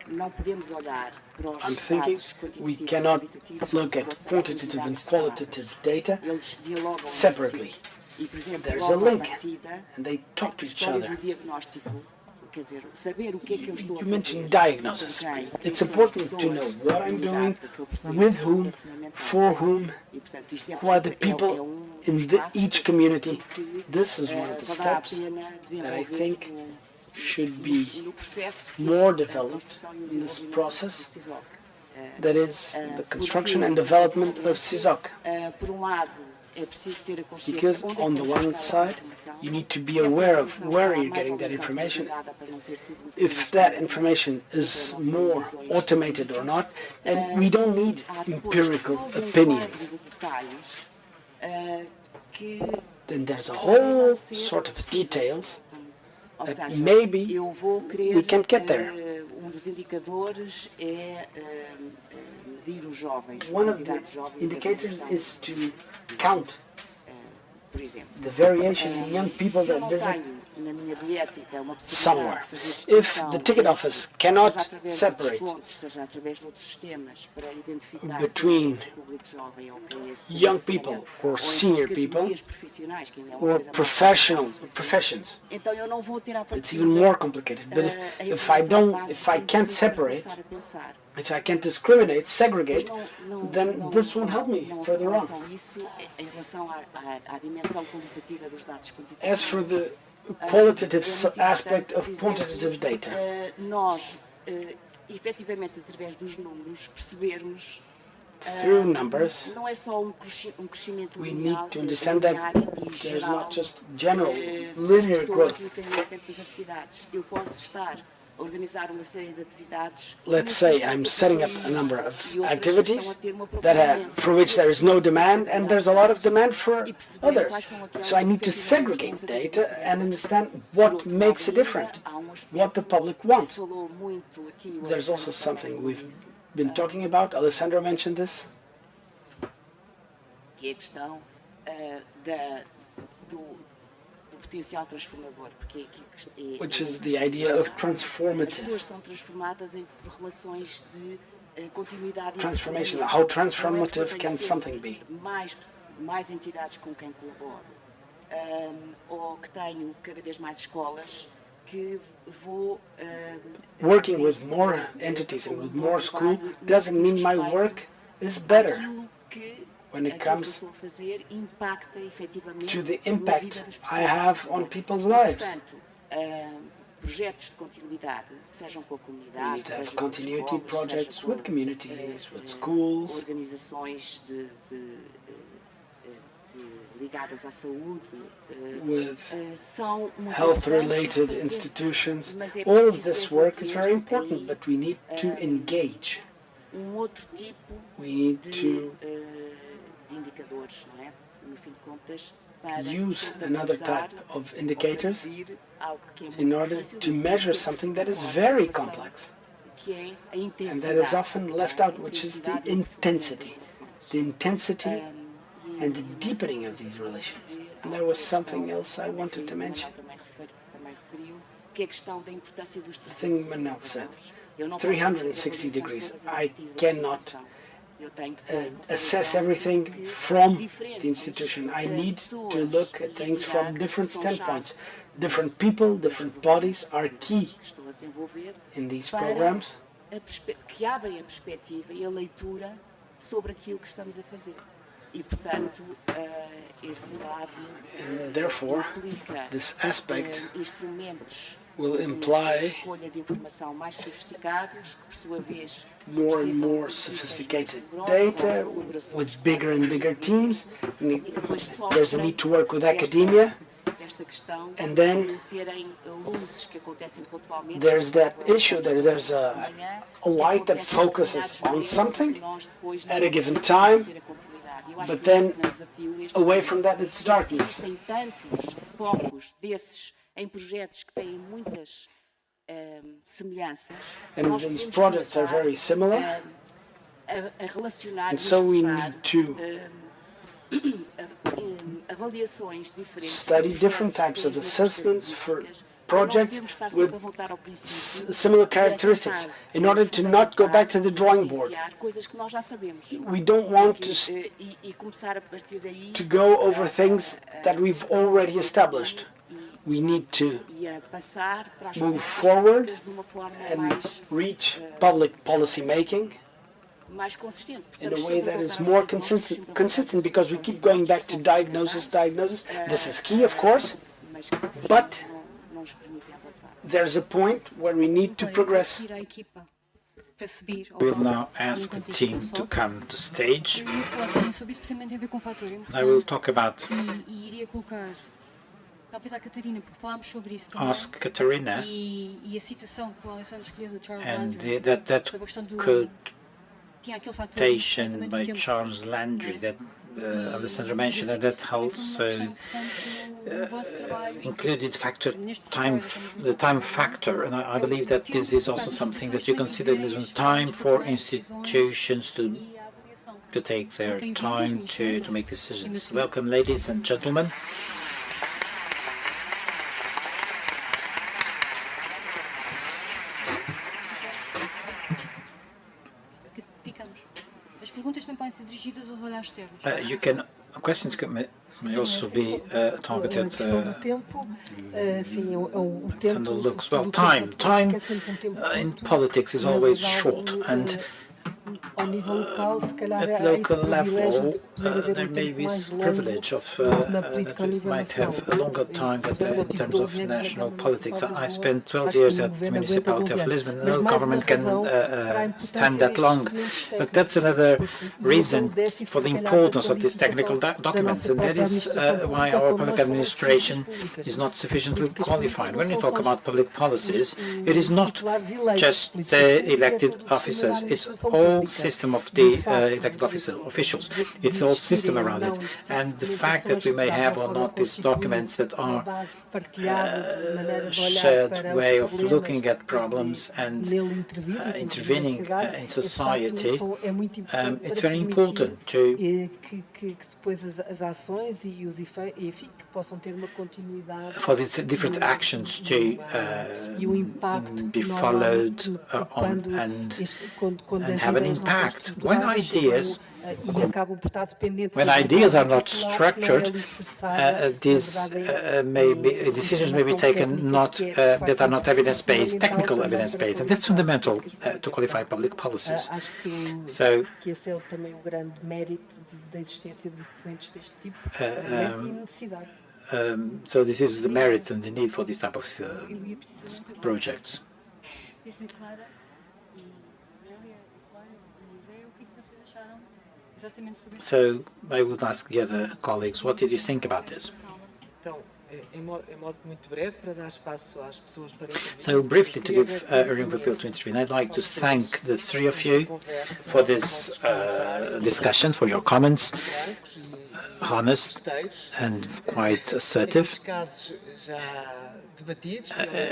não podemos olhar para os I'm thinking dados we quantitativos e cannot qualitativos look at quantitative and qualitative data eles dialogam separately. e, por exemplo, There's logo a à link, partida, and they talk to a each história other. do diagnóstico, quer dizer, saber o que é que eu estou a You fazer, mentioned diagnosis. com quem, It's quem são as important to pessoas know what I'm da doing, comunidade, porque eu percebo with isso, whom, é fundamental. for whom, E, portanto, isto é, who are the portanto, people in each community. This is one of the valerá a steps pena that I desenvolver think should be no processo que more é a developed construção e o in this desenvolvimento process. do CISOC. That is the construction and development of CISOC. Por lado, é preciso ter a consciência Because onde é on que the vamos one buscar a side, informação. you need to be Se essa aware of informação where está you're mais getting ou that menos information. automatizada para não ser tudo If that information is more automated or not, and we don't need empirical opinions. Then there's a whole sort of details that maybe we can't get there. Dos indicadores é medir os jovens. One of the indicators is to count por exemplo, the variation in young people se eu that não visit tenho na minha bilhética uma somewhere. possibilidade de fazer If distinção, the ticket office seja cannot através de separate descontos, seja através de outros sistemas para identificar between quem é esse público jovem ou quem é esse young público people senior, or ou em senior people categorias profissionais, que ainda é uma or coisa mais professions, então eu não vou ter a it's even more complicated. But if I can't separate, if I can't discriminate, segregate, then this won't help me further on. As for the qualitative aspect of quantitative data, Nós, efetivamente, através dos números, percebermos through numbers, não é só crescimento we linear, need to understand that e there's geral, not just general linear growth. independentemente das atividades. Eu posso estar a organizar uma série de atividades. Let's say I'm setting up a number of activities that for which there is no demand, and there's a lot of demand for others. So I need to segregate data and understand what makes it different, what the public wants. There's also something we've been talking about. Alessandro mentioned this. Que é a questão do potencial transformador, porque Which is the idea of as transformative. pessoas são transformadas por relações de continuidade. Transformation, how transformative can something be? Mais entidades com quem colaboro, ou que tenho cada vez mais escolas que vou Working with more entities and with more school doesn't mean my work is better when it comes to the impact I have on people's lives. Projetos de continuidade, sejam com a We comunidade, need to have sejam com continuity escolas, projects seja with com, communities, with schools, organizações ligadas à saúde, with são muito health-related importantes, institutions. mas é All of preciso this work is very desenvolver important, but we need to engage. outro tipo We need de to indicadores, não é? No fim de contas, para use another type of indicators medir algo que é muito in order difícil to de measure fazer, something that is como a very relação, complex que é a and that is intensidade, often left out, which is the intensity. The intensity and the deepening of these relations. And there was something else I wanted to mention. também referiu, que é a questão da importância dos The thing Manel said, 360 degrees. I cannot assess everything from the institution. I need to look at things from different standpoints. Different people, different bodies are key in these programs. que abrem a perspectiva e a leitura sobre aquilo que estamos a fazer. E, portanto, esse lado And therefore, implica this aspect instrumentos will de imply escolha de informação mais sofisticados, que, por sua vez, more and more sophisticated data with bigger and bigger teams. There's a need to work with academia. esta questão And then de serem luzes que acontecem pontualmente. There's that issue, there's a light that focuses on something at a given time, but then away from that it's darkness. Tem tantos focos desses em projetos que têm muitas semelhanças. And these projects are very similar. a relacionar And so we need to avaliações diferentes, study different types of assessments for projects with similar characteristics in order to not go back to the drawing board. coisas que nós já sabemos We don't want e começar a partir daí to go over things that we've already established. We need to passar para as move forward de uma forma and mais reach public policy making mais consistente. in a way that is more consistent because we keep going back to diagnosis. This is key, of course, but there's a point where we need to progress. We'll now ask the team to come to stage. I will talk about ask Katarina, and that quotation by Charles Landry that Alessandro mentioned, and that also included the time factor, and I believe that this is also something that you consider in Lisbon, time for institutions to take their time to make decisions. Welcome, ladies and gentlemen. Questions may also be targeted from the looks. Well, time in politics is always short, and at local level, there may be privilege of that we might have a longer time in terms of national politics. I spent 12 years at the municipality of Lisbon. No government can stand that long, but that's another reason for the importance of these technical documents, and that is why our public administration is not sufficiently qualified. When you talk about public policies, it is not just the elected officers, it's all system of the elected officials. It's a whole system around it. And the fact that we may have or not these documents that are shared way of looking at problems and intervening in society, it's very important to for these different actions to be followed on and have an impact. When ideas are not structured, decisions may be taken that are not evidence-based, technical evidence-based, and that's fundamental to qualify public policies. So this is the merit and the need for this type of projects. So I would ask the other colleagues, what did you think about this? So briefly, to give a room for people to intervene, I'd like to thank the three of you for this discussion, for your comments, honest and quite assertive.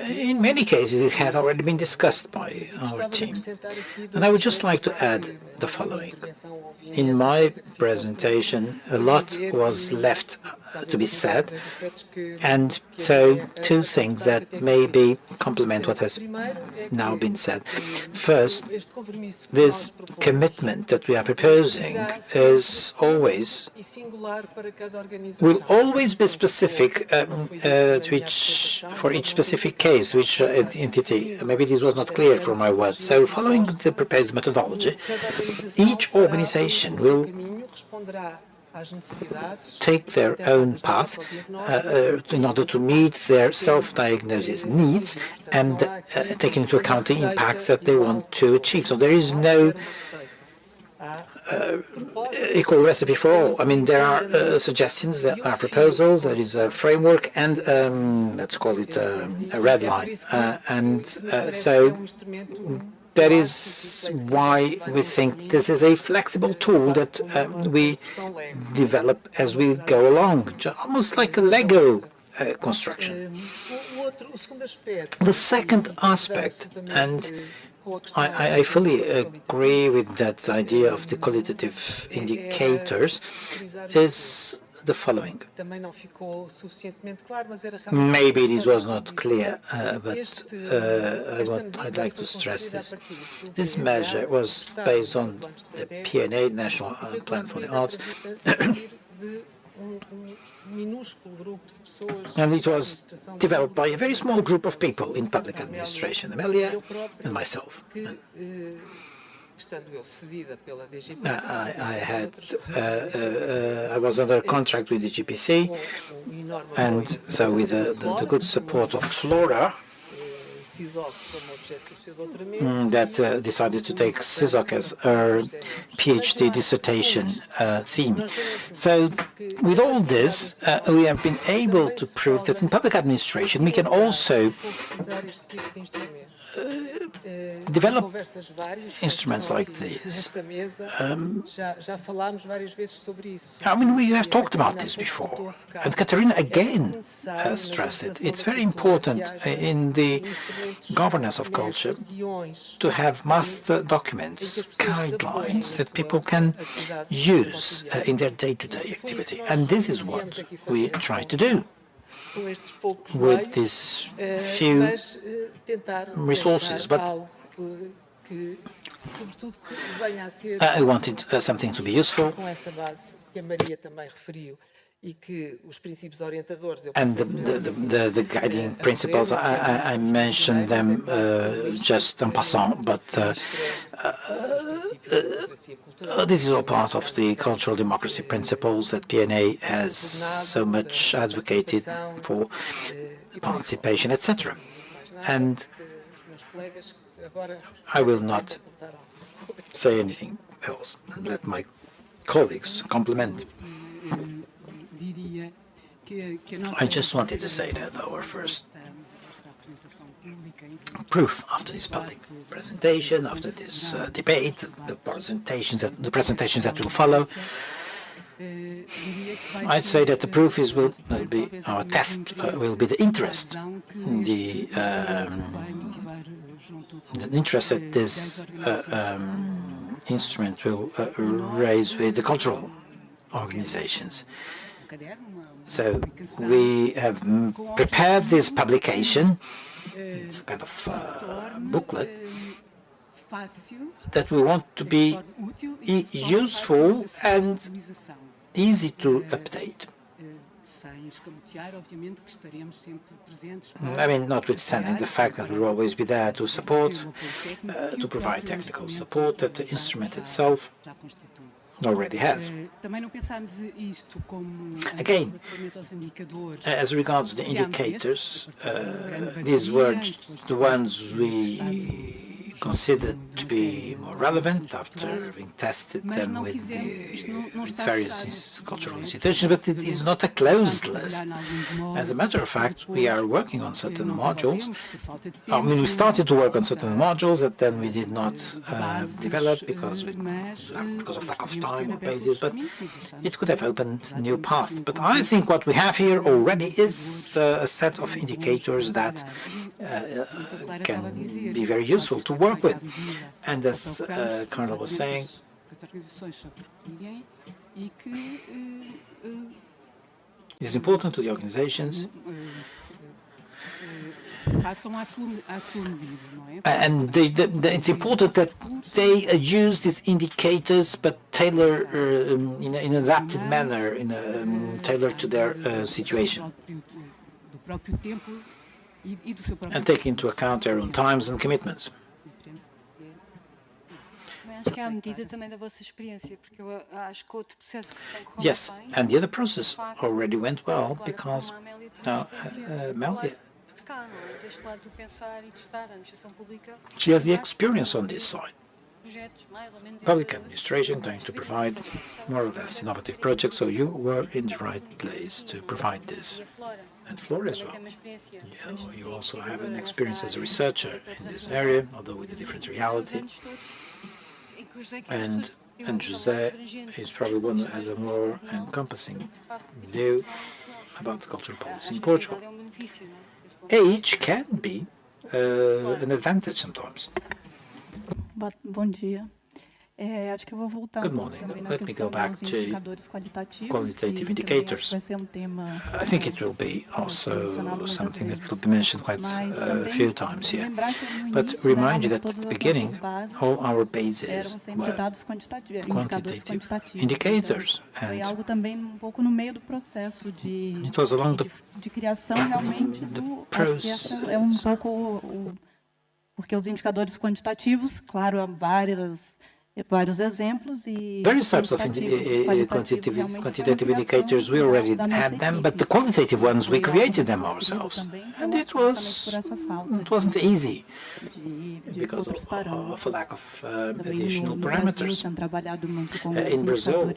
In many cases, it had already been discussed by our team. And I would just like to add the following. In my presentation, a lot was left to be said, and so two things that maybe complement what has now been said. First, this commitment that we are proposing will always be specific for each specific case, which entity. Maybe this was not clear from my words. So following the proposed methodology, each organization will take their own path in order to meet their self-diagnosis needs and take into account the impacts that they want to achieve. So there is no equal recipe for all. I mean, there are suggestions, there are proposals, there is a framework, and let's call it a red line. So that is why we think this is a flexible tool that we develop as we go along, almost like a Lego construction. The second aspect, and I fully agree with that idea of the qualitative indicators is the following. Maybe this was not clear, but I'd like to stress this. This measure was based on the PNA, National Plan for the Arts, and it was developed by a very small group of people in public administration, Amelia and myself. I was under contract with the GPC, and so with the good support of Flora, that decided to take CISOC as her PhD dissertation theme. So with all this, we have been able to prove that in public administration we can also develop instruments like these. I mean, we have talked about this before, and Katerina again stressed it. It's very important in the governance of culture to have master documents, guidelines that people can use in their day-to-day activity. And this is what we try to do with these few resources, but I wanted something to be useful, and the guiding principles, I mentioned them just en passant, but this is all part of the cultural democracy principles that PNA has so much advocated for participation, etc. And I will not say anything else and let my colleagues complement. I just wanted to say that our first proof after this public presentation, after this debate, the presentations that will follow, I'd say that the proof will be our test, will be the interest, the interest that this instrument will raise with the cultural organizations. So we have prepared this publication. It's a kind of booklet that we want to be useful and easy to update. I mean, notwithstanding the fact that we'll always be there to support, to provide technical support that the instrument itself already has. Again, as regards the indicators, these were the ones we considered to be more relevant after having tested them with various cultural institutions, but it is not a closed list. As a matter of fact, we are working on certain modules. I mean, we started to work on certain modules that then we did not develop because of lack of time or basis, but it could have opened new paths. But I think what we have here already is a set of indicators that can be very useful to work with. And as Carla was saying, it is important to the organizations and it's important that they use these indicators but tailor in an adapted manner, tailored to their situation, and take into account their own times and commitments. Yes, and the other process already went well because now Amelia, she has the experience on this side. Public administration going to provide more or less innovative projects, so you were in the right place to provide this. And Flora as well. You also have an experience as a researcher in this area, although with a different reality. And José is probably one that has a more encompassing view about the cultural policy in Portugal. Age can be an advantage sometimes. Bom dia. Acho que eu vou voltar Good morning. também na Let me go questão back dos to indicadores qualitativos, qualitative que também acho indicators. que vai ser tema I think it will be also something that will be mentioned quite a few times here. lembrar que no But início, remind you realmente, that at todas the as beginning, nossas bases all our bases eram sempre were dados quantitativos, indicadores quantitative quantitativos. indicators, Então, foi and algo também um pouco no meio do processo de it was along de criação realmente do... Acho que essa é um pouco porque os indicadores quantitativos, claro, há vários exemplos e various types of quantitative indicators, we already had them, but the qualitative ones, we created them ourselves. And it wasn't easy because of a lack of additional parameters. In Brazil,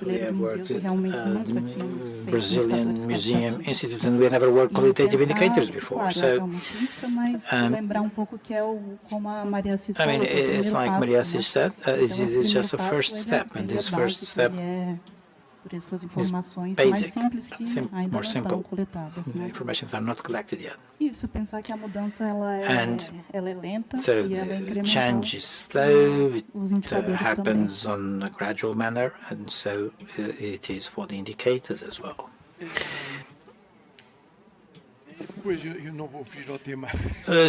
we have worked with the Brazilian Museum Institute, and we never worked qualitative indicators before. So, I mean, it's like Maria Assis said, this is just a first step, and this first step is basic, more simple. The information are not collected yet. And so the change is slow, it happens on a gradual manner, and so it is for the indicators as well.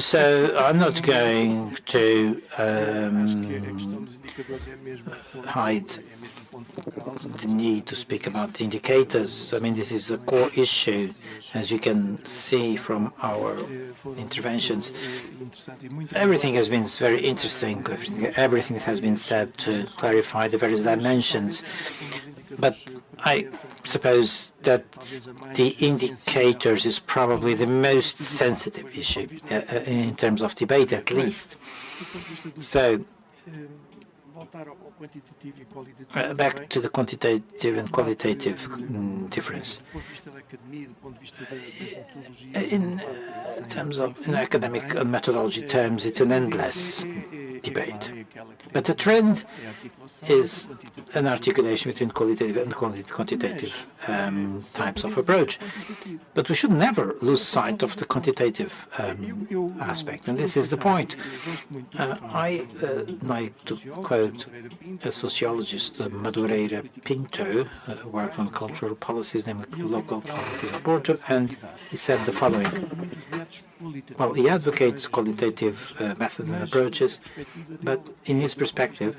So I'm not going to hide the need to speak about the indicators. I mean, this is a core issue, as you can see from our interventions. Everything has been very interesting. Everything has been said to clarify the various dimensions. But I suppose that the indicators is probably the most sensitive issue in terms of debate, at least. So, back to the quantitative and qualitative difference. In terms of academic and methodology terms, it's an endless debate. But the trend is an articulation between qualitative and quantitative types of approach. But we should never lose sight of the quantitative aspect, and this is the point. I like to quote a sociologist, Madureira Pinto, worked on cultural policies, namely local policies of Porto, and he said the following. Well, he advocates qualitative methods and approaches, but in his perspective,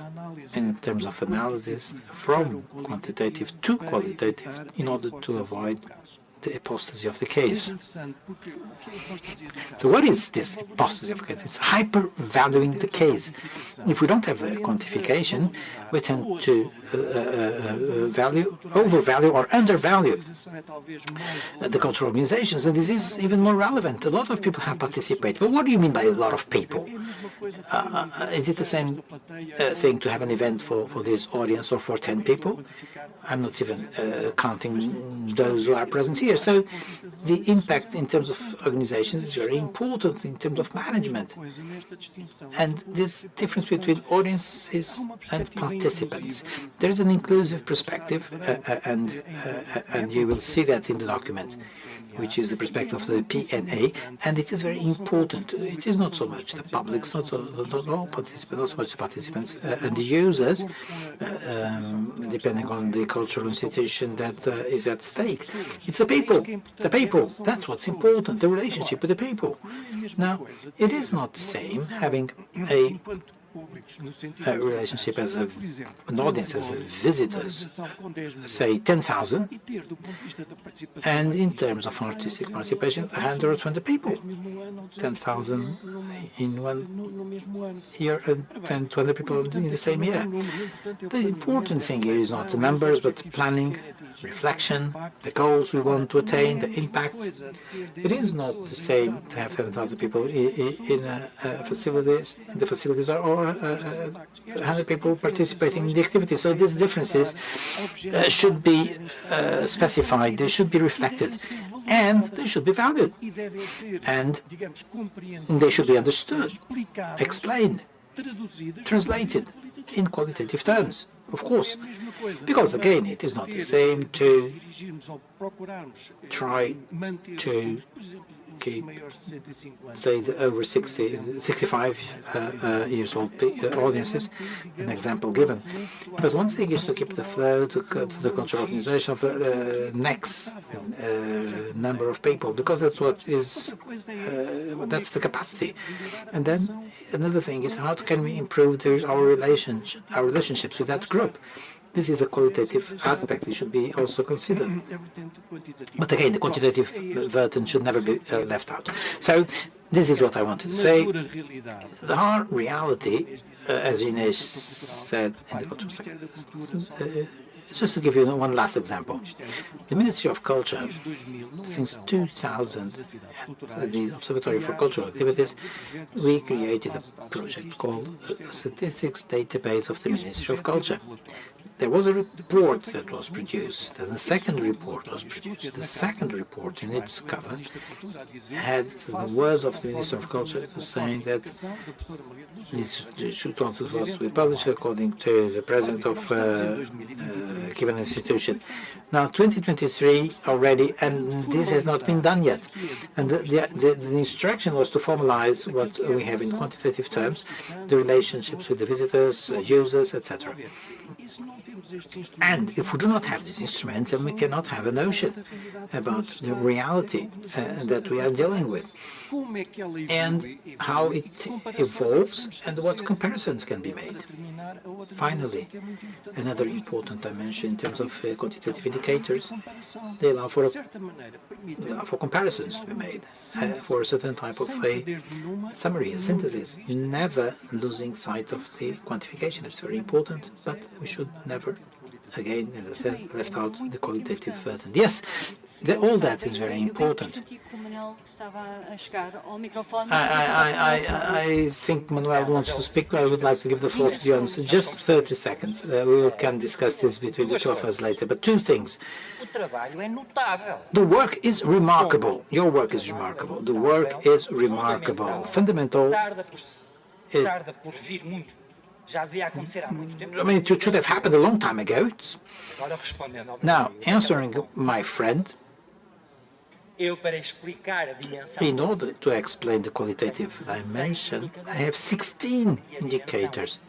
in terms of analysis, from quantitative to qualitative, in order to avoid the apostasy of the case. So what is this apostasy of the case? It's hyper-valuing the case. If we don't have the quantification, we tend to overvalue or undervalue the cultural organizations, and this is even more relevant. A lot of people have participated. But what do you mean by a lot of people? Is it the same thing to have an event for this audience or for 10 people? I'm not even counting those who are present here. So the impact in terms of organizations is very important in terms of management. And this difference between audiences and participants. There is an inclusive perspective, and you will see that in the document, which is the perspective of the PNA, and it is very important. It is not so much the public, not so much the participants and the users, depending on the cultural institution that is at stake. It's the people. The people. That's what's important. The relationship with the people. Now, it is not the same having a relationship as an audience, as visitors, say 10,000, and in terms of artistic participation, 120 people, 10,000 in 1 year and 20 people in the same year. The important thing here is not the numbers, but the planning, reflection, the goals we want to attain, the impacts. It is not the same to have 10,000 people in the facilities or 100 people participating in the activity. So these differences should be specified, they should be reflected, and they should be valued, and they should be understood, explained, translated in qualitative terms, of course, because again, it is not the same to try to keep, say, the over 65 years old audiences, an example given. But one thing is to keep the flow to the cultural organization of the next number of people, because that's what is, that's the capacity. And then another thing is, how can we improve our relationships with that group? This is a qualitative aspect. It should be also considered. But again, the quantitative burden should never be left out. So this is what I wanted to say. The hard reality, as Inês said, in the cultural sector, just to give you one last example. The Ministry of Culture, since 2000, at the Observatory for Cultural Activities, we created a project called Statistics Database of the Ministry of Culture. There was a report that was produced, and the second report was produced. The second report, in its cover, had the words of the Minister of Culture saying that this should also be published according to the president of given institution. Now, 2023 already, and this has not been done yet. And the instruction was to formalize what we have in quantitative terms, the relationships with the visitors, users, etc. And if we do not have these instruments, then we cannot have a notion about the reality that we are dealing with, and how it evolves, and what comparisons can be made. Finally, another important dimension in terms of quantitative indicators, they allow for comparisons to be made, for a certain type of a summary, a synthesis, never losing sight of the quantification. It's very important, but we should never, again, as I said, left out the qualitative burden. Yes, all that is very important. I think Manuel wants to speak, but I would like to give the floor to John. So just 30 seconds. We can discuss this between the two of us later. But two things. The work is remarkable. Your work is remarkable. The work is remarkable. Fundamental. I mean, it should have happened a long time ago. Now, answering my friend, in order to explain the qualitative dimension, I have 16 indicators,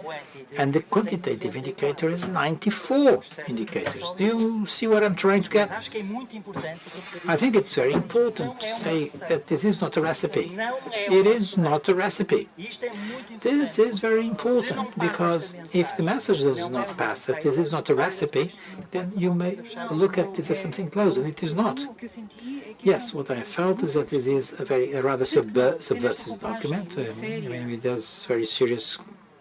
and the quantitative indicator is 94 indicators. Do you see what I'm trying to get? I think it's very important to say that this is not a recipe. It is not a recipe. This is very important, because if the message does not pass that this is not a recipe, then you may look at this as something close, and it is not. Yes, what I felt is that it is a rather subversive document. I mean, it does very serious,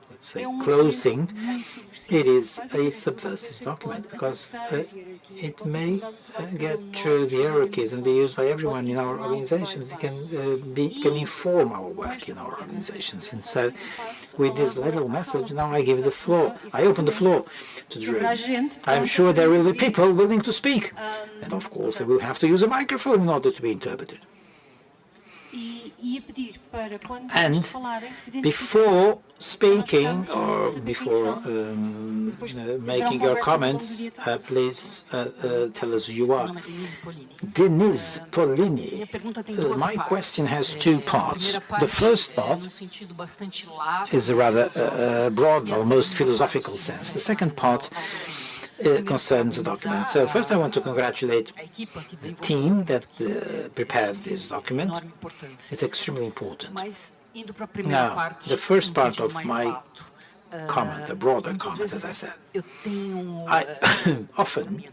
let's say, clothing. It is a subversive document, because it may get through the hierarchies and be used by everyone in our organizations. It can inform our work in our organizations. And so, with this little message, now I give the floor. I open the floor to the room. I'm sure there will be people willing to speak, and of course, they will have to use a microphone in order to be interpreted. And before speaking or before making your comments, please tell us who you are. Denise Polini. My question has two parts. The first part is a rather broad, almost philosophical sense. The second part concerns the document. So first I want to congratulate the team that prepared this document. It's extremely important. Now, the first part of my comment, a broader comment, as I said, I often,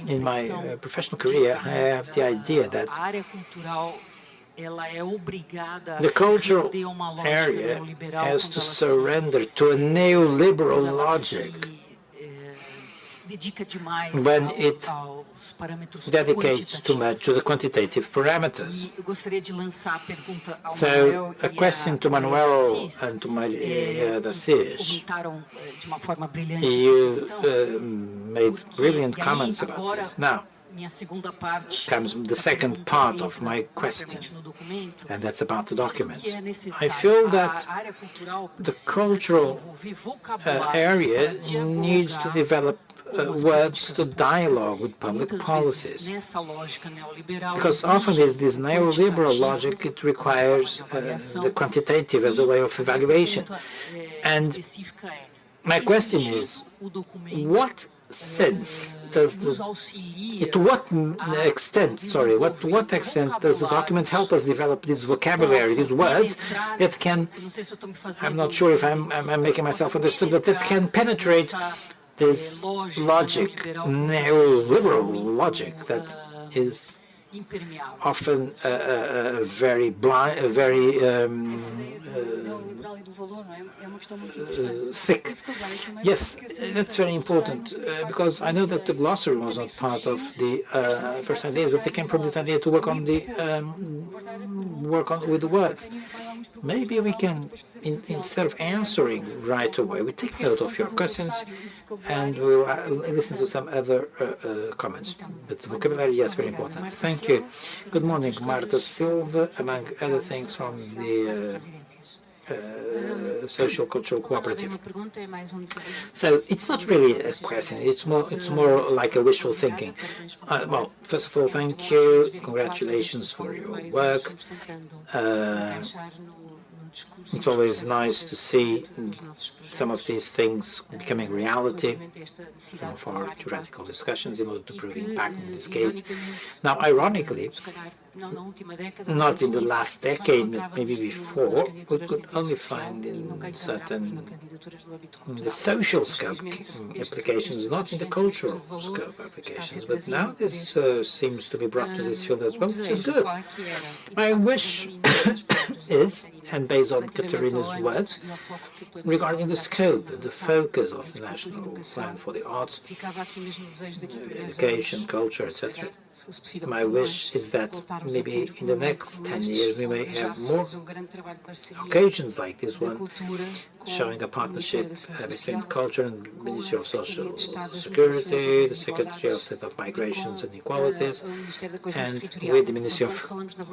in my professional career, I have the idea that the cultural area has to surrender to a neoliberal logic when it dedicates too much to the quantitative parameters. So, a question to Manuel and to Maria da Cis. You made brilliant comments about this. Now, comes the second part of my question, and that's about the document. I feel that the cultural area needs to develop words to dialogue with public policies. Because often with this neoliberal logic, it requires the quantitative as a way of evaluation. And my question is, what sense does to what extent does the document help us develop this vocabulary, these words that can, I'm not sure if I'm making myself understood, but that can penetrate this logic, neoliberal logic that is often very blind, very thick. Yes, that's very important because I know that the glossary was not part of the first ideas, but they came from this idea to work on the with the words. Maybe we can, instead of answering right away, we take note of your questions and we'll listen to some other comments. But the vocabulary, yes, very important. Thank you. Good morning, Marta Silva, among other things from the Social Cultural Cooperative. So it's not really a question, it's more like a wishful thinking. Well, first of all, thank you, congratulations for your work. It's always nice to see some of these things becoming reality, some of our theoretical discussions in order to prove impact in this case. Now, ironically, not in the last decade, but maybe before, we could only find in certain the social scope applications, not in the cultural scope applications. But now this seems to be brought to this field as well, which is good. My wish is, and based on Katerina's words, regarding the scope and the focus of the National Plan for the Arts, education, culture, etc., my wish is that maybe in the next 10 years we may have more occasions like this one, showing a partnership between culture and Ministry of Social Security, the Secretary of State of Migrations and Equalities, and with the Ministry of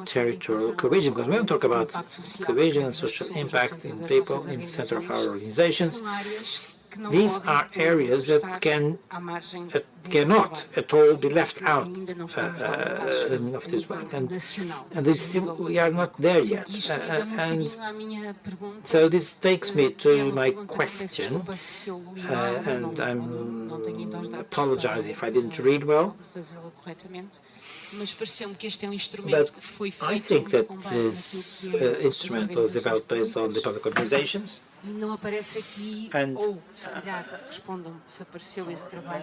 Territorial Cohesion, because we don't talk about cohesion and social impact in people in the center of our organizations. These are areas that cannot at all be left out of this work, and we are not there yet. And so this takes me to my question, and I apologize if I didn't read well. But I think that this instrument was developed based on the public organizations. And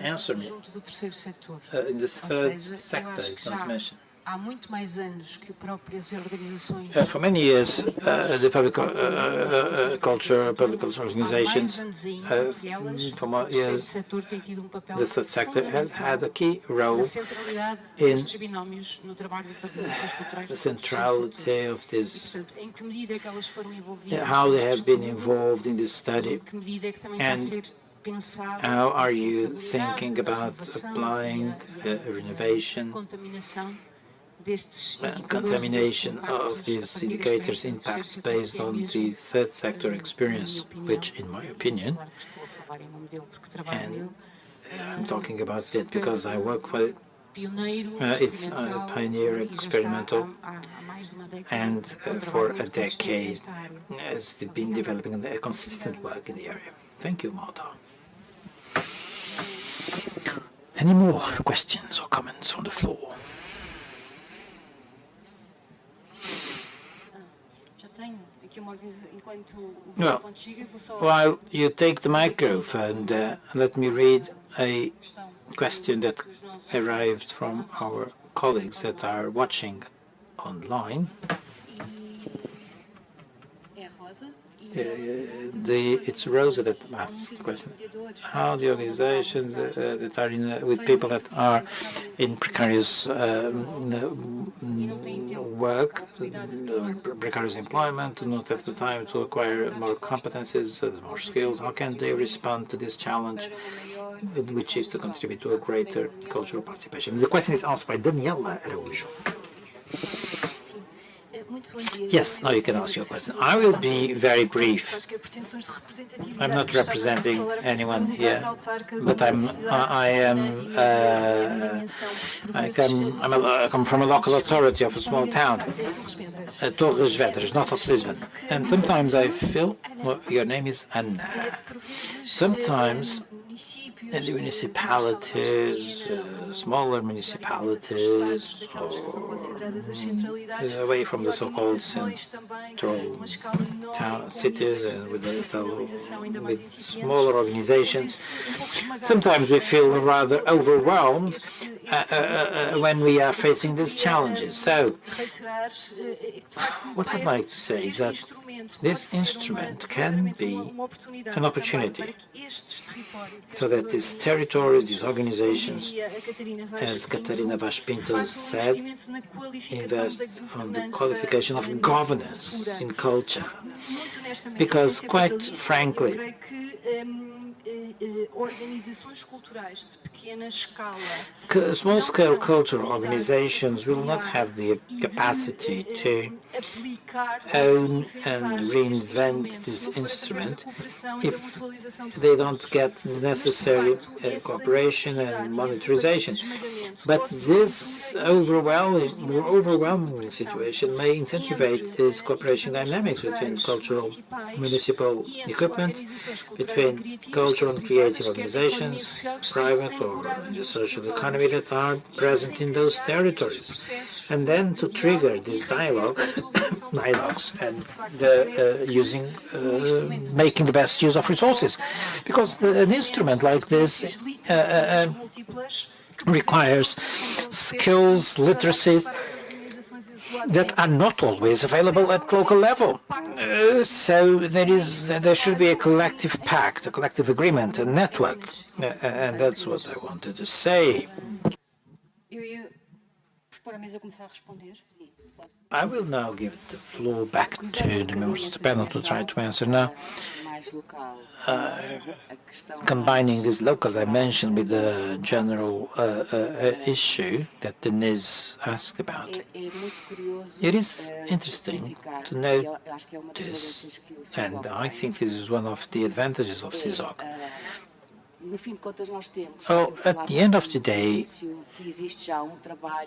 answer me, in the third sector it was mentioned. For many years, the public culture organizations, for more years, the third sector has had a key role in the centrality of this, how they have been involved in this study, and how are you thinking about applying renovation, contamination of these indicators' impacts based on the third sector experience, which, in my opinion, and I'm talking about that because I work for it, it's a pioneer experimental, and for a decade has been developing a consistent work in the area. Thank you, Marta. Any more questions or comments on the floor? Well, while you take the microphone, let me read a question that arrived from our colleagues that are watching online. It's Rosa that asks the question. How the organizations that are with people that are in precarious work, precarious employment, do not have the time to acquire more competences, more skills, how can they respond to this challenge, which is to contribute to a greater cultural participation? The question is asked by Daniela Araújo. Yes, now you can ask your question. I will be very brief. I'm not representing anyone here, but I come from a local authority of a small town, Torres Vedras, north of Lisbon. And sometimes I feel, well, your name is Anna. Sometimes in the municipalities, smaller municipalities, away from the so-called central town cities and with smaller organizations, sometimes we feel rather overwhelmed when we are facing these challenges. So, what I'd like to say is that this instrument can be an opportunity so that these territories, these organizations, as Catarina Vaz Pinto said, invest on the qualification of governance in culture. Because, quite frankly, small-scale cultural organizations will not have the capacity to own and reinvent this instrument if they don't get the necessary cooperation and monetization. But this overwhelming situation may incentivize this cooperation dynamics between cultural municipal equipment, between cultural and creative organizations, private or in the social economy that are present in those territories. And then to trigger this dialogues and making the best use of resources. Because an instrument like this requires skills, literacy, that are not always available at local level. So there should be a collective pact, a collective agreement, a network, and that's what I wanted to say. I will now give the floor back to the members of the panel to try to answer now. Combining this local dimension with the general issue that Denise asked about, it is interesting to notice, and I think this is one of the advantages of CISOC. At the end of the day,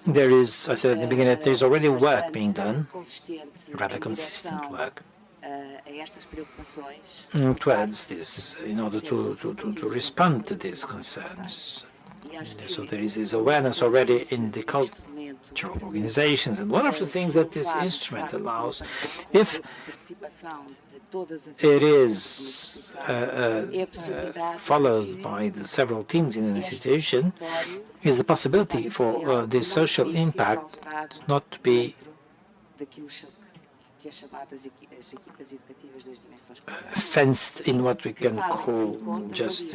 there is, I said at the beginning, there is already work being done, rather consistent work, towards this, in order to respond to these concerns. So there is this awareness already in the cultural organizations, and one of the things that this instrument allows, if it is followed by the several teams in an institution, is the possibility for the social impact not to be fenced in what we can call just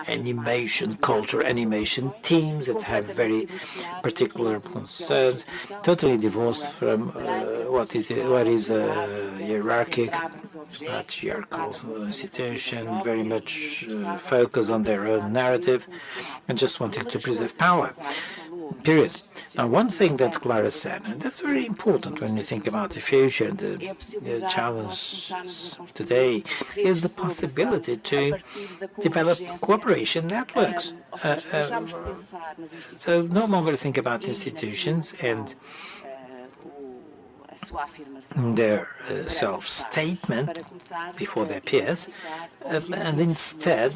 animation, animation teams that have very particular concerns, totally divorced from what is a patriarchal institution, very much focused on their own narrative and just wanting to preserve power. Period. Now, one thing that Clara said, and that's very important when you think about the future and the challenges today, is the possibility to develop cooperation networks. So no longer think about institutions and their self-statement before their peers, and instead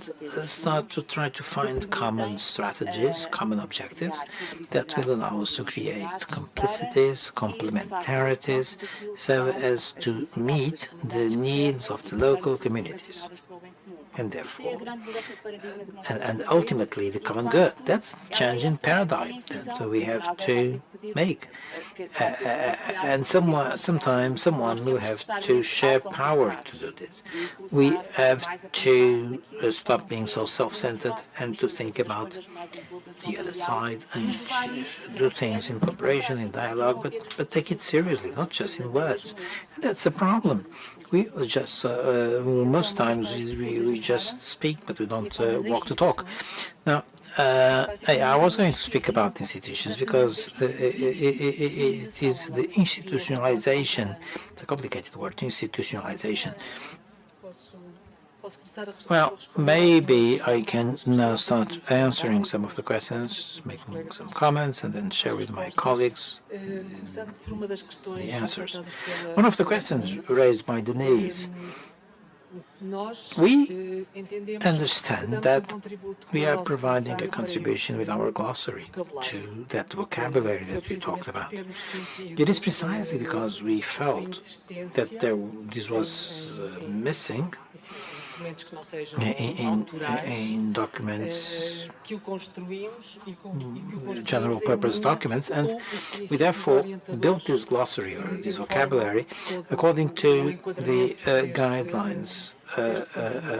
start to try to find common strategies, common objectives that will allow us to create complicities, complementarities, so as to meet the needs of the local communities. And therefore, and ultimately the common good. That's the change in paradigm that we have to make. And sometimes someone will have to share power to do this. We have to stop being so self-centered and to think about the other side and do things in cooperation, in dialogue, but take it seriously, not just in words. And that's a problem. We just, most times we just speak, but we don't walk the talk. Now, I was going to speak about institutions because it is the institutionalization. It's a complicated word, institutionalization. Well, maybe I can now start answering some of the questions, making some comments, and then share with my colleagues the answers. One of the questions raised by Denise, we understand that we are providing a contribution with our glossary to that vocabulary that we talked about. It is precisely because we felt that this was missing in documents, general purpose documents, and we therefore built this glossary or this vocabulary according to the guidelines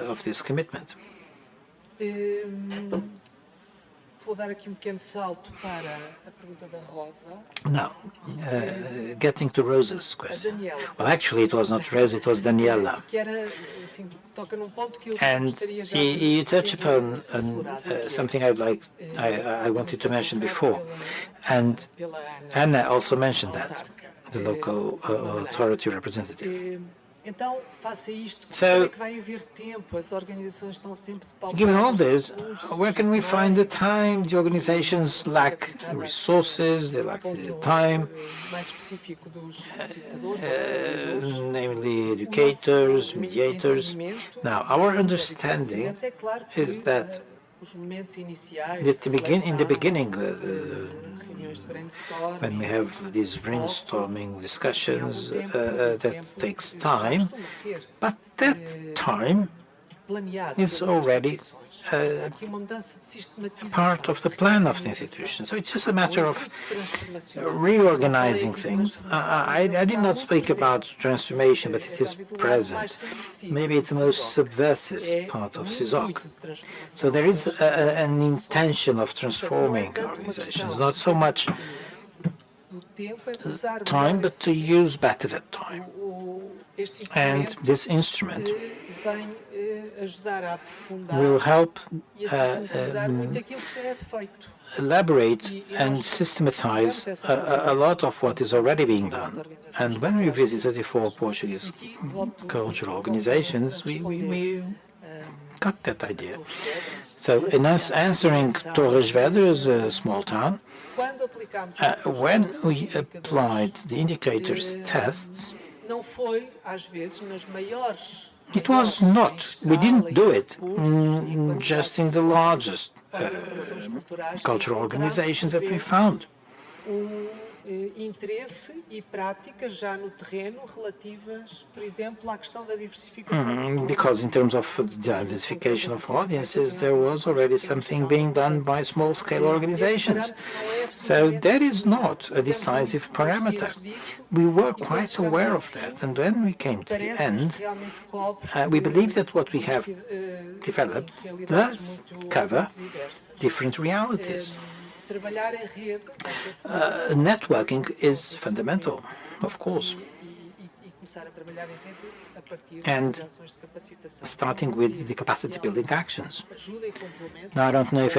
of this commitment. Now, getting to Rosa's question. Well, actually, it was not Rosa, it was Daniela. And you touch upon something I wanted to mention before. And Anna also mentioned that, the local authority representative. So, given all this, where can we find the time? The organizations lack resources, they lack the time, namely educators, mediators. Now, our understanding is that in the beginning, when we have these brainstorming discussions, that takes time, but that time is already part of the plan of the institution. So it's just a matter of reorganizing things. I did not speak about transformation, but it is present. Maybe it's the most subversive part of CISOC. So there is an intention of transforming organizations, not so much time, but to use better that time. And this instrument will help elaborate and systematize a lot of what is already being done. And when we visit 34 Portuguese cultural organizations, we got that idea. So in us answering Torres Vedras, a small town, when we applied the indicators tests, it was not, we didn't do it just in the largest cultural organizations that we found. Because in terms of diversification of audiences, there was already something being done by small-scale organizations. So that is not a decisive parameter. We were quite aware of that, and when we came to the end, we believe that what we have developed does cover different realities. Networking is fundamental, of course, and starting with the capacity-building actions. Now, I don't know if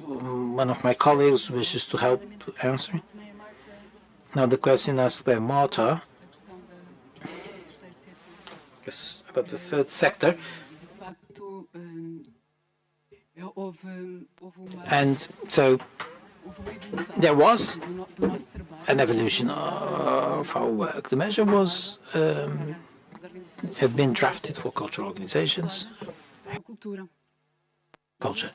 one of my colleagues wishes to help answering. Now, the question asked by Marta is about the third sector. And so there was an evolution of our work. The measure was had been drafted for cultural organizations, culture,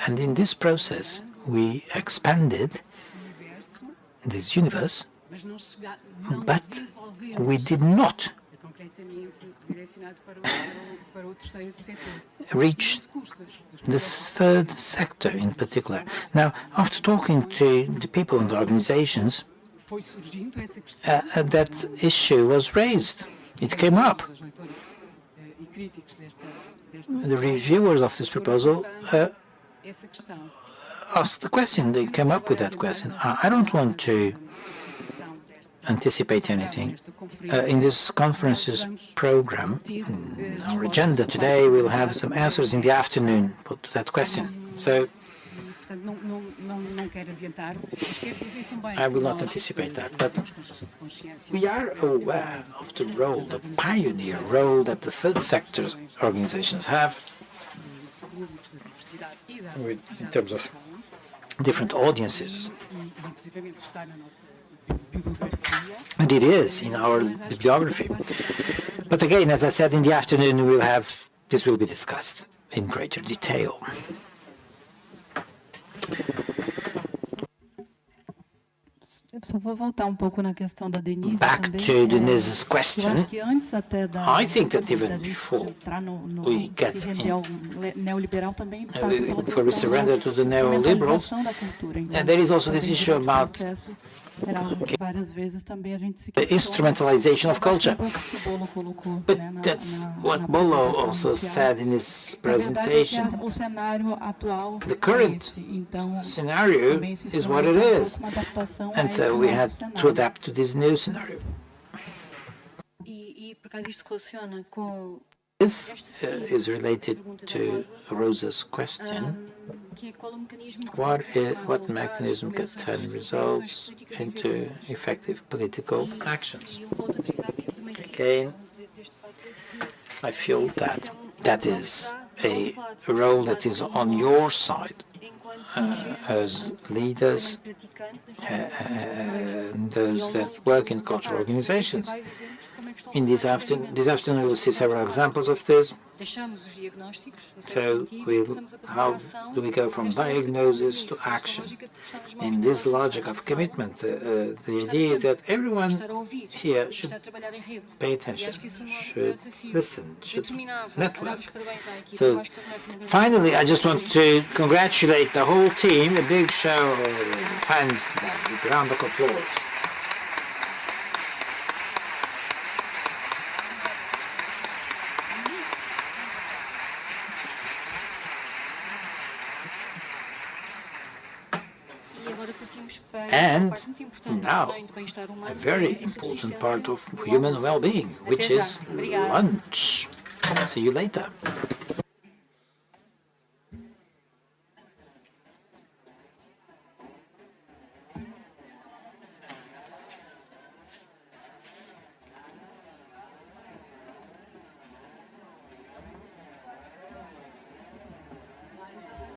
and in this process we expanded this universe, but we did not reach the third sector in particular. Now, after talking to the people and the organizations, that issue was raised. It came up. The reviewers of this proposal asked the question. They came up with that question. I don't want to anticipate anything. In this conference's program, our agenda today, we'll have some answers in the afternoon put to that question. So I will not anticipate that, but we are aware of the role, the pioneer role that the third sector organizations have in terms of different audiences. And it is in our bibliography. But again, as I said, in the afternoon, this will be discussed in greater detail. Back to Denise's question, I think that even before we get before we surrender to the neoliberals, there is also this issue about the instrumentalization of culture. But that's what Bolo also said in his presentation. The current scenario is what it is. And so we had to adapt to this new scenario. This is related to Rosa's question. What mechanism can turn results into effective political actions? Again, I feel that that is a role that is on your side as leaders, those that work in cultural organizations. In this afternoon, we'll see several examples of this. So, how do we go from diagnosis to action? In this logic of commitment, the idea is that everyone here should pay attention, should listen, should network. So, finally, I just want to congratulate the whole team. A big show of hands to them, a big round of applause. And now, a very important part of human well-being, which is lunch. See you later.